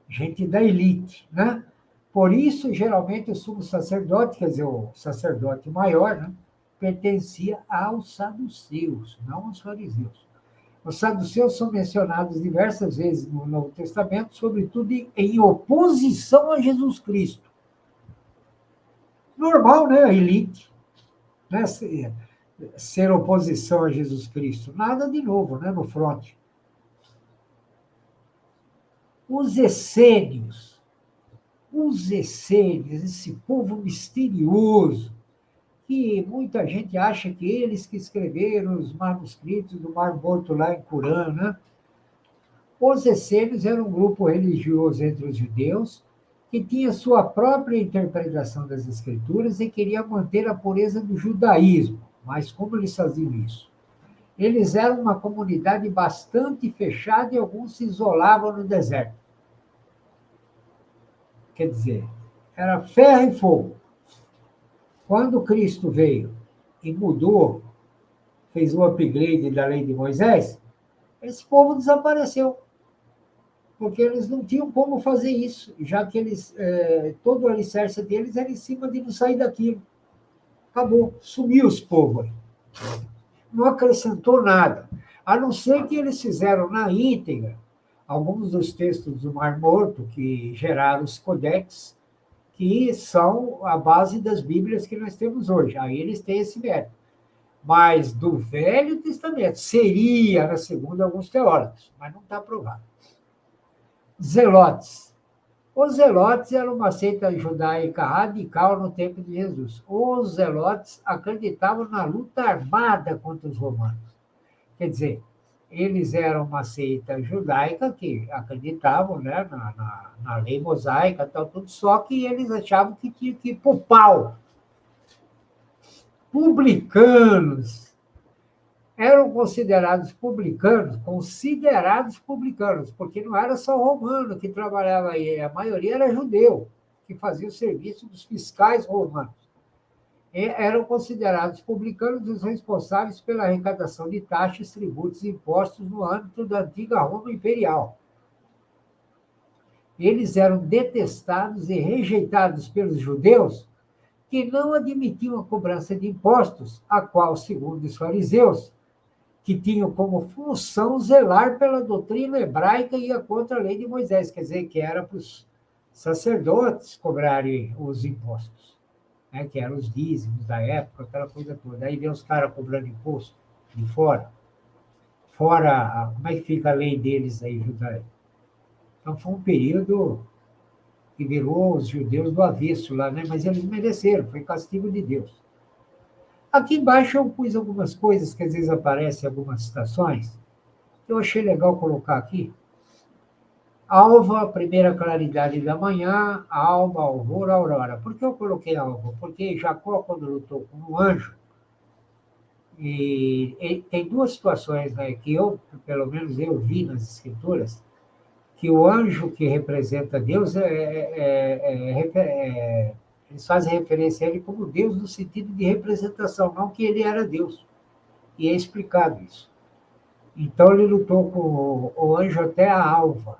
gente da elite, né? Por isso, geralmente, o sumo sacerdote, quer dizer, o sacerdote maior, né, pertencia aos saduceus, não aos fariseus. Os saduceus são mencionados diversas vezes no Novo Testamento, sobretudo em oposição a Jesus Cristo. Normal, né? A elite, né? Ser oposição a Jesus Cristo. Nada de novo, né? No fronte. Os essênios, esse povo misterioso, que muita gente acha que eles que escreveram os manuscritos do Mar Morto lá em Qumran, né? Os essênios eram um grupo religioso entre os judeus que tinha sua própria interpretação das Escrituras e queria manter a pureza do judaísmo. Mas como eles faziam isso? Eles eram uma comunidade bastante fechada e alguns se isolavam no deserto. Quer dizer, era ferro e fogo. Quando Cristo veio e mudou, fez o upgrade da lei de Moisés, esse povo desapareceu. Porque eles não tinham como fazer isso, já que eles, todo o alicerce deles era em cima de não sair daquilo. Acabou, sumiu os povos. Não acrescentou nada, a não ser que eles fizeram na íntegra alguns dos textos do Mar Morto, que geraram os codex, que são a base das Bíblias que nós temos hoje. Aí eles têm esse mérito. Mas do Velho Testamento, seria, na segunda, alguns teólogos, mas não está provado. Zelotes. Os zelotes eram uma seita judaica radical no tempo de Jesus. Os zelotes acreditavam na luta armada contra os romanos. Quer dizer, eles eram uma seita judaica que acreditavam, né, na lei mosaica, tal, tudo, só que eles achavam que tinha que ir para o pau. Publicanos eram considerados publicanos, porque não era só romano que trabalhava aí, a maioria era judeu, que fazia o serviço dos fiscais romanos. E eram considerados publicanos os responsáveis pela arrecadação de taxas, tributos e impostos no âmbito da antiga Roma imperial. Eles eram detestados e rejeitados pelos judeus, que não admitiam a cobrança de impostos, a qual, segundo os fariseus, que tinham como função zelar pela doutrina hebraica e ia contra a lei de Moisés, quer dizer, que era para os sacerdotes cobrarem os impostos, né, que eram os dízimos da época, aquela coisa toda. Aí vem os caras cobrando imposto de fora. Fora, como é que fica a lei deles aí, judaica? Então, foi um período que virou os judeus do avesso lá, né? Mas eles mereceram, foi castigo de Deus. Aqui embaixo eu pus algumas coisas que às vezes aparecem em algumas citações, que eu achei legal colocar aqui. Alva, primeira claridade da manhã, alba, alvor, aurora. Por que eu coloquei alva? Porque Jacó, quando lutou com um anjo, e tem duas situações, né, que eu, pelo menos eu vi nas Escrituras, que o anjo que representa Deus eles fazem referência a ele como Deus no sentido de representação, não que ele era Deus. E é explicado isso. Então, ele lutou com o anjo até a alva.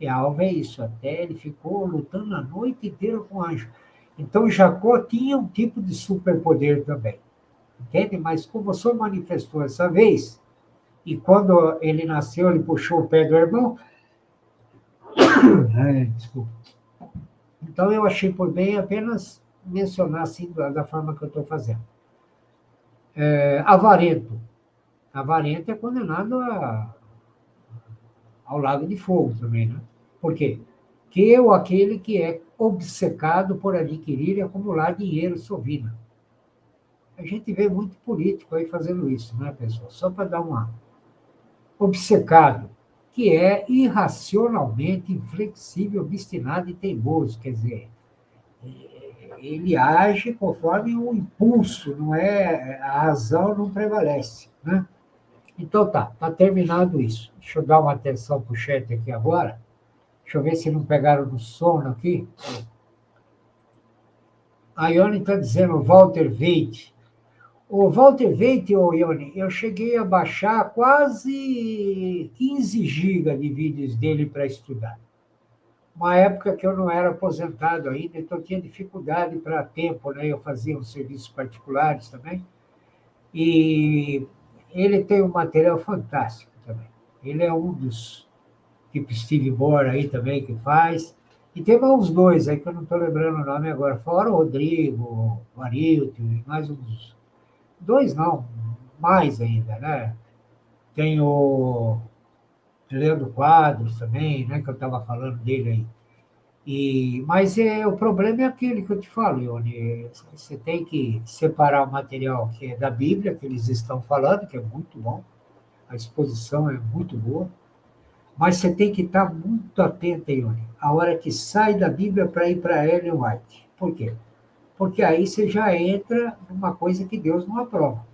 E a alva é isso, até ele ficou lutando a noite inteira com o anjo. Então, Jacó tinha um tipo de superpoder também. Entende? Mas como só manifestou essa vez, e quando ele nasceu, ele puxou o pé do irmão. Desculpa. Então, eu achei por bem apenas mencionar assim, da forma que eu estou fazendo. Avarento. Avarento é condenado ao lago de fogo também, né? Por quê? Que aquele que é obcecado por adquirir e acumular dinheiro sovina. A gente vê muito político aí fazendo isso, né, pessoal? Só para dar uma... Obcecado, que é irracionalmente inflexível, obstinado e teimoso, quer dizer, ele age conforme um impulso, não é, a razão não prevalece, né? Então tá terminado isso. Deixa eu dar uma atenção para o chat aqui agora. Deixa eu ver se não pegaram no sono aqui. A Ione está dizendo Walter Veite. O Walter Veite, Ione, eu cheguei a baixar quase 15 GB de vídeos dele para estudar. Uma época que eu não era aposentado ainda, então tinha dificuldade para tempo, né? Eu fazia uns serviços particulares também. E ele tem um material fantástico também. Ele é um dos, tipo Steve Bohr aí também, que faz. E tem mais uns dois aí, que eu não estou lembrando o nome agora, fora o Rodrigo, o Arilton, e mais uns... Dois não, mais ainda, né? Tem o Leandro Quadros também, né? Que eu estava falando dele aí. Mas o problema é aquele que eu te falo, Ione. Você tem que separar o material que é da Bíblia, que eles estão falando, que é muito bom. A exposição é muito boa. Mas você tem que estar muito atento, Ione, a hora que sai da Bíblia para ir para Ellen White. Por quê? Porque aí você já entra numa coisa que Deus não aprova.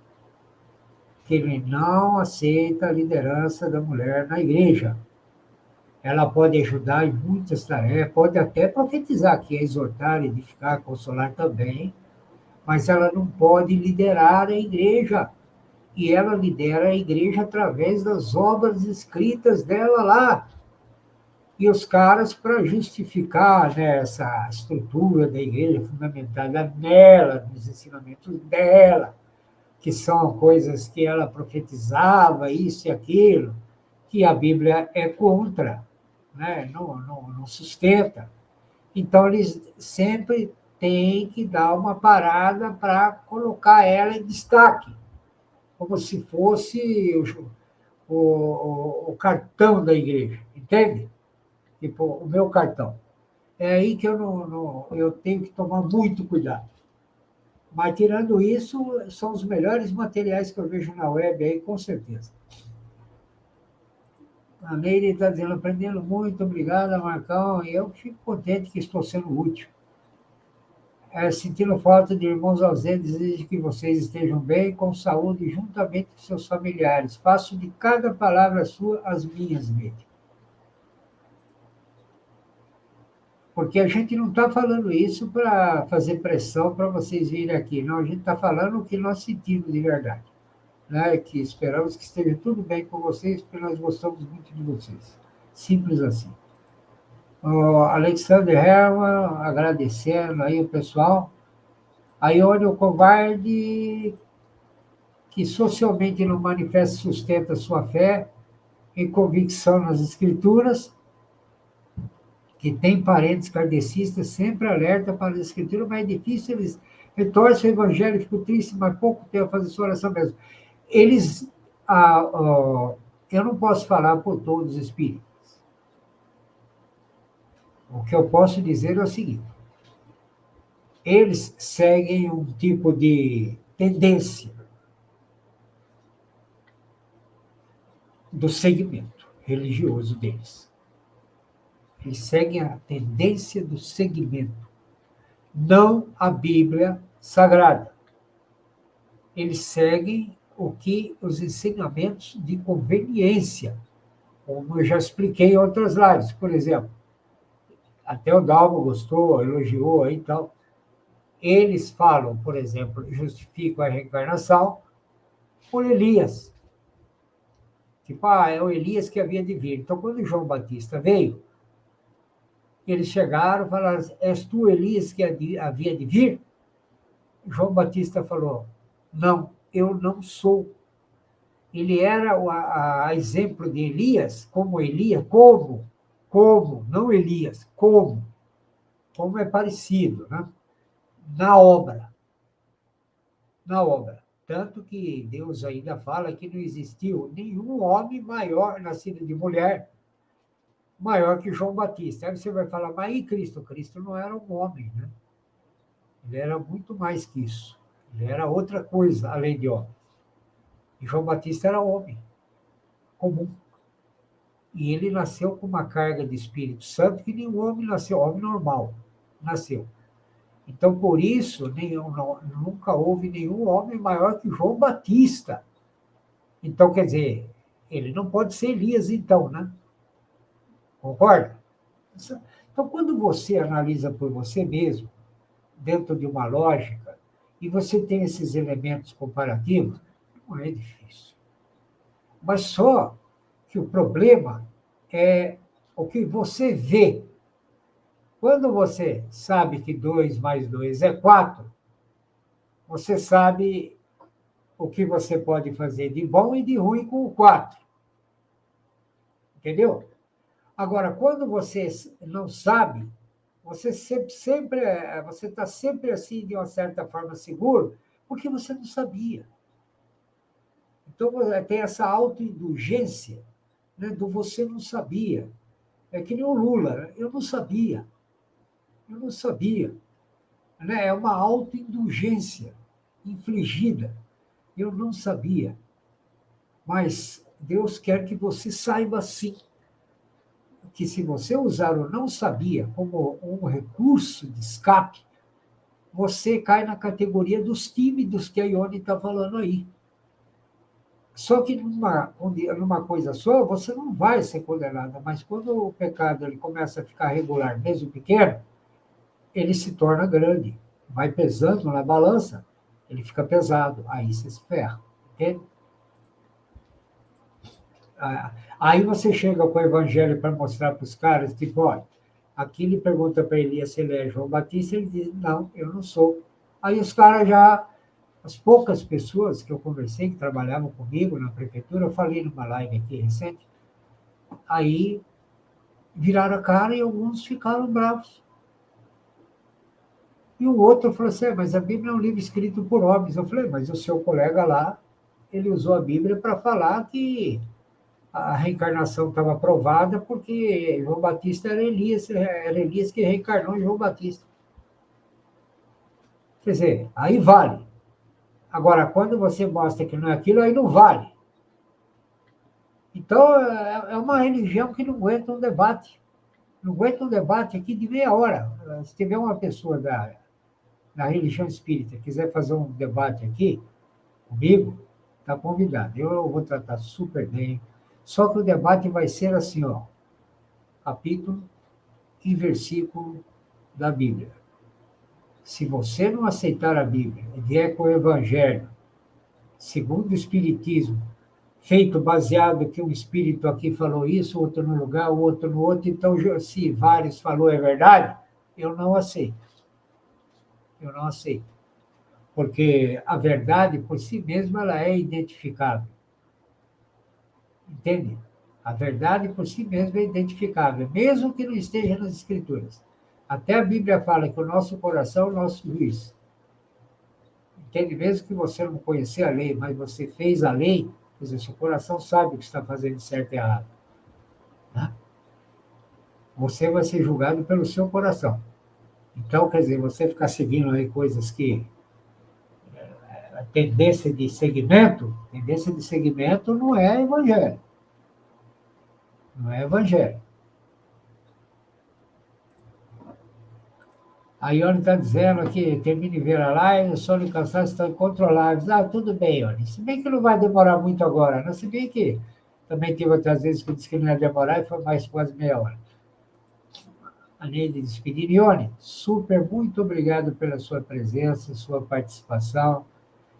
Que ele não aceita a liderança da mulher na igreja. Ela pode ajudar em muitas tarefas, pode até profetizar, que é exortar, edificar, consolar também, mas ela não pode liderar a igreja. E ela lidera a igreja através das obras escritas dela lá. E os caras, para justificar, né, essa estrutura da igreja fundamentada nela, nos ensinamentos dela, que são coisas que ela profetizava, isso e aquilo, que a Bíblia é contra, né? Não sustenta. Então, eles sempre têm que dar uma parada para colocar ela em destaque, como se fosse o cartão da igreja, entende? Tipo, o meu cartão. É aí que eu tenho que tomar muito cuidado. Mas, tirando isso, são os melhores materiais que eu vejo na web aí, com certeza. A Neide está dizendo, aprendendo muito, obrigada, Marcão, e eu fico contente que estou sendo útil. Sentindo falta de irmãos ausentes, desejo que vocês estejam bem, com saúde, juntamente com seus familiares. Faço de cada palavra sua as minhas, Neide. Porque a gente não está falando isso para fazer pressão para vocês virem aqui, não, a gente está falando o que nós sentimos de verdade. Né? Que esperamos que esteja tudo bem com vocês, porque nós gostamos muito de vocês. Simples assim. O Alexander Herman, agradecendo aí o pessoal. A Ione, o covarde, que socialmente não manifesta e sustenta sua fé em convicção nas Escrituras, que tem parentes kardecistas, sempre alerta para as Escrituras, mas é difícil, eles retorcem o Evangelho e ficam tristes, mas pouco tempo a fazer sua oração mesmo. Eles, eu não posso falar por todos os espíritos. O que eu posso dizer é o seguinte: eles seguem um tipo de tendência do segmento religioso deles. Eles seguem a tendência do segmento, não a Bíblia Sagrada. Eles seguem os ensinamentos de conveniência, como eu já expliquei em outras lives, por exemplo. Até o Dalmo gostou, elogiou aí e tal. Eles falam, por exemplo, justificam a reencarnação por Elias. Tipo, é o Elias que havia de vir. Então, quando João Batista veio, eles chegaram e falaram, és tu Elias que havia de vir? João Batista falou, não, eu não sou. Ele era a exemplo de Elias, como Elias, como, não Elias, como é parecido, né? Na obra. Tanto que Deus ainda fala que não existiu nenhum homem maior, nascido de mulher, maior que João Batista. Aí você vai falar, mas e Cristo? Cristo não era um homem, né? Ele era muito mais que isso. Ele era outra coisa, além de homem. E João Batista era homem, comum. E ele nasceu com uma carga de Espírito Santo que nenhum homem nasceu, homem normal, nasceu. Então, por isso, nunca houve nenhum homem maior que João Batista. Então, quer dizer, ele não pode ser Elias, então, né? Concorda? Então, quando você analisa por você mesmo, dentro de uma lógica, e você tem esses elementos comparativos, não é difícil. Mas só que o problema é o que você vê. Quando você sabe que 2 mais 2 é 4, você sabe o que você pode fazer de bom e de ruim com o 4. Entendeu? Agora, quando você não sabe, você está sempre assim, de uma certa forma, seguro, porque você não sabia. Então, tem essa autoindulgência, né, do você não sabia. É que nem o Lula, né? Eu não sabia. Né? É uma autoindulgência infligida. Eu não sabia. Mas Deus quer que você saiba sim. que se você usar o não sabia como um recurso de escape, você cai na categoria dos tímidos que a Ione está falando aí. Só que numa coisa só, você não vai ser condenado, mas quando o pecado ele começa a ficar regular, mesmo pequeno, ele se torna grande. Vai pesando na balança, ele fica pesado, aí você se ferra, entende? Aí você chega com o evangelho para mostrar para os caras, tipo, olha, aqui ele pergunta para Elias se ele é João Batista, ele diz, não, eu não sou. Aí os caras já, as poucas pessoas que eu conversei, que trabalhavam comigo na prefeitura, eu falei numa live aqui recente, aí viraram a cara e alguns ficaram bravos. E o outro falou assim, mas a Bíblia é um livro escrito por homens. Eu falei, mas o seu colega lá, ele usou a Bíblia para falar que a reencarnação estava provada porque João Batista era Elias que reencarnou em João Batista. Quer dizer, aí vale. Agora, quando você mostra que não é aquilo, aí não vale. Então, é uma religião que não aguenta um debate. Não aguenta um debate aqui de meia hora. Se tiver uma pessoa da religião espírita quiser fazer um debate aqui comigo, está convidado. Eu vou tratar super bem. Só que o debate vai ser assim, ó, capítulo e versículo da Bíblia. Se você não aceitar a Bíblia e vier com o Evangelho, segundo o Espiritismo, feito baseado que um espírito aqui falou isso, outro no lugar, o outro no outro, então se vários falou é verdade, eu não aceito. Eu não aceito. Porque a verdade, por si mesma, ela é identificável. Entende? A verdade, por si mesma, é identificável, mesmo que não esteja nas Escrituras. Até a Bíblia fala que o nosso coração é o nosso juiz. Entende? Mesmo que você não conhecer a lei, mas você fez a lei, quer dizer, seu coração sabe o que está fazendo certo e errado. Né? Você vai ser julgado pelo seu coração. Então, quer dizer, você ficar seguindo aí coisas que... tendência de segmento não é evangelho. Não é evangelho. A Ione está dizendo que termine de ver a live, o sono e o cansaço estão incontroláveis. Ah, tudo bem, Ione. Se bem que não vai demorar muito agora, né? Se bem que também teve outras vezes que eu disse que não ia demorar e foi mais quase meia hora. A Neide despedindo. Ione, super, muito obrigado pela sua presença, sua participação.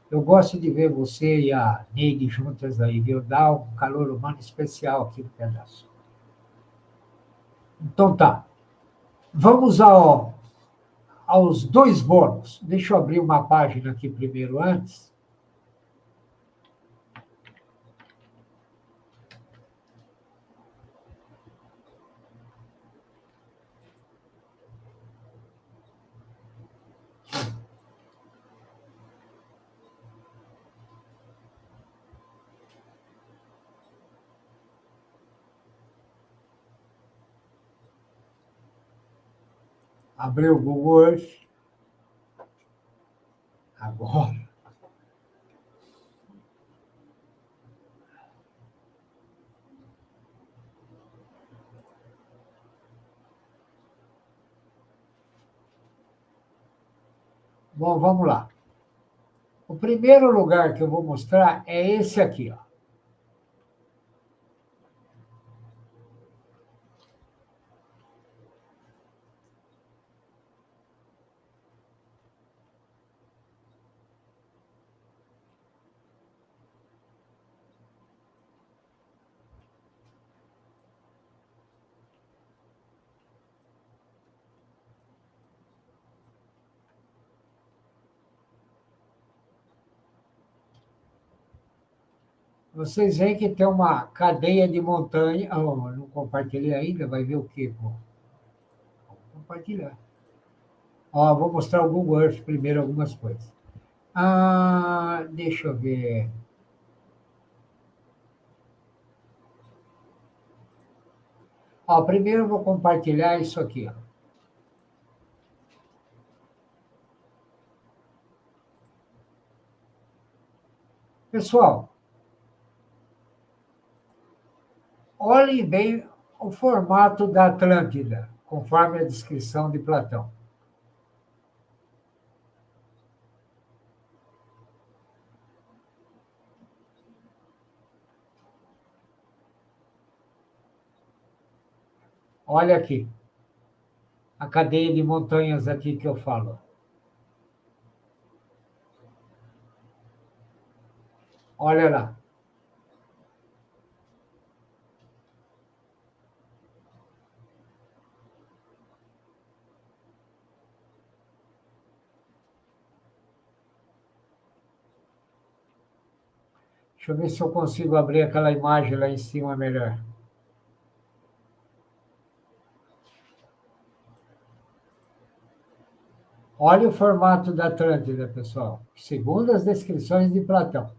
Eu gosto de ver você e a Neide juntas aí, viu? Dá um calor humano especial aqui no pedaço. Então tá. Vamos aos dois bônus. Deixa eu abrir uma página aqui primeiro antes. Abrir o Google Earth. Agora. Bom, vamos lá. O primeiro lugar que eu vou mostrar é esse aqui, ó. Vocês veem que tem uma cadeia de montanha. Oh, não compartilhei ainda, vai ver o quê? Pô? Vou compartilhar. Ó, vou mostrar o Google Earth primeiro algumas coisas. Deixa eu ver. Ó, primeiro eu vou compartilhar isso aqui. Ó. Pessoal, olhem bem o formato da Atlântida, conforme a descrição de Platão. Olha aqui, a cadeia de montanhas aqui que eu falo. Olha lá. Deixa eu ver se eu consigo abrir aquela imagem lá em cima melhor. Olha o formato da Atlântida, pessoal, segundo as descrições de Platão.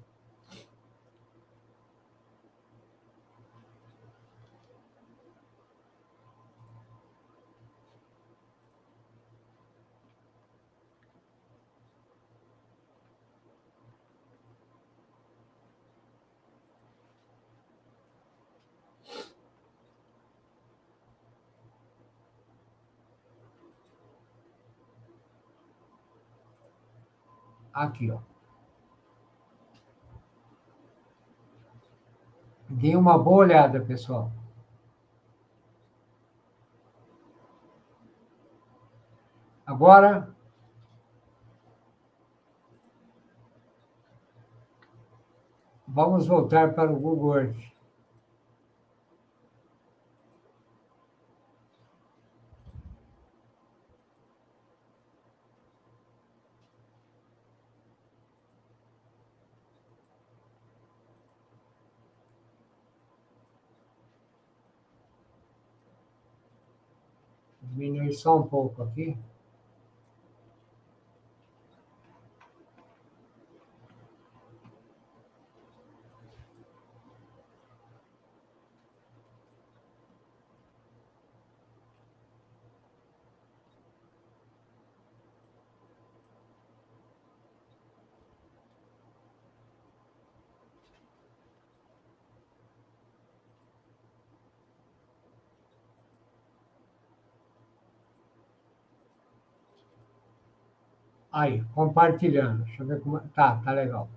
Aqui, ó. Dê uma boa olhada, pessoal. Agora, vamos voltar para o Google Earth. Diminuir só um pouco aqui. Aí, compartilhando. Deixa eu ver como. Tá legal.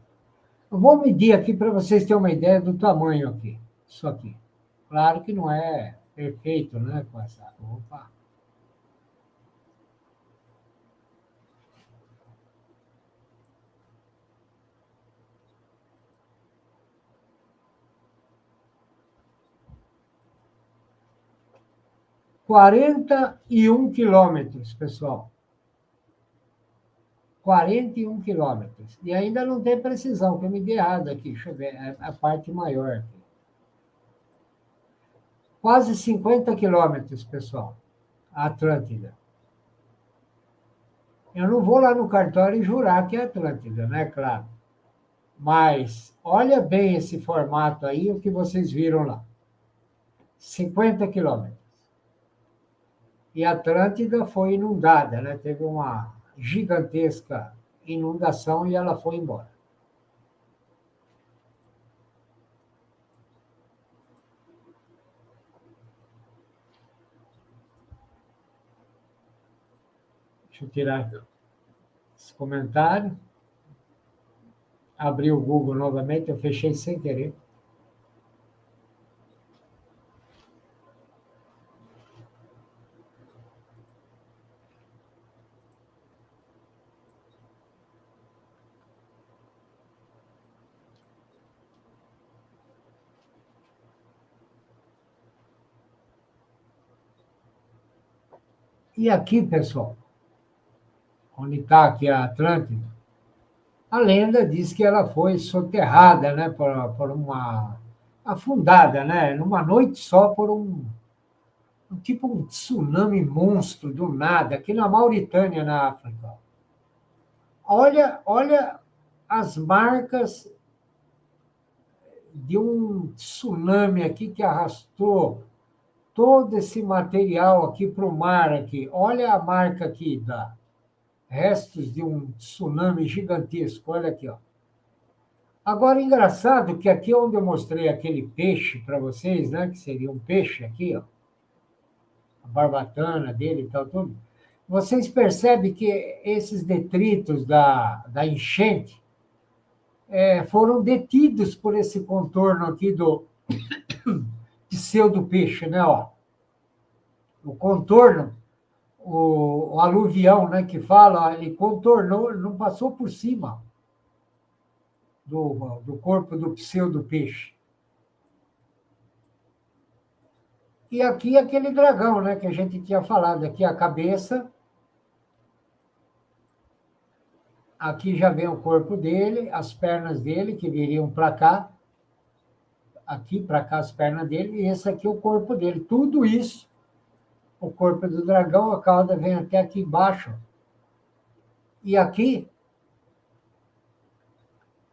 Eu vou medir aqui para vocês terem uma ideia do tamanho aqui. Isso aqui. Claro que não é perfeito, né? Com essa. Opa. quilômetros, pessoal. 41 quilômetros. E ainda não tem precisão, que eu medi errado aqui. Deixa eu ver, é a parte maior aqui. Quase 50 quilômetros, pessoal, a Atlântida. Eu não vou lá no cartório e jurar que é Atlântida, né? Claro. Mas olha bem esse formato aí, o que vocês viram lá. 50 quilômetros. E a Atlântida foi inundada, né? Teve uma gigantesca inundação e ela foi embora. Deixa eu tirar esse comentário. Abri o Google novamente, eu fechei sem querer. E aqui, pessoal, onde está aqui a Atlântida, a lenda diz que ela foi soterrada, né, por uma afundada, né, numa noite só por um tipo um tsunami monstro do nada, aqui na Mauritânia, na África. Olha as marcas de um tsunami aqui que arrastou todo esse material aqui para o mar aqui. Olha a marca aqui da restos de um tsunami gigantesco. Olha aqui, ó. Agora, engraçado que aqui onde eu mostrei aquele peixe para vocês, né, que seria um peixe aqui, ó, a barbatana dele e tal, tudo, vocês percebem que esses detritos da enchente foram detidos por esse contorno aqui do pseudo-peixe, né? Ó. O contorno, o aluvião, né, que fala, ele contornou, não passou por cima do corpo do pseudo-peixe. E aqui aquele dragão, né, que a gente tinha falado, aqui a cabeça, aqui já vem o corpo dele, as pernas dele, que viriam para cá, aqui para cá as pernas dele, e esse aqui é o corpo dele. Tudo isso, o corpo do dragão, a cauda vem até aqui embaixo. E aqui,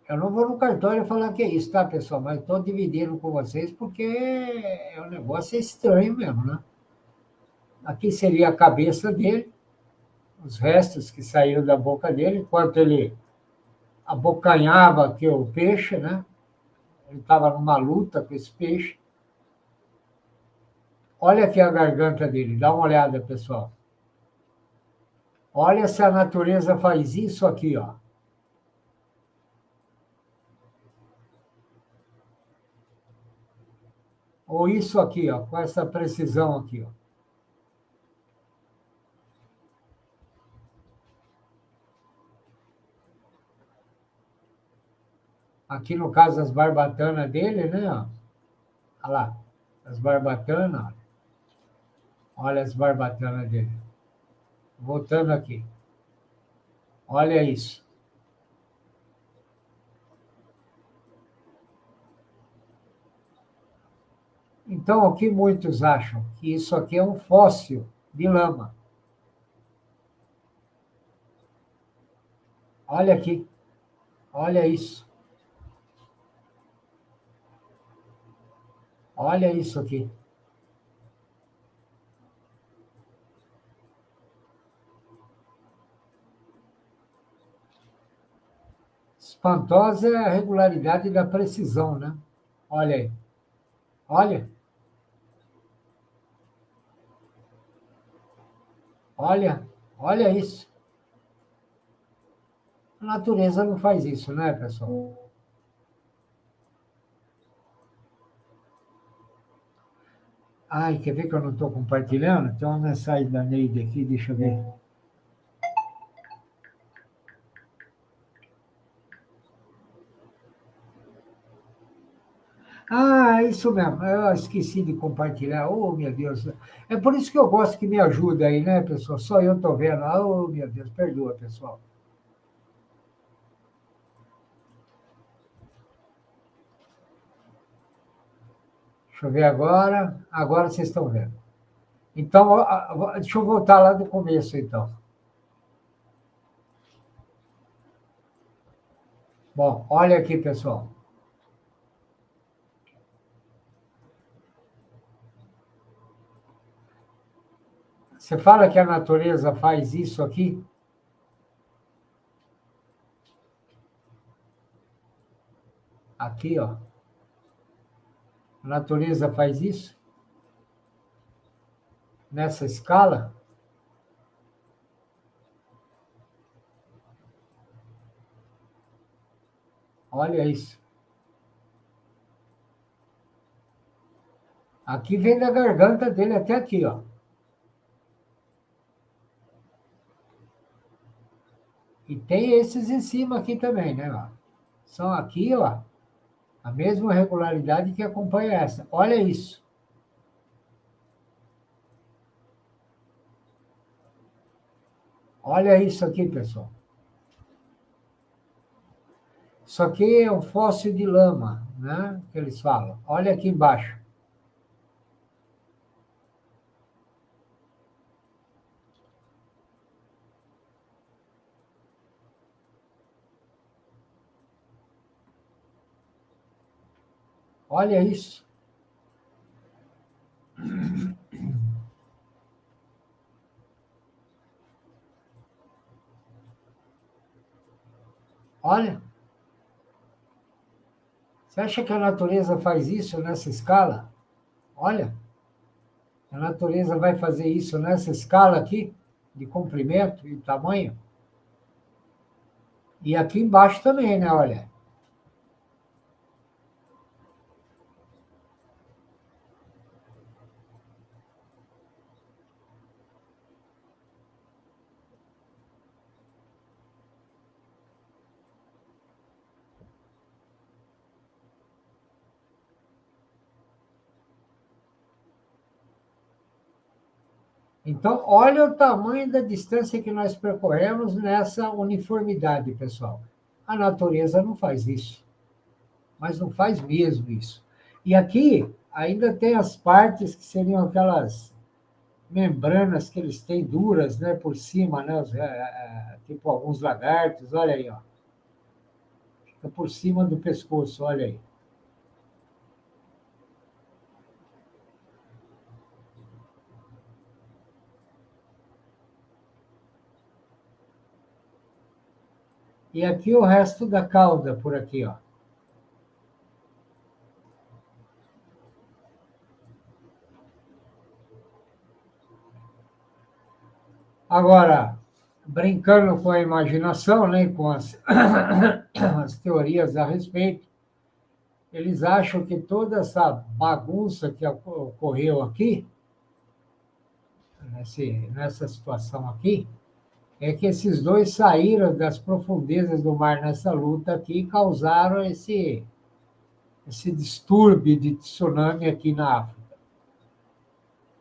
eu não vou no cartório falar que é isso, tá, pessoal? Mas estou dividindo com vocês porque é um negócio estranho mesmo, né? Aqui seria a cabeça dele, os restos que saíram da boca dele, enquanto ele abocanhava aqui o peixe, né? Ele estava numa luta com esse peixe. Olha aqui a garganta dele, dá uma olhada, pessoal. Olha se a natureza faz isso aqui, ó. Ou isso aqui, ó, com essa precisão aqui, ó. Aqui, no caso, as barbatanas dele, né? Ó. Olha lá, as barbatanas. Olha as barbatanas dele. Voltando aqui. Olha isso. Então, o que muitos acham? Que isso aqui é um fóssil de lama. Olha aqui. Olha isso. Olha isso aqui. Espantosa é a regularidade da precisão, né? Olha aí. Olha. Olha. Olha isso. A natureza não faz isso, né, pessoal? Ai, quer ver que eu não estou compartilhando? Tem uma mensagem da Neide aqui, deixa eu ver. Ah, isso mesmo. Eu esqueci de compartilhar. Oh, meu Deus. É por isso que eu gosto que me ajuda aí, né, pessoal? Só eu estou vendo. Oh, meu Deus, perdoa, pessoal. Deixa eu ver agora. Agora vocês estão vendo. Então, deixa eu voltar lá do começo, então. Bom, olha aqui, pessoal. Você fala que a natureza faz isso aqui? Aqui, ó. A natureza faz isso? Nessa escala? Olha isso. Aqui vem da garganta dele até aqui, ó. E tem esses em cima aqui também, né? Ó. São aqui, ó, a mesma regularidade que acompanha essa. Olha isso. Olha isso aqui, pessoal. Isso aqui é um fóssil de lama, né? Que eles falam. Olha aqui embaixo. Olha isso. Olha. Você acha que a natureza faz isso nessa escala? Olha, a natureza vai fazer isso nessa escala aqui, de comprimento e tamanho? E aqui embaixo também, né? Olha. Então, olha o tamanho da distância que nós percorremos nessa uniformidade, pessoal. A natureza não faz isso, mas não faz mesmo isso. E aqui ainda tem as partes que seriam aquelas membranas que eles têm duras, né, por cima, né, tipo alguns lagartos, olha aí, ó. Fica por cima do pescoço, olha aí. E aqui o resto da cauda, por aqui, ó. Agora, brincando com a imaginação, né, com as teorias a respeito, eles acham que toda essa bagunça que ocorreu aqui, nessa situação aqui, é que esses dois saíram das profundezas do mar nessa luta aqui e causaram esse distúrbio de tsunami aqui na África.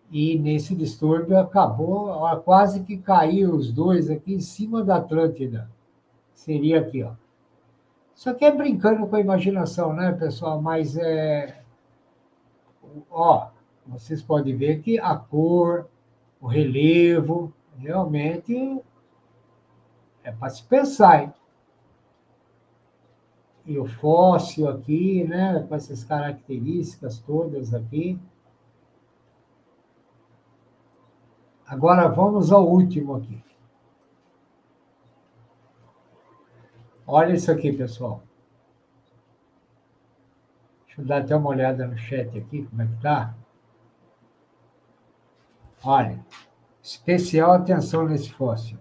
E nesse distúrbio acabou, quase que caiu os dois aqui em cima da Atlântida. Seria aqui, ó. Isso aqui é brincando com a imaginação, né, pessoal? Mas, ó, vocês podem ver que a cor, o relevo, realmente é para se pensar, hein? E o fóssil aqui, né, com essas características todas aqui. Agora vamos ao último aqui. Olha isso aqui, pessoal. Deixa eu dar até uma olhada no chat aqui, como é que tá. Olha, especial atenção nesse fóssil.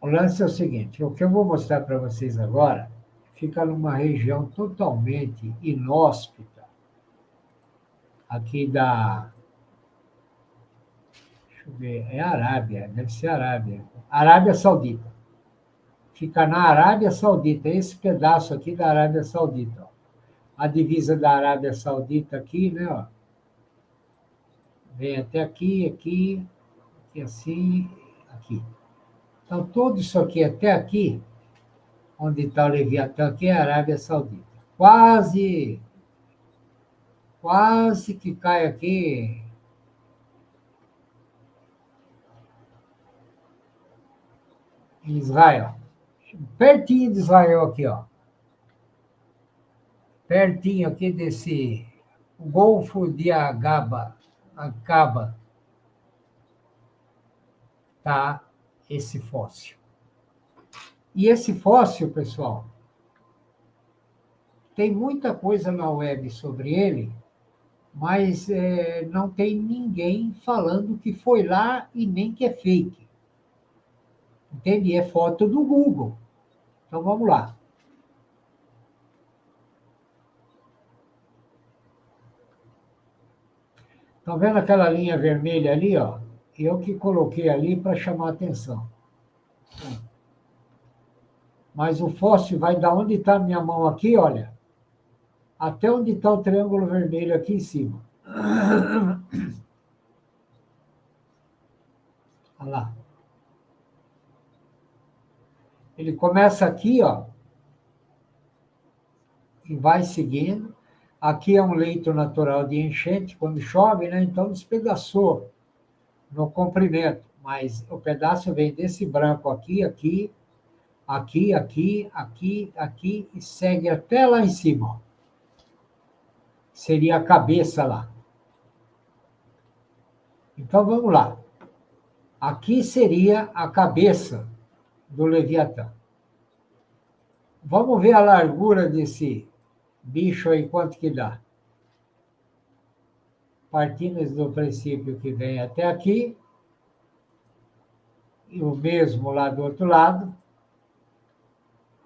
O lance é o seguinte, o que eu vou mostrar para vocês agora fica numa região totalmente inóspita, aqui da... Deixa eu ver, é Arábia, deve ser Arábia. Arábia Saudita. Fica na Arábia Saudita, esse pedaço aqui da Arábia Saudita. Ó. A divisa da Arábia Saudita aqui, né? Ó, vem até aqui, aqui, aqui assim, aqui. Então, tudo isso aqui até aqui, onde está o Leviatã, aqui é a Arábia Saudita. Quase que cai aqui em Israel. Pertinho de Israel aqui, ó. Pertinho aqui desse Golfo de Acaba, tá esse fóssil. E esse fóssil, pessoal, tem muita coisa na web sobre ele, mas não tem ninguém falando que foi lá e nem que é fake. Entende? É foto do Google. Então, vamos lá. Estão vendo aquela linha vermelha ali, ó? Eu que coloquei ali para chamar a atenção. Mas o fóssil vai da onde está a minha mão aqui, olha, até onde está o triângulo vermelho aqui em cima. Olha lá. Ele começa aqui, ó, e vai seguindo. Aqui é um leito natural de enchente, quando chove, né? Então despedaçou no comprimento. Mas o pedaço vem desse branco aqui, aqui, aqui, aqui, aqui, aqui, e segue até lá em cima. Ó. seria a cabeça lá. Então, vamos lá. Aqui seria a cabeça do Leviatã. Vamos ver a largura desse bicho aí, quanto que dá. Partindo do princípio que vem até aqui, e o mesmo lá do outro lado,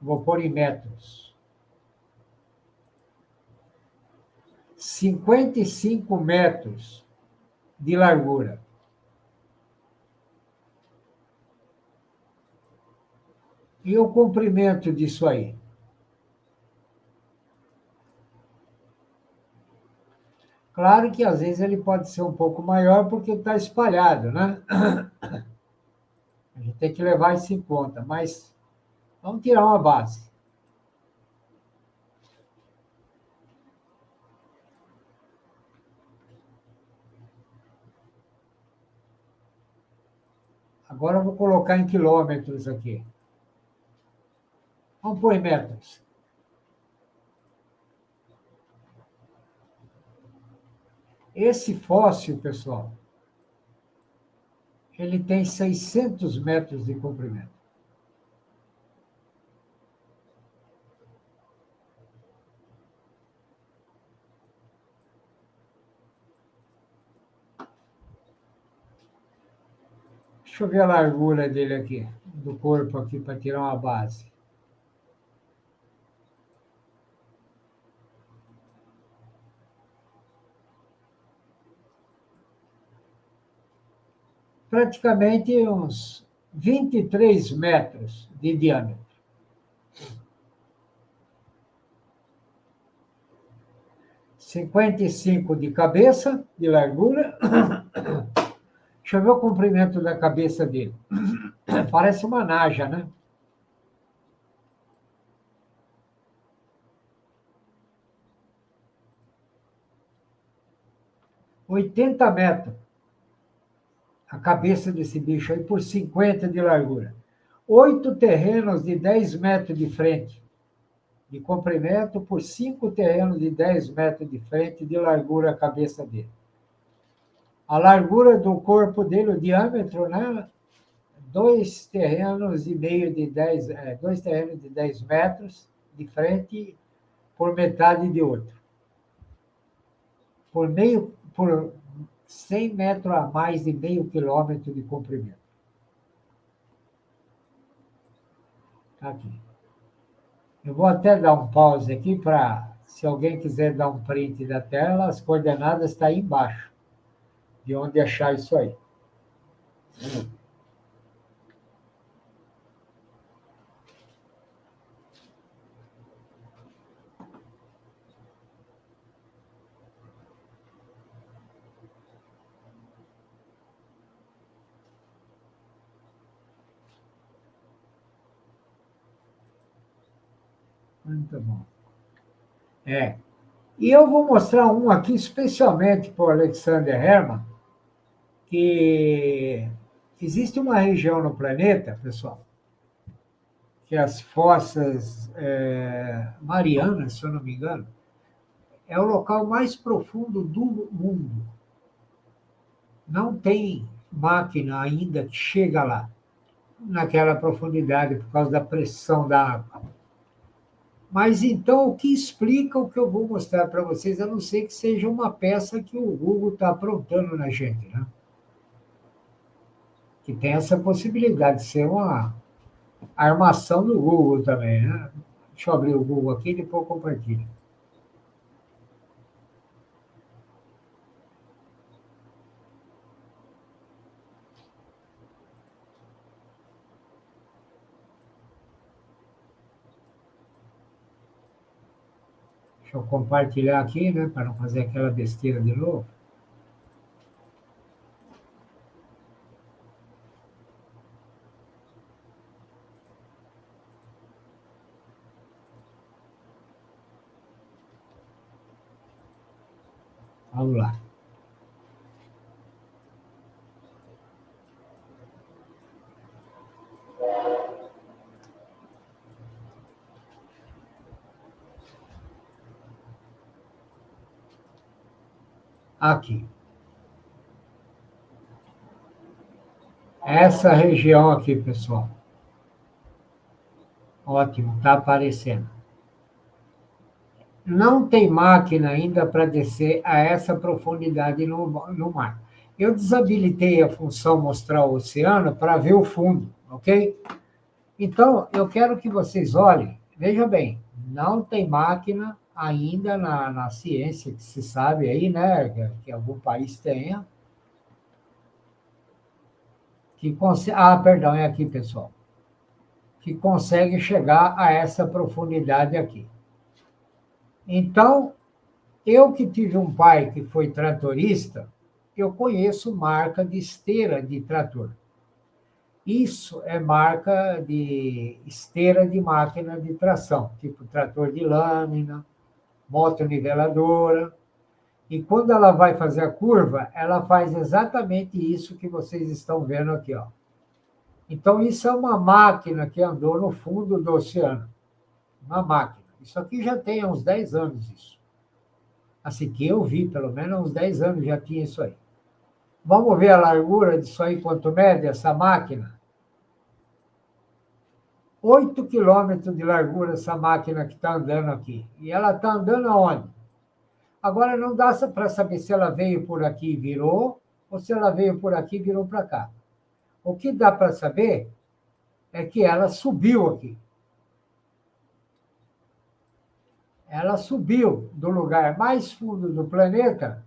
vou pôr em metros. 55 metros de largura. E o comprimento disso aí? Claro que às vezes ele pode ser um pouco maior porque está espalhado, né? A gente tem que levar isso em conta, mas vamos tirar uma base. Agora eu vou colocar em quilômetros aqui. Vamos pôr em metros. Esse fóssil, pessoal, ele tem 600 metros de comprimento. Deixa eu ver a largura dele aqui, do corpo aqui, para tirar uma base. Praticamente uns 23 metros de diâmetro. (55 de cabeça, de largura. Deixa eu ver o comprimento da cabeça dele. Parece uma naja, né? (80 metros. A cabeça desse bicho aí por 50 de largura. 8 terrenos de 10 metros de frente de comprimento por 5 terrenos de 10 metros de frente de largura a cabeça dele. A largura do corpo dele, o diâmetro, né? 2 terrenos e meio de 10, 2 terrenos de 10 metros de frente por metade de outro. Por 100 metros a mais de meio quilômetro de comprimento. Tá aqui. Eu vou até dar um pause aqui para, se alguém quiser dar um print da tela, as coordenadas estão aí embaixo, de onde achar isso aí. Muito bom. E eu vou mostrar um aqui especialmente para o Alexander Herman, que existe uma região no planeta, pessoal, que as fossas marianas, se eu não me engano, é o local mais profundo do mundo. Não tem máquina ainda que chega lá, naquela profundidade, por causa da pressão da água. Mas então, o que explica o que eu vou mostrar para vocês, a não ser que seja uma peça que o Google está aprontando na gente, né? Que tem essa possibilidade de ser uma armação do Google também, né? Deixa eu abrir o Google aqui e depois eu compartilho. Deixa eu compartilhar aqui, né? Para não fazer aquela besteira de novo. Vamos lá. Aqui. Essa região aqui, pessoal. Ótimo, está aparecendo. Não tem máquina ainda para descer a essa profundidade no mar. Eu desabilitei a função mostrar o oceano para ver o fundo, ok? Então, eu quero que vocês olhem. Veja bem, não tem máquina ainda na ciência, que se sabe aí, né? Que algum país tenha. Perdão, é aqui, pessoal. Que consegue chegar a essa profundidade aqui. Então, eu que tive um pai que foi tratorista, eu conheço marca de esteira de trator. Isso é marca de esteira de máquina de tração, tipo trator de lâmina, motoniveladora. E quando ela vai fazer a curva, ela faz exatamente isso que vocês estão vendo aqui, ó. Então, isso é uma máquina que andou no fundo do oceano. Uma máquina. Isso aqui já tem uns 10 anos, isso. Assim que eu vi, pelo menos uns 10 anos já tinha isso aí. Vamos ver a largura disso aí, quanto mede essa máquina? 8 quilômetros de largura essa máquina que está andando aqui. E ela está andando aonde? Agora, não dá para saber se ela veio por aqui e virou, ou se ela veio por aqui e virou para cá. O que dá para saber é que ela subiu aqui. Ela subiu do lugar mais fundo do planeta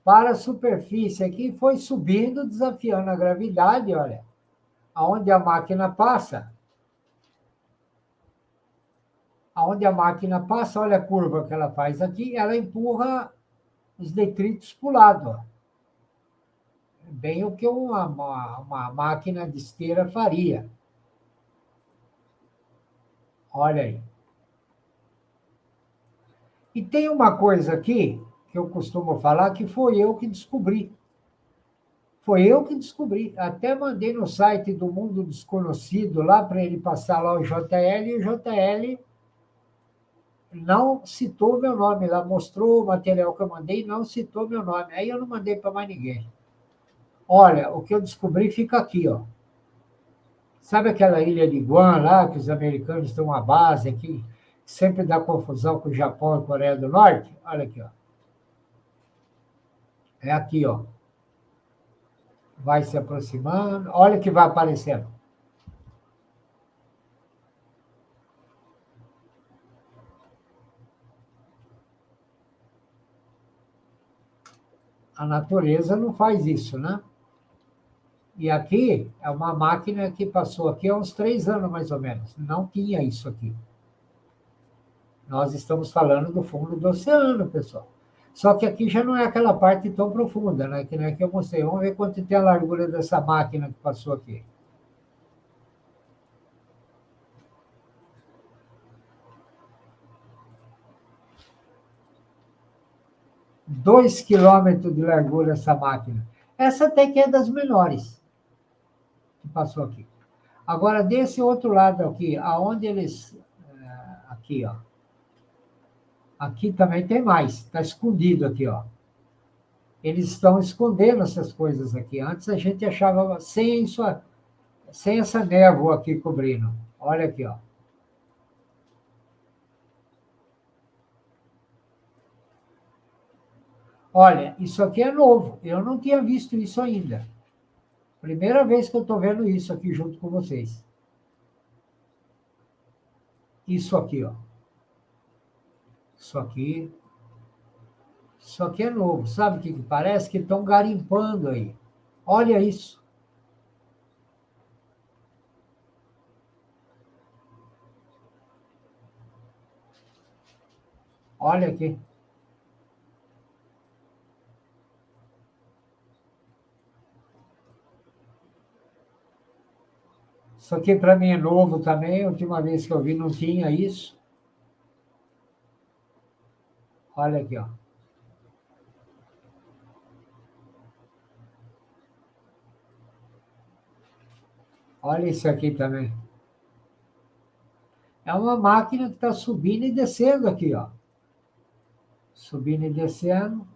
para a superfície aqui e foi subindo, desafiando a gravidade, olha. Aonde a máquina passa, olha a curva que ela faz aqui, ela empurra os detritos para o lado. Ó. Bem o que uma máquina de esteira faria. Olha aí. E tem uma coisa aqui que eu costumo falar que foi eu que descobri. Foi eu que descobri. Até mandei no site do Mundo Desconhecido lá para ele passar lá o JL, e o JL não citou meu nome lá, mostrou o material que eu mandei e não citou meu nome. Aí eu não mandei para mais ninguém. Olha, o que eu descobri fica aqui, ó. Sabe aquela ilha de Guam lá, que os americanos têm uma base aqui, que sempre dá confusão com o Japão e a Coreia do Norte? Olha aqui, ó. É aqui, ó. Vai se aproximando. Olha o que vai aparecendo. A natureza não faz isso, né? E aqui é uma máquina que passou aqui há uns 3 anos, mais ou menos. Não tinha isso aqui. Nós estamos falando do fundo do oceano, pessoal. Só que aqui já não é aquela parte tão profunda, né? Que não é que eu mostrei. Vamos ver quanto tem a largura dessa máquina que passou aqui. Dois quilômetros de largura essa máquina. Essa até que é das menores que passou aqui. Agora, desse outro lado aqui, aonde eles... Aqui, ó. Aqui também tem mais. Está escondido aqui, ó. Eles estão escondendo essas coisas aqui. Antes a gente achava sem essa névoa aqui cobrindo. Olha aqui, ó. Olha, isso aqui é novo. Eu não tinha visto isso ainda. Primeira vez que eu estou vendo isso aqui junto com vocês. Isso aqui, ó. Isso aqui é novo. Sabe o que parece? Que estão garimpando aí. Olha isso. Olha aqui. Isso aqui para mim é novo também. A última vez que eu vi não tinha isso. Olha aqui, ó. Olha isso aqui também. É uma máquina que está subindo e descendo aqui, ó. Subindo e descendo.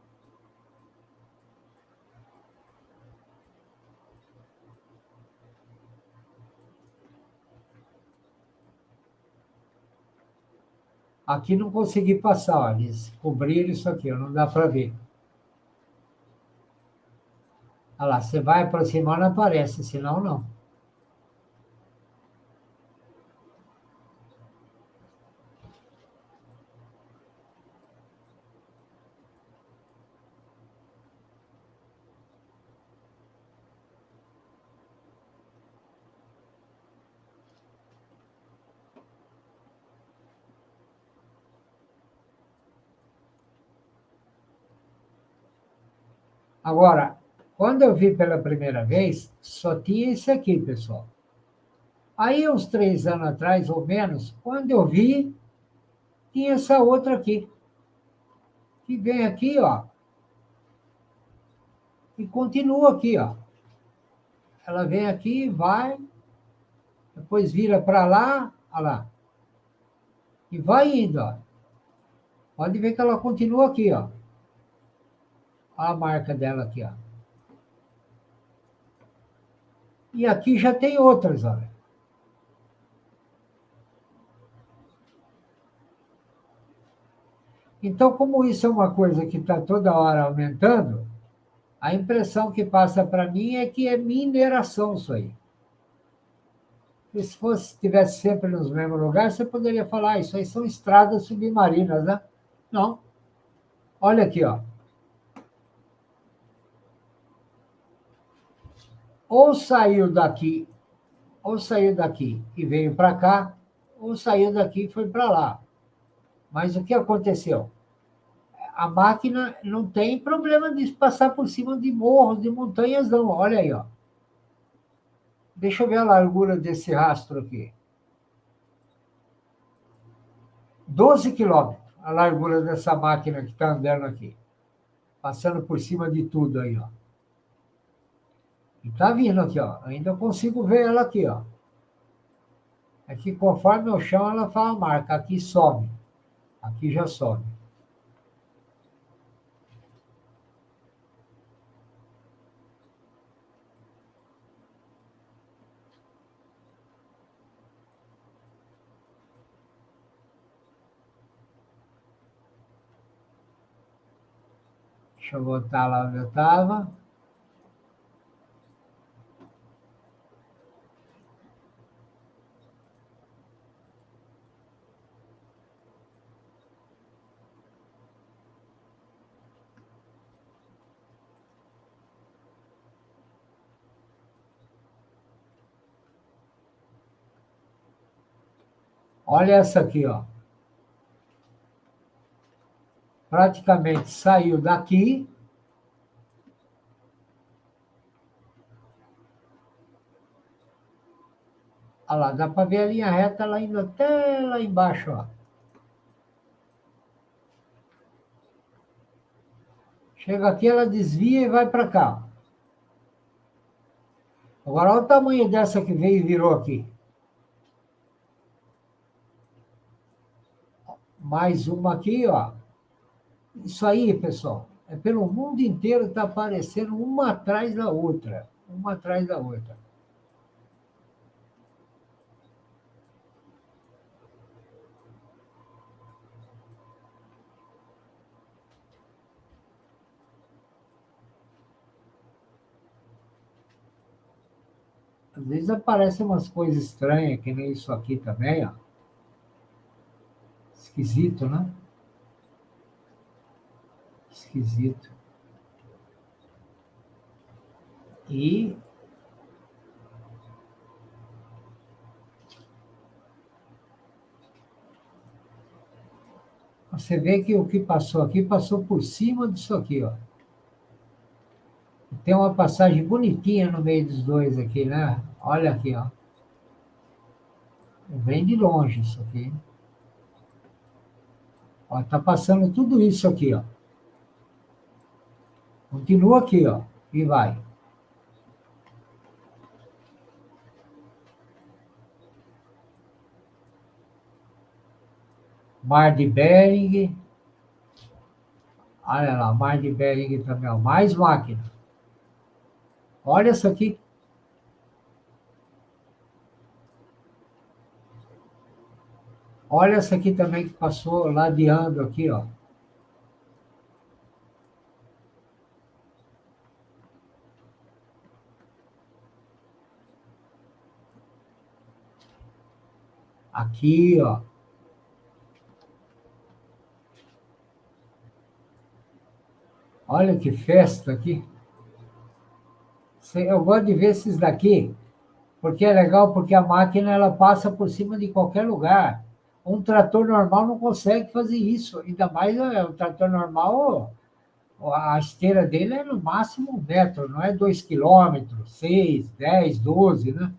Aqui não consegui passar, ó, eles cobriram isso aqui, ó, não dá para ver. Olha lá, você vai aproximar, não aparece, senão não. Agora, quando eu vi pela primeira vez, só tinha esse aqui, pessoal. Aí, uns 3 anos atrás, ou menos, quando eu vi, tinha essa outra aqui, que vem aqui, ó, e continua aqui, ó. Ela vem aqui, vai, depois vira para lá, olha lá, e vai indo, ó. Pode ver que ela continua aqui, ó. Olha a marca dela aqui, ó. E aqui já tem outras, olha. Então, como isso é uma coisa que está toda hora aumentando, a impressão que passa para mim é que é mineração isso aí. E se estivesse sempre nos mesmos lugares, você poderia falar, isso aí são estradas submarinas, né? Não. Olha aqui, ó. Ou saiu daqui e veio para cá, ou saiu daqui e foi para lá. Mas o que aconteceu? A máquina não tem problema de passar por cima de morros, de montanhas, não. Olha aí, ó. Deixa eu ver a largura desse rastro aqui. 12 quilômetros a largura dessa máquina que está andando aqui. Passando por cima de tudo aí, ó. E tá vindo aqui, ó. Ainda consigo ver ela aqui, ó. É que conforme o chão, ela faz a marca. Aqui sobe. Aqui já sobe. Deixa eu voltar lá onde eu estava. Olha essa aqui, ó. Praticamente saiu daqui. Olha lá, dá para ver a linha reta ela indo até lá embaixo, ó. Chega aqui, ela desvia e vai para cá. Agora, olha o tamanho dessa que veio e virou aqui. Mais uma aqui, ó. Isso aí, pessoal, é pelo mundo inteiro está aparecendo uma atrás da outra. Uma atrás da outra. Às vezes aparecem umas coisas estranhas, que nem isso aqui também, ó. Esquisito, né? Esquisito. E você vê que o que passou aqui passou por cima disso aqui, ó. Tem uma passagem bonitinha no meio dos dois aqui, né? Olha aqui, ó. Vem de longe isso aqui. Ó, tá passando tudo isso aqui, ó. Continua aqui, ó. E vai. Mar de Bering. Olha lá, Mar de Bering também, ó. Mais máquina. Olha isso aqui. Olha essa aqui também que passou ladeando aqui, ó. Aqui, ó. Olha que festa aqui. Eu gosto de ver esses daqui, porque é legal, porque a máquina ela passa por cima de qualquer lugar. Um trator normal não consegue fazer isso, ainda mais o trator normal, a esteira dele é no máximo 1 metro, não é 2 quilômetros, 6, 10, 12, né?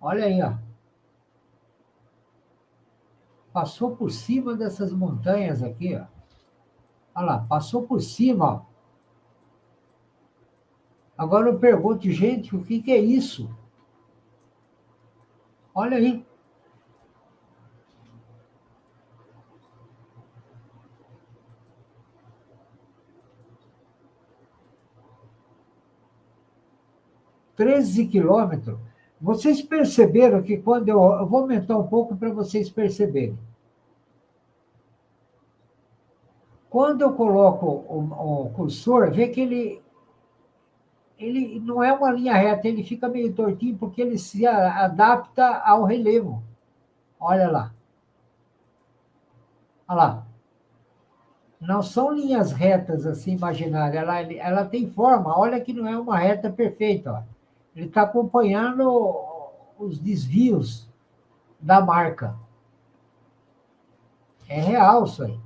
Olha aí, ó. Passou por cima dessas montanhas aqui, ó. Olha lá, passou por cima, ó. Agora eu pergunto, gente, o que é isso? Olha aí. $13 quilômetros. Vocês perceberam que quando eu vou aumentar um pouco para vocês perceberem. Quando eu coloco o cursor, vê que ele não é uma linha reta, ele fica meio tortinho porque ele se adapta ao relevo. Olha lá. Olha lá. Não são linhas retas assim imaginárias, ela tem forma. Olha que não é uma reta perfeita. Ó. Ele está acompanhando os desvios da marca. É real isso aí.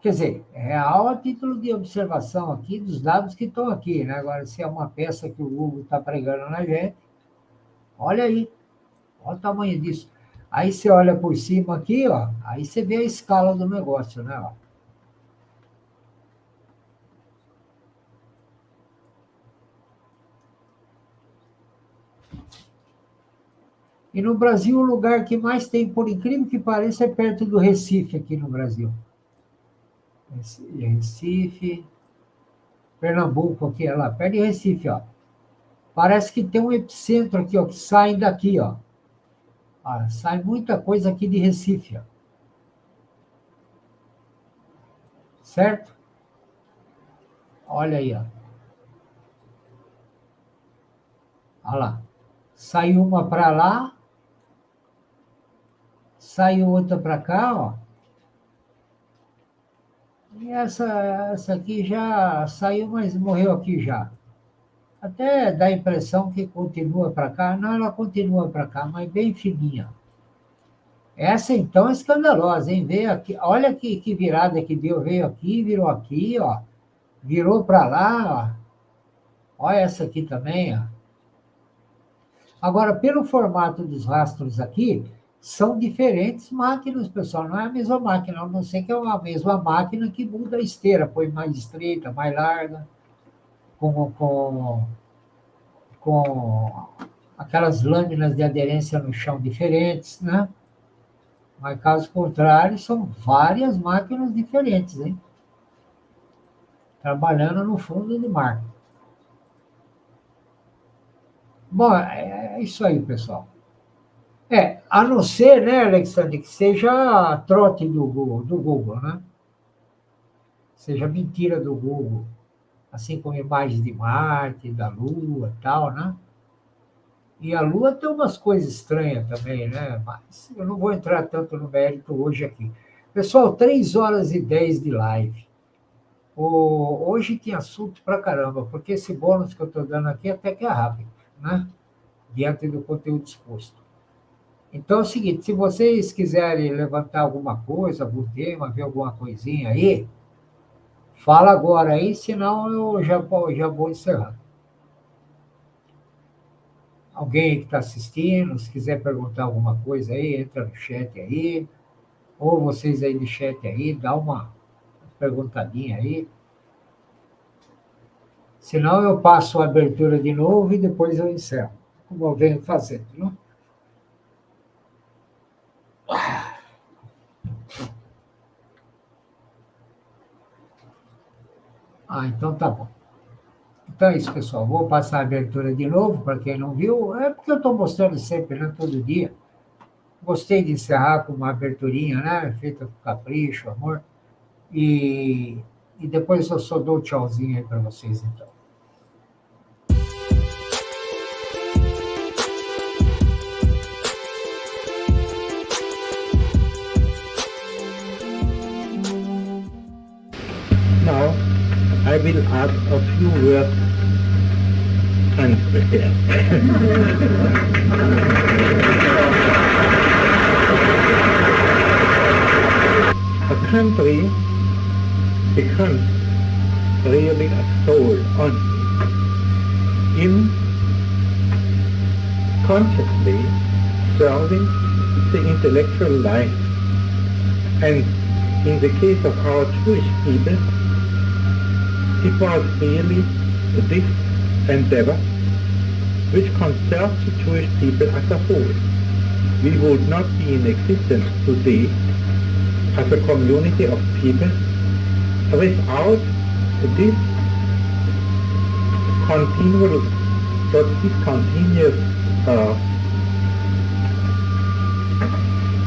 Quer dizer, é real a título de observação aqui dos dados que estão aqui, né? Agora, se é uma peça que o Google está pregando na gente, olha aí, olha o tamanho disso. Aí você olha por cima aqui, ó, aí você vê a escala do negócio, né? Ó. E no Brasil, o lugar que mais tem, por incrível que pareça, é perto do Recife, aqui no Brasil. Recife, Pernambuco, aqui, olha lá, perto de Recife, ó. Parece que tem um epicentro aqui, ó, que sai daqui, ó. Ah, sai muita coisa aqui de Recife, ó. Certo? Olha aí, ó. Olha lá. Sai uma para lá, sai outra para cá, ó. E essa aqui já saiu, mas morreu aqui já. Até dá a impressão que continua para cá. Não, ela continua para cá, mas bem fininha. Essa, então, é escandalosa, hein? Veio aqui, olha que virada que deu. Veio aqui, virou aqui, ó. Virou para lá, ó. Olha essa aqui também, ó. Agora, pelo formato dos rastros aqui, são diferentes máquinas, pessoal. Não é a mesma máquina, a não ser que é uma mesma máquina que muda a esteira, põe mais estreita, mais larga, com aquelas lâminas de aderência no chão diferentes, né? Mas, caso contrário, são várias máquinas diferentes, hein? Trabalhando no fundo do mar. Bom, é isso aí, pessoal. A não ser, né, Alexandre, que seja trote do Google, né? Seja mentira do Google. Assim como imagens de Marte, da Lua e tal, né? E a Lua tem umas coisas estranhas também, né? Mas eu não vou entrar tanto no mérito hoje aqui. Pessoal, 3h10 de live. Hoje tem assunto pra caramba, porque esse bônus que eu estou dando aqui até que é rápido, né? Diante do conteúdo exposto. Então é o seguinte, se vocês quiserem levantar alguma coisa, algum tema, ver alguma coisinha aí, fala agora aí, senão eu já vou encerrar. Alguém que está assistindo, se quiser perguntar alguma coisa aí, entra no chat aí, ou vocês aí do chat aí, dá uma perguntadinha aí. Senão eu passo a abertura de novo e depois eu encerro, como eu venho fazendo, não? Então tá bom. Então é isso, pessoal. Vou passar a abertura de novo, para quem não viu. É porque eu estou mostrando sempre, né, todo dia. gostei de encerrar com uma aberturinha, né? Feita com capricho, amor. E depois eu só dou um tchauzinho aí para vocês, então. Now, I will add a few words unprepared. A country becomes really a soul only in consciously serving the intellectual life. And in the case of our Jewish people, it was really this endeavor which concerns the Jewish people as a whole. We would not be in existence today as a community of people without this continuous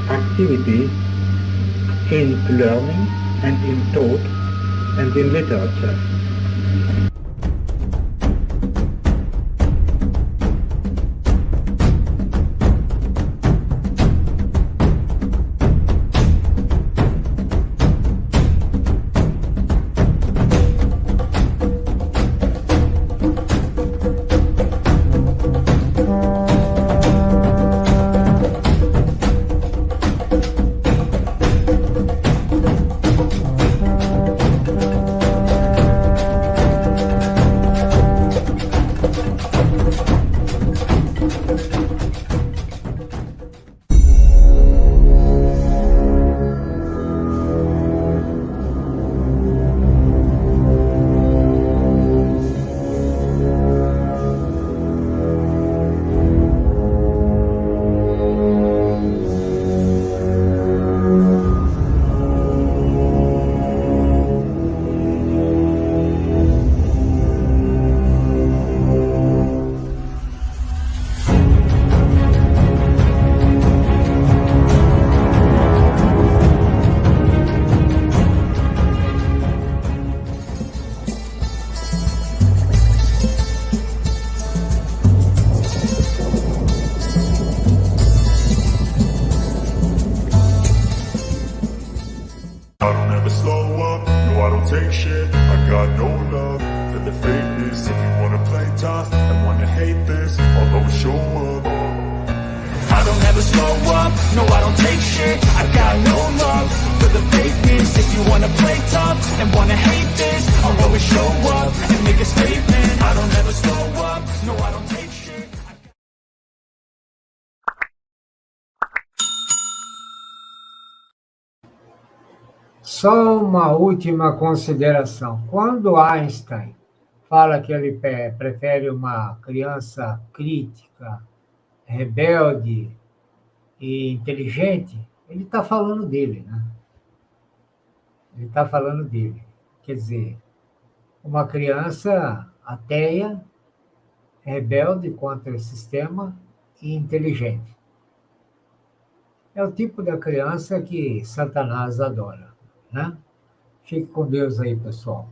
activity in learning and in thought and in literature. I don't ever slow up, no I don't take shit. I got no love for the fakeness. If you wanna play tough and wanna hate this, I'll always show up. I don't ever slow up, no I don't take shit. I got no love for the fakeness. If you wanna play tough and wanna hate this, I'll always show up and make a statement. I don't ever slow up, no I don't take shit. Só uma última consideração. Quando Einstein fala que ele prefere uma criança crítica, rebelde e inteligente, ele está falando dele, né? Ele está falando dele. Quer dizer, uma criança ateia, rebelde contra o sistema e inteligente. É o tipo da criança que Satanás adora, né? Fique com Deus aí, pessoal.